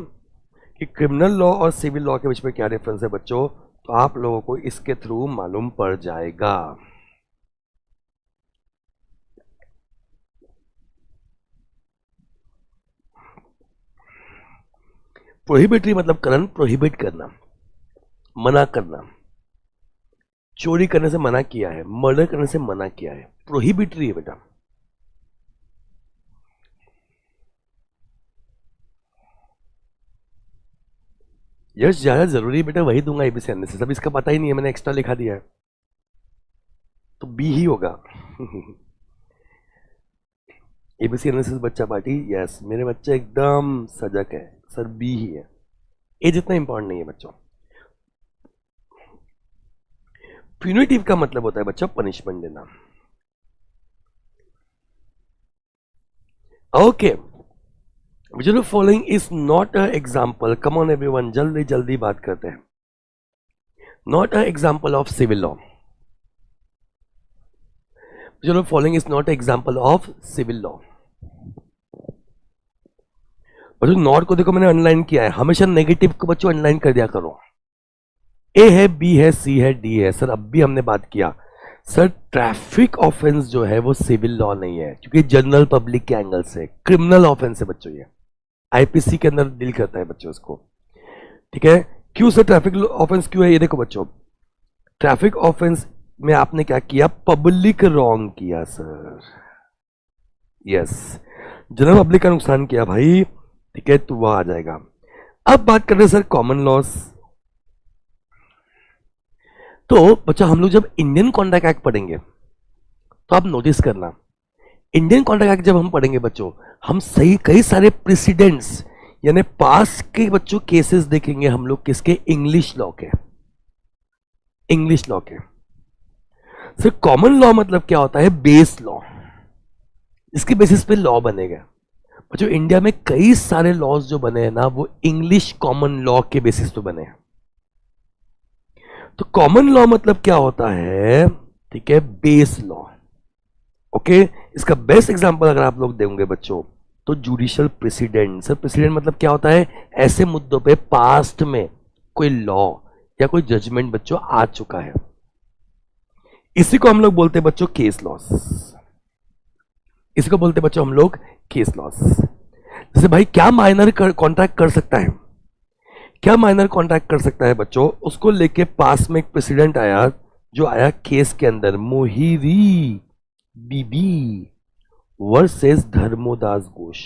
कि क्रिमिनल लॉ और सिविल लॉ के बीच में क्या डिफरेंस है बच्चों, तो आप लोगों को इसके थ्रू मालूम पड़ जाएगा। प्रोहिबिटरी मतलब करण, प्रोहिबिट करना, मना करना। चोरी करने से मना किया है, मर्डर करने से मना किया है, प्रोहिबिटरी है बेटा। यश ज्यादा जरूरी है बेटा, वही दूंगा एबीसी एनालिसिस। अब इसका पता ही नहीं है, मैंने एक्स्ट्रा लिखा दिया है, तो बी ही होगा। एबीसी एनालिसिस बच्चा पार्टी, यस मेरे बच्चे एकदम सजग है सर, बी ही है। ए जितना इंपॉर्टेंट नहीं है बच्चों। प्यूनिटिव का मतलब होता है बच्चों पनिशमेंट देना। Okay, which of the following is not a example, come on everyone, जल्दी जल्दी बात करते हैं। not a example of civil law, which of the following is not an example of civil law। बच्चों नॉट को देखो मैंने अनलाइन किया है, हमेशा नेगेटिव को बच्चों अनलाइन कर दिया करो। ए है, बी है, सी है, डी है। सर अब भी हमने बात किया सर ट्रैफिक ऑफेंस जो है वो सिविल लॉ नहीं है, क्योंकि जनरल पब्लिक के एंगल से क्रिमिनल ऑफेंस है बच्चों, ये आईपीसी के अंदर डील करता है बच्चों इसको, ठीक है। क्यों सर ट्रैफिक ऑफेंस क्यों है, ये देखो बच्चों, ट्रैफिक ऑफेंस में आपने क्या किया, पब्लिक रॉन्ग किया सर, यस जनरल पब्लिक का नुकसान किया भाई, ठीक है, तो वह आ जाएगा। अब बात कर रहे हैं सर कॉमन लॉस। तो बच्चा हम लोग जब इंडियन कॉन्ट्रैक्ट एक्ट पढ़ेंगे तो आप नोटिस करना, इंडियन कॉन्ट्रैक्ट एक्ट जब हम पढ़ेंगे बच्चों, हम सही कई सारे प्रेसिडेंट्स यानी पास के बच्चों केसेस देखेंगे हम लोग, किसके, इंग्लिश लॉ के, इंग्लिश लॉ के। सर कॉमन लॉ मतलब क्या होता है, बेस लॉ, इसके बेसिस पे लॉ बनेगा बच्चों। इंडिया में कई सारे लॉज जो बने हैं ना वो इंग्लिश कॉमन लॉ के बेसिस पे बने हैं। तो कॉमन लॉ मतलब क्या होता है, ठीक है, बेस लॉ। ओके, इसका बेस्ट एग्जांपल अगर आप लोग देंगे बच्चों तो जुडिशियल प्रेसिडेंट। सर प्रेसिडेंट मतलब क्या होता है, ऐसे मुद्दों पे पास्ट में कोई लॉ या कोई जजमेंट बच्चों आ चुका है, इसी को हम लोग बोलते हैं बच्चों केस लॉस, इसी को बोलते हैं बच्चों हम लोग केस लॉस। जैसे भाई क्या माइनर कॉन्ट्रैक्ट कर सकता है, क्या माइनर कॉन्ट्रैक्ट कर सकता है बच्चों, उसको लेके पास में एक प्रेसिडेंट आया जो आया केस के अंदर, मोहिरी बीबी वर्सेस धर्मोदास घोष।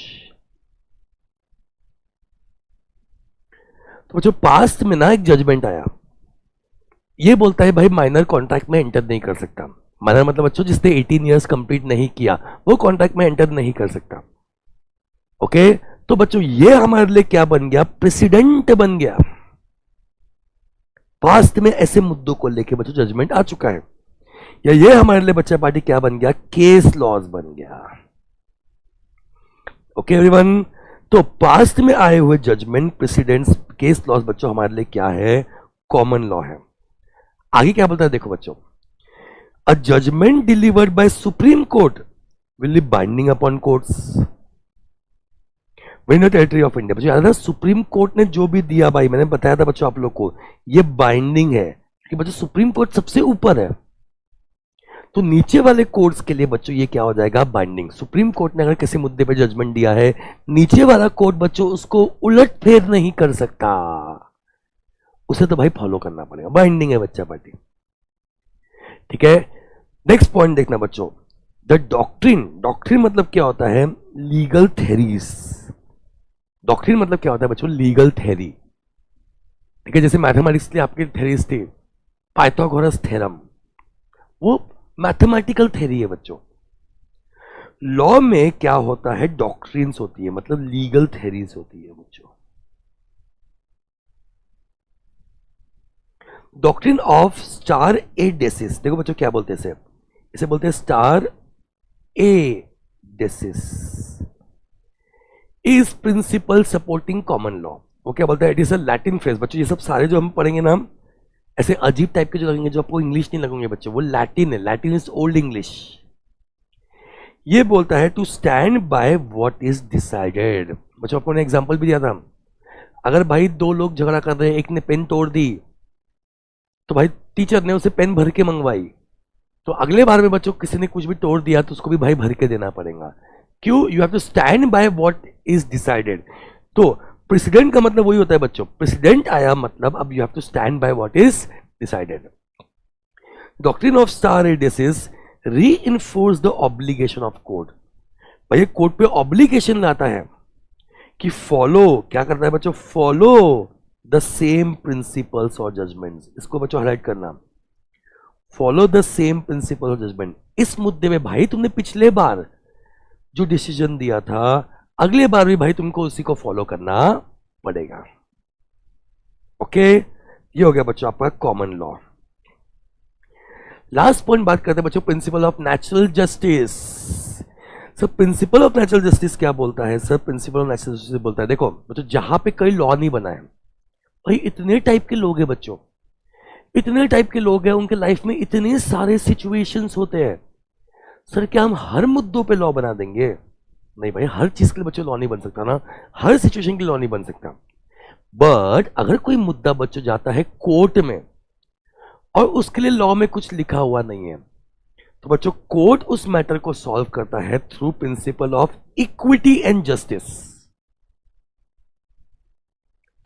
तो बच्चों पास्ट में ना एक जजमेंट आया, ये बोलता है भाई माइनर कॉन्ट्रैक्ट में एंटर नहीं कर सकता। माइनर मतलब बच्चों जिसने 18 इयर्स कंप्लीट नहीं किया वो कॉन्ट्रैक्ट में एंटर नहीं कर सकता। ओके, तो बच्चों ये हमारे लिए क्या बन गया, प्रेसिडेंट बन गया। पास्ट में ऐसे मुद्दों को लेके बच्चों जजमेंट आ चुका है, या ये हमारे लिए बच्चा पार्टी क्या बन गया, केस लॉज बन गया। ओके एवरीवन, तो पास्ट में आए हुए जजमेंट, प्रेसिडेंट्स, केस लॉज बच्चों हमारे लिए क्या है, कॉमन लॉ है। आगे क्या बोलता है देखो बच्चों, a judgement delivered by Supreme Court will be binding upon courts with the territory of India. बच्चों याद है सुप्रीम कोर्ट ने जो भी दिया, भाई मैंने बताया था बच्चों आप लोग को, ये बाइंडिंग है कि बच्चों सुप्रीम कोर्ट सबसे ऊपर है, तो नीचे वाले कोर्ट्स के लिए बच्चों ये क्या हो जाएगा, बाइंडिंग। सुप्रीम कोर्ट ने अगर किसी मुद्दे पे जजमेंट दिया है, नीचे वाला कोर्ट बच्चों उसको उलट फेर नहीं कर सकता, उसे तो भाई फॉलो करना पड़ेगा, बाइंडिंग है बच्चा पार्टी, ठीक है। नेक्स्ट पॉइंट देखना बच्चों, द डॉक्ट्रिन, डॉक्ट्रिन मतलब क्या होता है, लीगल थेरीज। डॉक्ट्रिन मतलब क्या होता है बच्चों, लीगल थेरी, ठीक है। जैसे मैथमेटिक्स की आपकी थेरीज थी, पाइथागोरस थ्योरम, वो मैथमेटिकल थेरी है बच्चों। लॉ में क्या होता है, डॉक्ट्रिन्स होती है, मतलब लीगल थेरीज होती है बच्चों। Doctrine of stare decisis, देखो बच्चों क्या बोलते हैं इसे, इसे बोलते हैं stare decisis is principle supporting common law. वो क्या बोलता है, it is a Latin phrase. बच्चों ये सब सारे जो हम पढ़ेंगे ना, ऐसे अजीब टाइप के जो लगेंगे, जो आपको इंग्लिश नहीं लगेंगे बच्चों, वो लैटिन है। Latin is old English. ये बोलता है to stand by what is decided. बच्चों आपको ने एग्जांपल भी दिया था, अगर भाई दो लोग झगड़ा कर रहे हैं, एक ने पेन तोड़ दी, तो भाई टीचर ने उसे पेन भर के मंगवाई, तो अगले बार में बच्चों किसी ने कुछ भी तोड़ दिया तो उसको भी भाई भर के देना पड़ेगा। क्यों? You have to stand by what is decided. तो प्रेसिडेंट का मतलब वही होता है बच्चों, प्रेसिडेंट आया मतलब अब you have to stand by what is decided. Doctrine of stare decisis reinforce the obligation of court. भाई कोर्ट पे ऑब्लिगेशन लाता है कि फॉलो, क्या करता है बच्चों, फॉलो द सेम प्रिंसिपल्स और जजमेंट्स। इसको बच्चों हाईलाइट करना, फॉलो द सेम प्रिंसिपल और जजमेंट। इस मुद्दे में भाई तुमने पिछले बार जो डिसीजन दिया था, अगले बार भी भाई तुमको उसी को फॉलो करना पड़ेगा। ओके, ये हो गया बच्चों आपका कॉमन लॉ। लास्ट पॉइंट बात करते हैं बच्चों, principal of natural justice. Sir principal of natural justice क्या बोलता है? Sir principal of natural justice बोलता है, देखो बच्चों जहां पे कोई लॉ नहीं बना है, भाई इतने टाइप के लोग हैं बच्चों, इतने टाइप के लोग हैं, उनके लाइफ में इतने सारे सिचुएशंस होते हैं। सर क्या हम हर मुद्दों पे लॉ बना देंगे? नहीं भाई, हर चीज के लिए बच्चों लॉ नहीं बन सकता ना, हर सिचुएशन के लिए लॉ नहीं बन सकता। बट अगर कोई मुद्दा बच्चों जाता है कोर्ट में और उसके लिए लॉ में कुछ लिखा हुआ नहीं है, तो बच्चों कोर्ट उस मैटर को सॉल्व करता है through principle of equity and justice.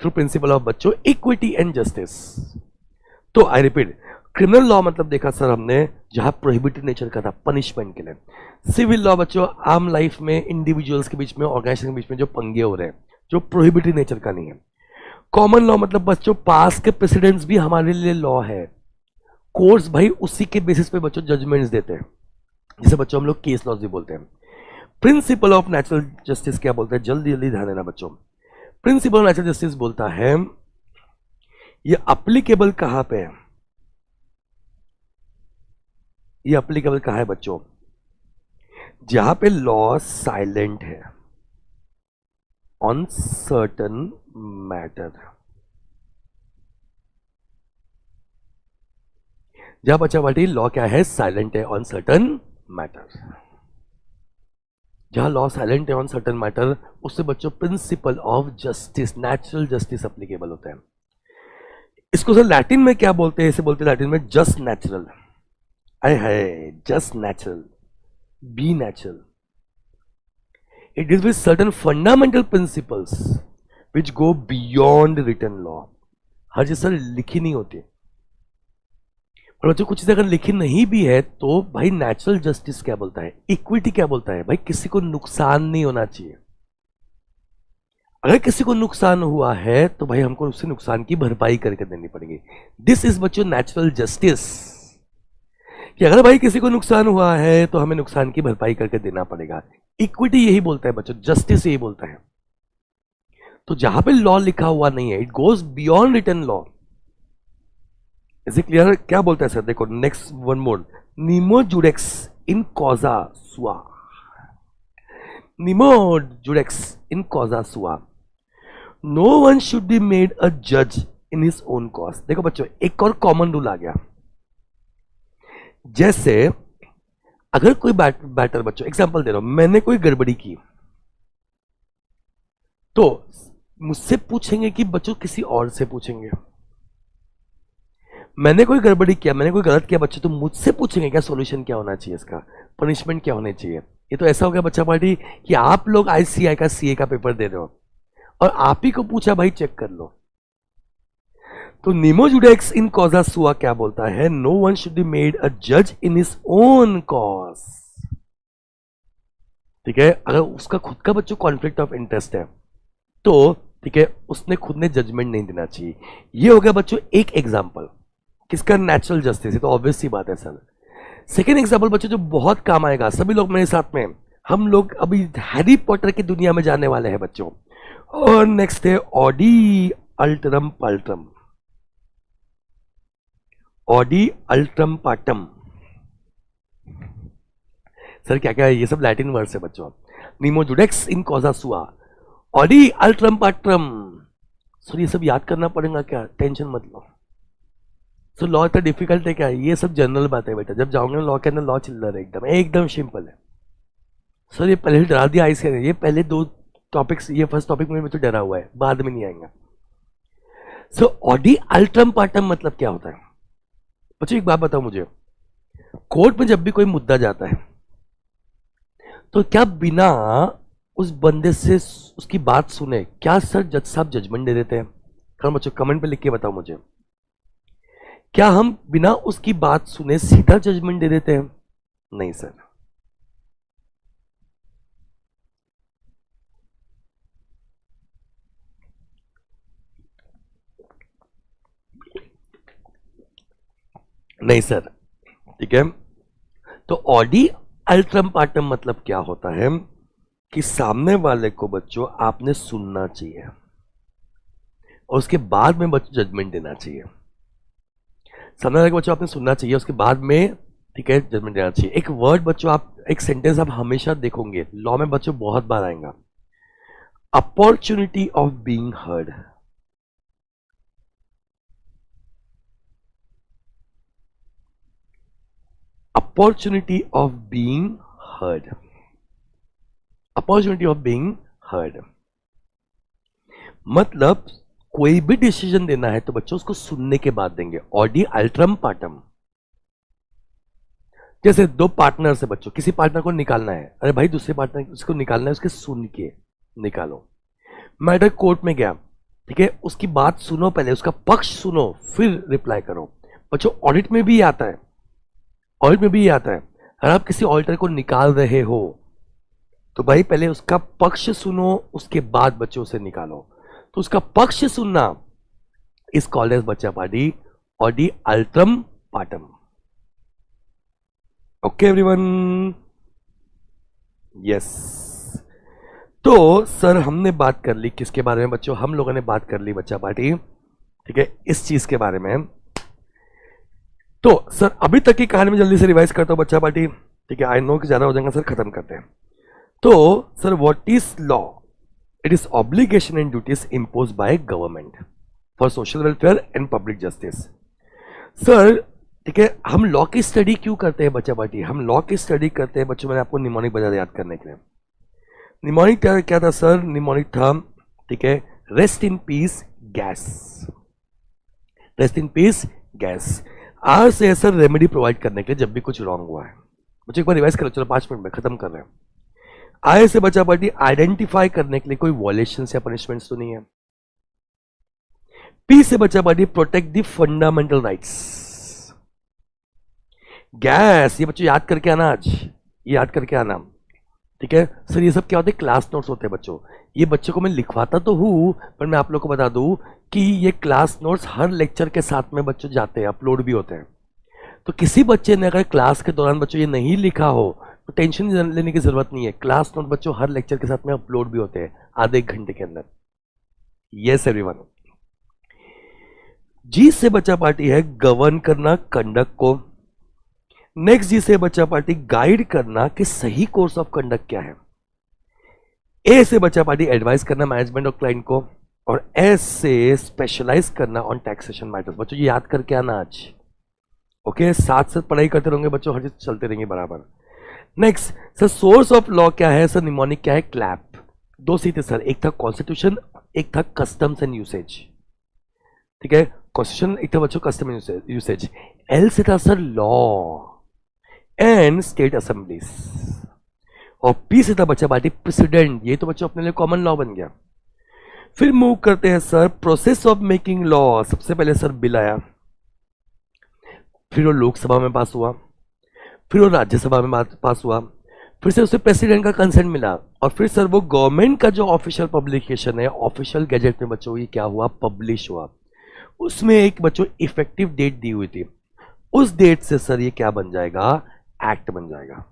Through principle of बच्चों इक्विटी एंड जस्टिस। तो आई रिपीट, क्रिमिनल लॉ मतलब देखा सर हमने जहां प्रोहिबिटेड नेचर का था, पनिशमेंट के लिए। सिविल लॉ बच्चों आम लाइफ में इंडिविजुअल्स के बीच में, ऑर्गेनाइजेशन के बीच में जो पंगे हो रहे हैं, जो प्रोहिबिटेड नेचर का नहीं है। कॉमन लॉ मतलब बच्चों पास के प्रेसिडेंट्स भी हमारे लिए लॉ है। कोर्ट्स भाई उसी के बेसिस पे बच्चों जजमेंट्स देते हैं, जिसे बच्चों हम लोग केस लॉज भी बोलते हैं। प्रिंसिपल ऑफ नेचुरल जस्टिस क्या बोलता है, जल्दी जल्दी ध्यान देना बच्चों। प्रिंसिपल ऑफ नेचुरल जस्टिस बोलता है ये अप्लीकेबल कहां पे है, ये अप्लीकेबल कहां है बच्चों, जहां पे लॉ साइलेंट है ऑन सर्टन मैटर। जहां बच्चा बाटी लॉ क्या है, साइलेंट है ऑन सर्टन मैटर। जहां लॉ साइलेंट है ऑन सर्टन मैटर, उससे बच्चों principle of justice, natural justice applicable होता है। इसको सर लैटिन में क्या बोलते हैं? इसे बोलते हैं लैटिन में जस्ट नेचुरल। अरे है just natural, be natural. It deals with certain fundamental principles which go beyond written law. हर चीज सर लिखी नहीं होती, और बच्चों कुछ चीज अगर लिखी नहीं भी है तो भाई नेचुरल जस्टिस क्या बोलता है, इक्विटी क्या बोलता है, भाई किसी को नुकसान नहीं होना चाहिए। अगर किसी को नुकसान हुआ है तो भाई हमको उससे नुकसान की भरपाई करके देनी पड़ेगी। दिस इज बच्चों नेचुरल जस्टिस, कि अगर भाई किसी को नुकसान हुआ है तो हमें नुकसान की भरपाई करके देना पड़ेगा। इक्विटी यही बोलता है बच्चों, जस्टिस यही बोलता है। तो जहां पे लॉ लिखा हुआ नहीं है, it goes beyond written law. Is it clear? क्या बोलता है सर, देखो नेक्स्ट वन मोर, निमो judex in causa sua. Nemo judex in causa sua, no one should be made a जज इन हिज ओन कॉज। देखो बच्चों एक और कॉमन रूल आ गया, जैसे अगर कोई बैटर बच्चों एग्जांपल दे रहा हूं, मैंने कोई गड़बड़ी की तो मुझसे पूछेंगे कि बच्चों किसी और से पूछेंगे। मैंने कोई गड़बड़ी किया, मैंने कोई गलत किया बच्चों, तो मुझसे पूछेंगे क्या सॉल्यूशन क्या होना चाहिए, इसका पनिशमेंट क्या होनी चाहिए। ये तो ऐसा हो गया बच्चा पार्टी कि आप लोग आईसीआई का सीए का पेपर दे रहे हो और आप ही को पूछा भाई चेक कर लो। तो निमो जुडेक्स इन कॉजा सुआ क्या बोलता है, no one should be made a जज इन हिज ओन कॉज। ठीक है, अगर उसका खुद का बच्चों कॉन्फ्लिक्ट ऑफ इंटरेस्ट है तो ठीक है उसने खुद ने जजमेंट नहीं देना चाहिए। ये हो गया बच्चों एक एग्जांपल किसका, नेचुरल जस्टिस। तो ऑब्वियस सी बात है सर। सेकेंड एग्जांपल बच्चों जो बहुत काम आएगा, सभी लोग मेरे साथ में हम लोग अभी हैरी पॉटर की दुनिया में जाने वाले हैं बच्चों। और नेक्स्ट है ऑडी अल्ट्रम पल्ट्रम। ऑडी अल्ट्रम पाटम, सर क्या क्या है ये सब लैटिन वर्ड्स है बच्चों। निमोजुडेक्स इन कॉजा सुआ, ऑडी अल्ट्रम पाट्रम। सर ये सब याद करना पड़ेगा क्या, टेंशन मत लो। सर लॉ इतना डिफिकल्ट है क्या, ये सब जनरल बात है बेटा, जब जाओगे लॉ के अंदर लॉ चिल्लर है, एकदम एकदम सिंपल है। सर ये पहले डरा दिया ऐसे, ये पहले दो टॉपिक्स, ये फर्स्ट टॉपिक में तो डरा हुआ है, बाद में नहीं आएगा। सो ऑडी अल्ट्रम पार्टम मतलब क्या होता है बच्चों, एक बात बताओ मुझे, कोर्ट में जब भी कोई मुद्दा जाता है तो क्या बिना उस बंदे से उसकी बात सुने क्या सर जज साहब जजमेंट दे देते हैं? कल बच्चों कमेंट पे लिख के बताओ मुझे, क्या हम बिना उसकी बात सुने सीधा जजमेंट दे देते हैं? नहीं सर। नहीं सर, ठीक है। तो ऑडी अल्ट्रम पार्टम मतलब क्या होता है कि सामने वाले को बच्चों आपने सुनना चाहिए और उसके बाद में बच्चों जजमेंट देना चाहिए। सामने वाले को बच्चों आपने सुनना चाहिए, उसके बाद में ठीक है जजमेंट देना चाहिए। एक वर्ड बच्चों, आप एक सेंटेंस आप हमेशा देखोगे लॉ में बच्चों बहुत बार आएगा, opportunity of being heard. Opportunity of being heard, opportunity of being heard मतलब कोई भी डिसीजन देना है तो बच्चों उसको सुनने के बाद देंगे। ऑडी अल्ट्रम पार्टम, जैसे दो पार्टनर से बच्चों, किसी पार्टनर को निकालना है, अरे भाई दूसरे पार्टनर उसको निकालना है, उसके सुन के निकालो। मैटर कोर्ट में गया, ठीक है, उसकी बात सुनो, पहले उसका पक्ष सुनो फिर रिप्लाई करो। बच्चों ऑडिट में भी ये आता है, ऑडिट में भी ये आता है, अगर आप किसी ऑडिटर को निकाल रहे हो तो भाई पहले उसका पक्ष सुनो, उसके बाद बच्चों से निकालो। तो उसका पक्ष सुनना इस कॉल्ड एज बच्चा party audi alteram partem. Okay everyone, yes. तो सर हमने बात कर ली किसके बारे में बच्चों, हम लोगों ने बात कर ली बच्चा पार्टी, ठीक है, इस चीज के बारे में। तो सर अभी तक की कहानी में जल्दी से रिवाइज करता हूं बच्चा पार्टी, ठीक है, आई नो कि ज्यादा हो जाएगा सर, खत्म करते हैं। तो sir what is law? It is obligation and duties impose by government for social welfare and public justice. Sir ठीक है, हम लॉ की स्टडी क्यों करते हैं बच्चा पार्टी? हम लॉ की स्टडी करते हैं बच्चों, मैंने आपको निमोनिक बजा याद करने के लिए। निमोनिक क्या था सर? निमोनिक था, ठीक है, rest in peace guys, rest in peace guys. R से सर रेमेडी प्रोवाइड करने के लिए जब भी कुछ रॉन्ग हुआ है। बच्चों एक बार रिवाइज करो, चलो 5 मिनट में खत्म कर रहे हैं। आई से बचा पार्टी आइडेंटिफाई करने के लिए कोई वॉयलेशन या पनिशमेंट्स तो नहीं है। पी से बचा party protect the fundamental rights. Gas, ये बच्चों याद करके आना, आज ये याद करके आना, ठीक है। सर ये सब क्या होते हैं? क्लास नोट्स होते हैं बच्चों। ये बच्चों को मैं लिखवाता तो हूं, पर मैं आप लोग को बता दूं कि ये क्लास नोट्स हर लेक्चर के साथ में बच्चों जाते हैं, अपलोड भी होते हैं। तो किसी बच्चे ने अगर क्लास के दौरान बच्चों ये नहीं लिखा हो तो टेंशन लेने की जरूरत नहीं है, क्लास नोट बच्चों हर लेक्चर के साथ में अपलोड भी होते हैं आधे एक घंटे के अंदर। Yes everyone. जी से बच्चा पार्टी है गवर्न करना कंडक्ट को। नेक्स्ट जी से बच्चा पार्टी गाइड करना कि सही कोर्स ऑफ कंडक्ट क्या है। ए से बच्चा पार्टी एडवाइस करना मैनेजमेंट और क्लाइंट को। और एस से स्पेशलाइज करना ऑन टैक्सेशन मैटर्स। बच्चों ये याद करके आना आज, ओके, साथ साथ पढ़ाई करते रहोगे बच्चों, हर चीज चलते रहेंगे बराबर। Next sir source of law क्या है? सर निमोनिक क्या है? क्लैप। दो सी थे सर, एक था कॉन्स्टिट्यूशन, एक था कस्टम्स एंड यूसेज, ठीक है, कॉन्स्टिट्यूशन एक था बच्चों, कस्टम एंड यूसेज। एल से था sir law and state assemblies. और पी से था बच्चा पार्टी प्रेसिडेंट, ये तो बच्चों अपने लिए कॉमन लॉ बन गया। फिर मूव करते हैं sir process of making law. सबसे पहले सर बिल आया, फिर वो लोकसभा में पास हुआ, फिर वो राज्यसभा में पास हुआ, फिर से उसे प्रेसिडेंट का कंसेंट मिला, और फिर सर वो गवर्नमेंट का जो ऑफिशियल पब्लिकेशन है, ऑफिशियल गैजेट में बच्चों ये क्या हुआ? पब्लिश हुआ। उसमें एक बच्चों इफेक्टिव डेट दी हुई थी, उस डेट से सर ये क्या बन जाएगा? एक्ट बन जाएगा।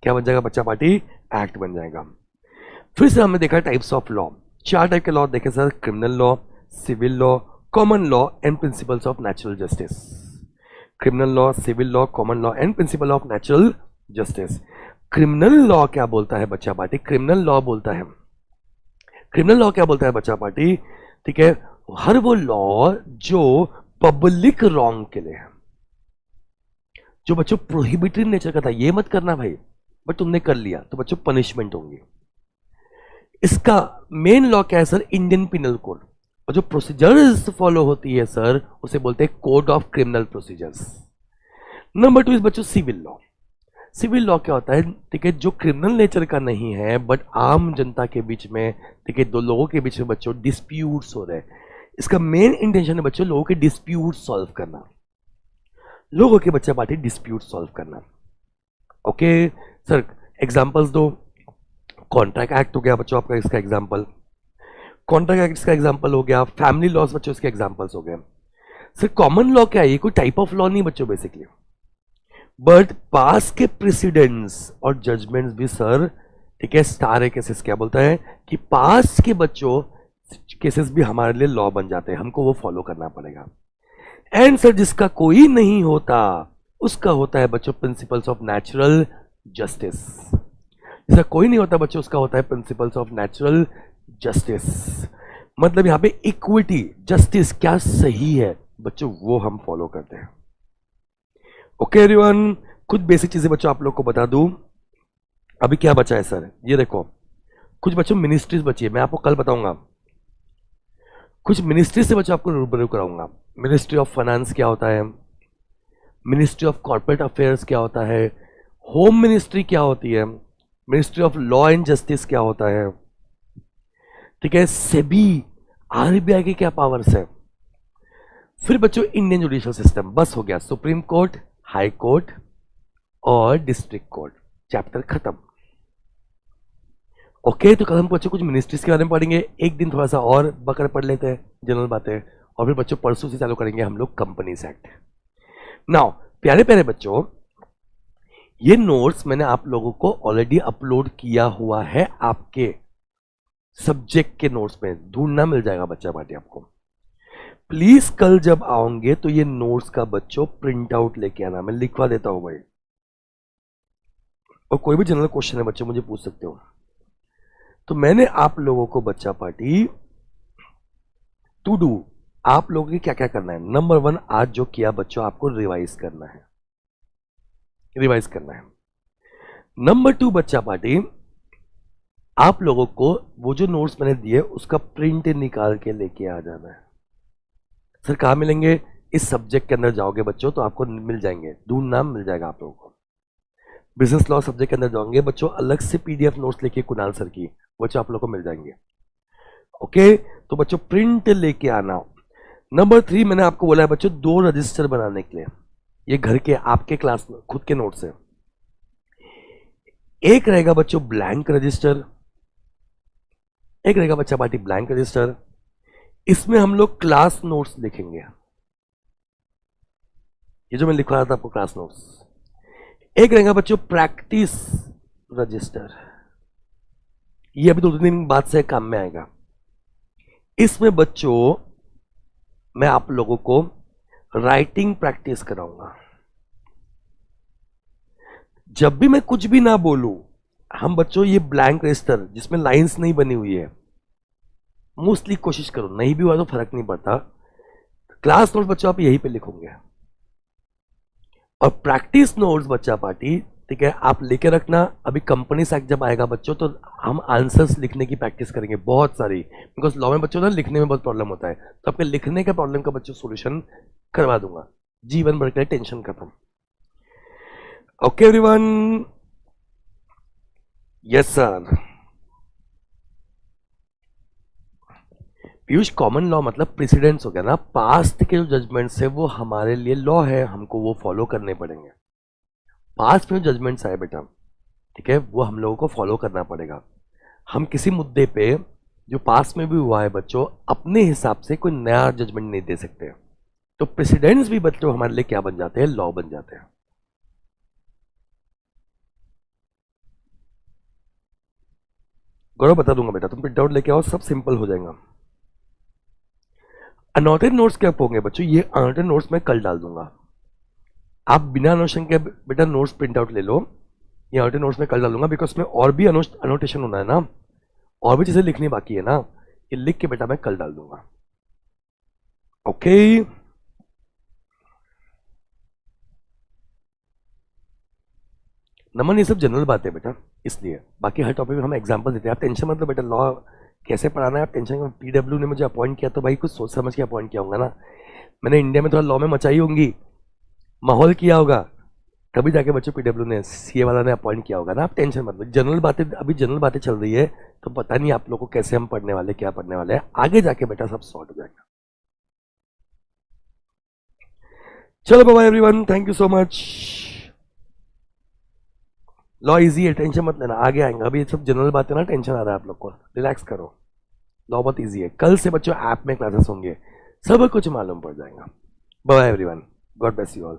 क्या बन जाएगा बच्चा पार्टी? एक्ट बन जाएगा। फिर से हमने देखा टाइप्स ऑफ लॉ, 4 टाइप के लॉ देखे sir, criminal law, civil law, common law and principles of natural justice. Criminal law, civil law, common law and principle of natural justice. Criminal law क्या बोलता है बच्चा पार्टी? क्रिमिनल लॉ बोलता है, criminal law क्या बोलता है बच्चा पार्टी? ठीक है, हर वो लॉ जो पब्लिक रॉन्ग के लिए है, जो बच्चों प्रोहिबिटरी नेचर का था, ये मत करना भाई, बट तुमने कर लिया तो बच्चों पनिशमेंट होंगी। इसका मेन लॉ क्या है सर? Indian penal code. और जो प्रोसीजर्स फॉलो होती है सर, उसे बोलते हैं code of criminal procedures. Number 2 is बच्चों सिविल लॉ। सिविल लॉ क्या होता है? ठीक है, जो क्रिमिनल नेचर का नहीं है बट आम जनता के बीच में, ठीक है, दो लोगों के बीच में बच्चों डिस्प्यूट्स हो रहे हैं। इसका मेन इंटेंशन है बच्चों लोगों के डिस्प्यूट सॉल्व करना, लोगों के बच्चा पार्टी डिस्प्यूट सॉल्व करना। ओके सर, एग्जांपल्स दो। कॉन्ट्रैक्ट एक्ट हो गया बच्चों आपका इसका एग्जांपल, कॉन्ट्रैक्ट एक्ट का एग्जांपल हो गया, फैमिली लॉस बच्चों इसके एग्जांपल्स हो गए। सर कॉमन लॉ क्या है? ये कोई टाइप ऑफ लॉ नहीं बच्चों बेसिकली, बट पास के प्रेसिडेंट्स और जजमेंट्स भी सर, ठीक है, स्टार केसेस क्या बोलता है कि पास के बच्चों केसेस भी हमारे लिए लॉ बन जाते हैं, हमको वो फॉलो करना पड़ेगा। एंड सर जिसका कोई नहीं होता उसका होता है बच्चों प्रिंसिपल्स ऑफ नेचुरल जस्टिस। जिसका कोई नहीं होता बच्चों उसका होता है प्रिंसिपल्स ऑफ नेचुरल जस्टिस। मतलब यहां पे इक्विटी, जस्टिस क्या सही है बच्चों वो हम फॉलो करते हैं। ओके एवरीवन, कुछ बेसिक चीजें बच्चों आप लोग को बता दूं। अभी क्या बचा है सर? ये देखो, कुछ बच्चों मिनिस्ट्रीज बची है, मैं आपको कल बताऊंगा। कुछ मिनिस्ट्री से बच्चों आपको रूबरू कराऊंगा। मिनिस्ट्री ऑफ फाइनेंस क्या होता है, मिनिस्ट्री ऑफ कॉर्पोरेट अफेयर्स क्या होता है, होम मिनिस्ट्री क्या होती है, ministry of law and justice क्या होता है, ठीक है, सेबी, आरबीआई की क्या पावर्स है। फिर बच्चों इंडियन जुडिशियल सिस्टम, बस हो गया, सुप्रीम कोर्ट, हाई कोर्ट और डिस्ट्रिक्ट कोर्ट, चैप्टर खत्म। ओके, तो कल हम बच्चों कुछ मिनिस्ट्रीज के बारे में पढ़ेंगे, एक दिन थोड़ा सा और बकर पढ़ लेते हैं जनरल बातें, और फिर बच्चों परसों से चालू करेंगे हम लोग कंपनीज एक्ट। नाउ प्यारे प्यारे बच्चों, ये नोट्स मैंने आप लोगों को ऑलरेडी अपलोड किया हुआ है आपके सब्जेक्ट के नोट्स में, ढूंढना मिल जाएगा बच्चा पार्टी आपको। प्लीज कल जब आओगे तो ये नोट्स का बच्चों प्रिंट आउट लेके आना, मैं लिखवा देता हूं भाई। और कोई भी जनरल क्वेश्चन है बच्चों मुझे पूछ सकते हो। तो मैंने आप लोगों को बच्चा पार्टी टू डू, आप लोगों की क्या क्या करना है। नंबर 1, आज जो किया बच्चों आपको रिवाइज करना है, रिवाइज करना है। नंबर 2 बच्चा पार्टी, आप लोगों को वो जो नोट्स मैंने दिए उसका प्रिंट निकाल के लेके आ जाना है। सर कहाँ मिलेंगे? इस सब्जेक्ट के अंदर जाओगे बच्चों तो आपको मिल जाएंगे, ढूंढना मिल जाएगा आप लोगों को। बिजनेस लॉ सब्जेक्ट के अंदर जाओगे बच्चों, अलग से पीडीएफ नोट्स लेके कुणाल सर की, बच्चों आप लोगों को मिल जाएंगे। ओके, तो बच्चों प्रिंट लेके आना। नंबर 3 मैंने आपको बोला है बच्चों 2 रजिस्टर बनाने के लिए, ये घर के आपके क्लास में खुद के नोट्स है। एक रहेगा बच्चों ब्लैंक रजिस्टर, एक रहेगा बच्चा पार्टी ब्लैंक रजिस्टर, इसमें हम लोग क्लास नोट्स लिखेंगे, ये जो मैं लिख रहा था आपको क्लास नोट्स। एक रहेगा बच्चों प्रैक्टिस रजिस्टर, ये अभी 2 दिन बाद से काम में आएगा। इसमें बच्चों मैं आप लोगों को राइटिंग प्रैक्टिस कराऊंगा। जब भी मैं कुछ भी ना बोलूं, हम बच्चों ये ब्लैंक रजिस्टर जिसमें लाइंस नहीं बनी हुई है, मोस्टली कोशिश करो, नहीं भी हुआ तो फर्क नहीं पड़ता, क्लास नोट्स बच्चों आप यहीं पे लिखोगे। और प्रैक्टिस नोट्स बच्चा पार्टी, ठीक है, आप लेके रखना। अभी कंपनी एक्ट जब आएगा बच्चों तो हम आंसर्स लिखने की प्रैक्टिस करेंगे बहुत सारी, बिकॉज लॉ में बच्चों ना लिखने में बहुत प्रॉब्लम होता है, तो आपके लिखने का प्रॉब्लम का बच्चों सोल्यूशन करवा दूंगा, जीवन भर के लिए टेंशन खत्म। Okay everyone, yes sir. Piyush, common law मतलब प्रेसिडेंट्स हो गया ना, पास्ट के जो जजमेंट्स है वो हमारे लिए लॉ है, हमको वो फॉलो करने पड़ेंगे। पास्ट में जजमेंट्स आए बेटा, ठीक है, वो हम लोगों को फॉलो करना पड़ेगा। हम किसी मुद्दे पे जो पास्ट में भी हुआ है बच्चों, अपने हिसाब से कोई नया जजमेंट नहीं दे सकते, तो प्रेसिडेंट्स भी बच्चों हमारे लिए क्या बन जाते हैं? लॉ बन जाते हैं। गौरव बता दूंगा बेटा, तुम प्रिंट आउट लेके आओ, सब सिंपल हो जाएगा। अनोटेड नोट्स क्या होंगे बच्चों, ये अनोटेड नोट्स मैं कल डाल दूंगा। आप बिना अनोटेशन के बेटा नोट्स प्रिंट आउट ले लो, ये अनोटेड नोट्स में कल डाल दूंगा, बिकॉज में और भी अनोटेशन होना है ना, और भी चीजें लिखनी बाकी है ना, ये लिख के बेटा मैं कल डाल दूंगा। ओके नमन, ये सब जनरल बात है बेटा, इसलिए बाकी हर टॉपिक में हम एग्जांपल देते हैं, आप टेंशन मत लो बेटा। लॉ कैसे पढ़ाना है आप टेंशन मत, पीडब्ल्यू ने मुझे अपॉइंट किया तो भाई कुछ सोच समझ के अपॉइंट किया होगा ना, मैंने इंडिया में थोड़ा लॉ में मचाई होंगी, माहौल किया होगा, तभी जाके बच्चों पीडब्ल्यू ने सीए वाला ने अपॉइंट किया होगा ना। आप टेंशन मत लो, जनरल बातें अभी जनरल बातें चल रही है, तो पता नहीं आप लोग को कैसे हम पढ़ने वाले क्या पढ़ने वाले हैं, आगे जाके बेटा सब सॉर्ट हो जाएगा। चलो bye everyone, thank you so much. Law easy है, टेंशन मत लेना, आगे आएंगे, अभी सब जनरल बातें ना, टेंशन आ रहा है आप लोग को, रिलैक्स करो। लॉ बहुत इजी है, कल से बच्चों ऐप में क्लासेस होंगे, सब कुछ मालूम पड़ जाएगा। Bye everyone, God bless you all.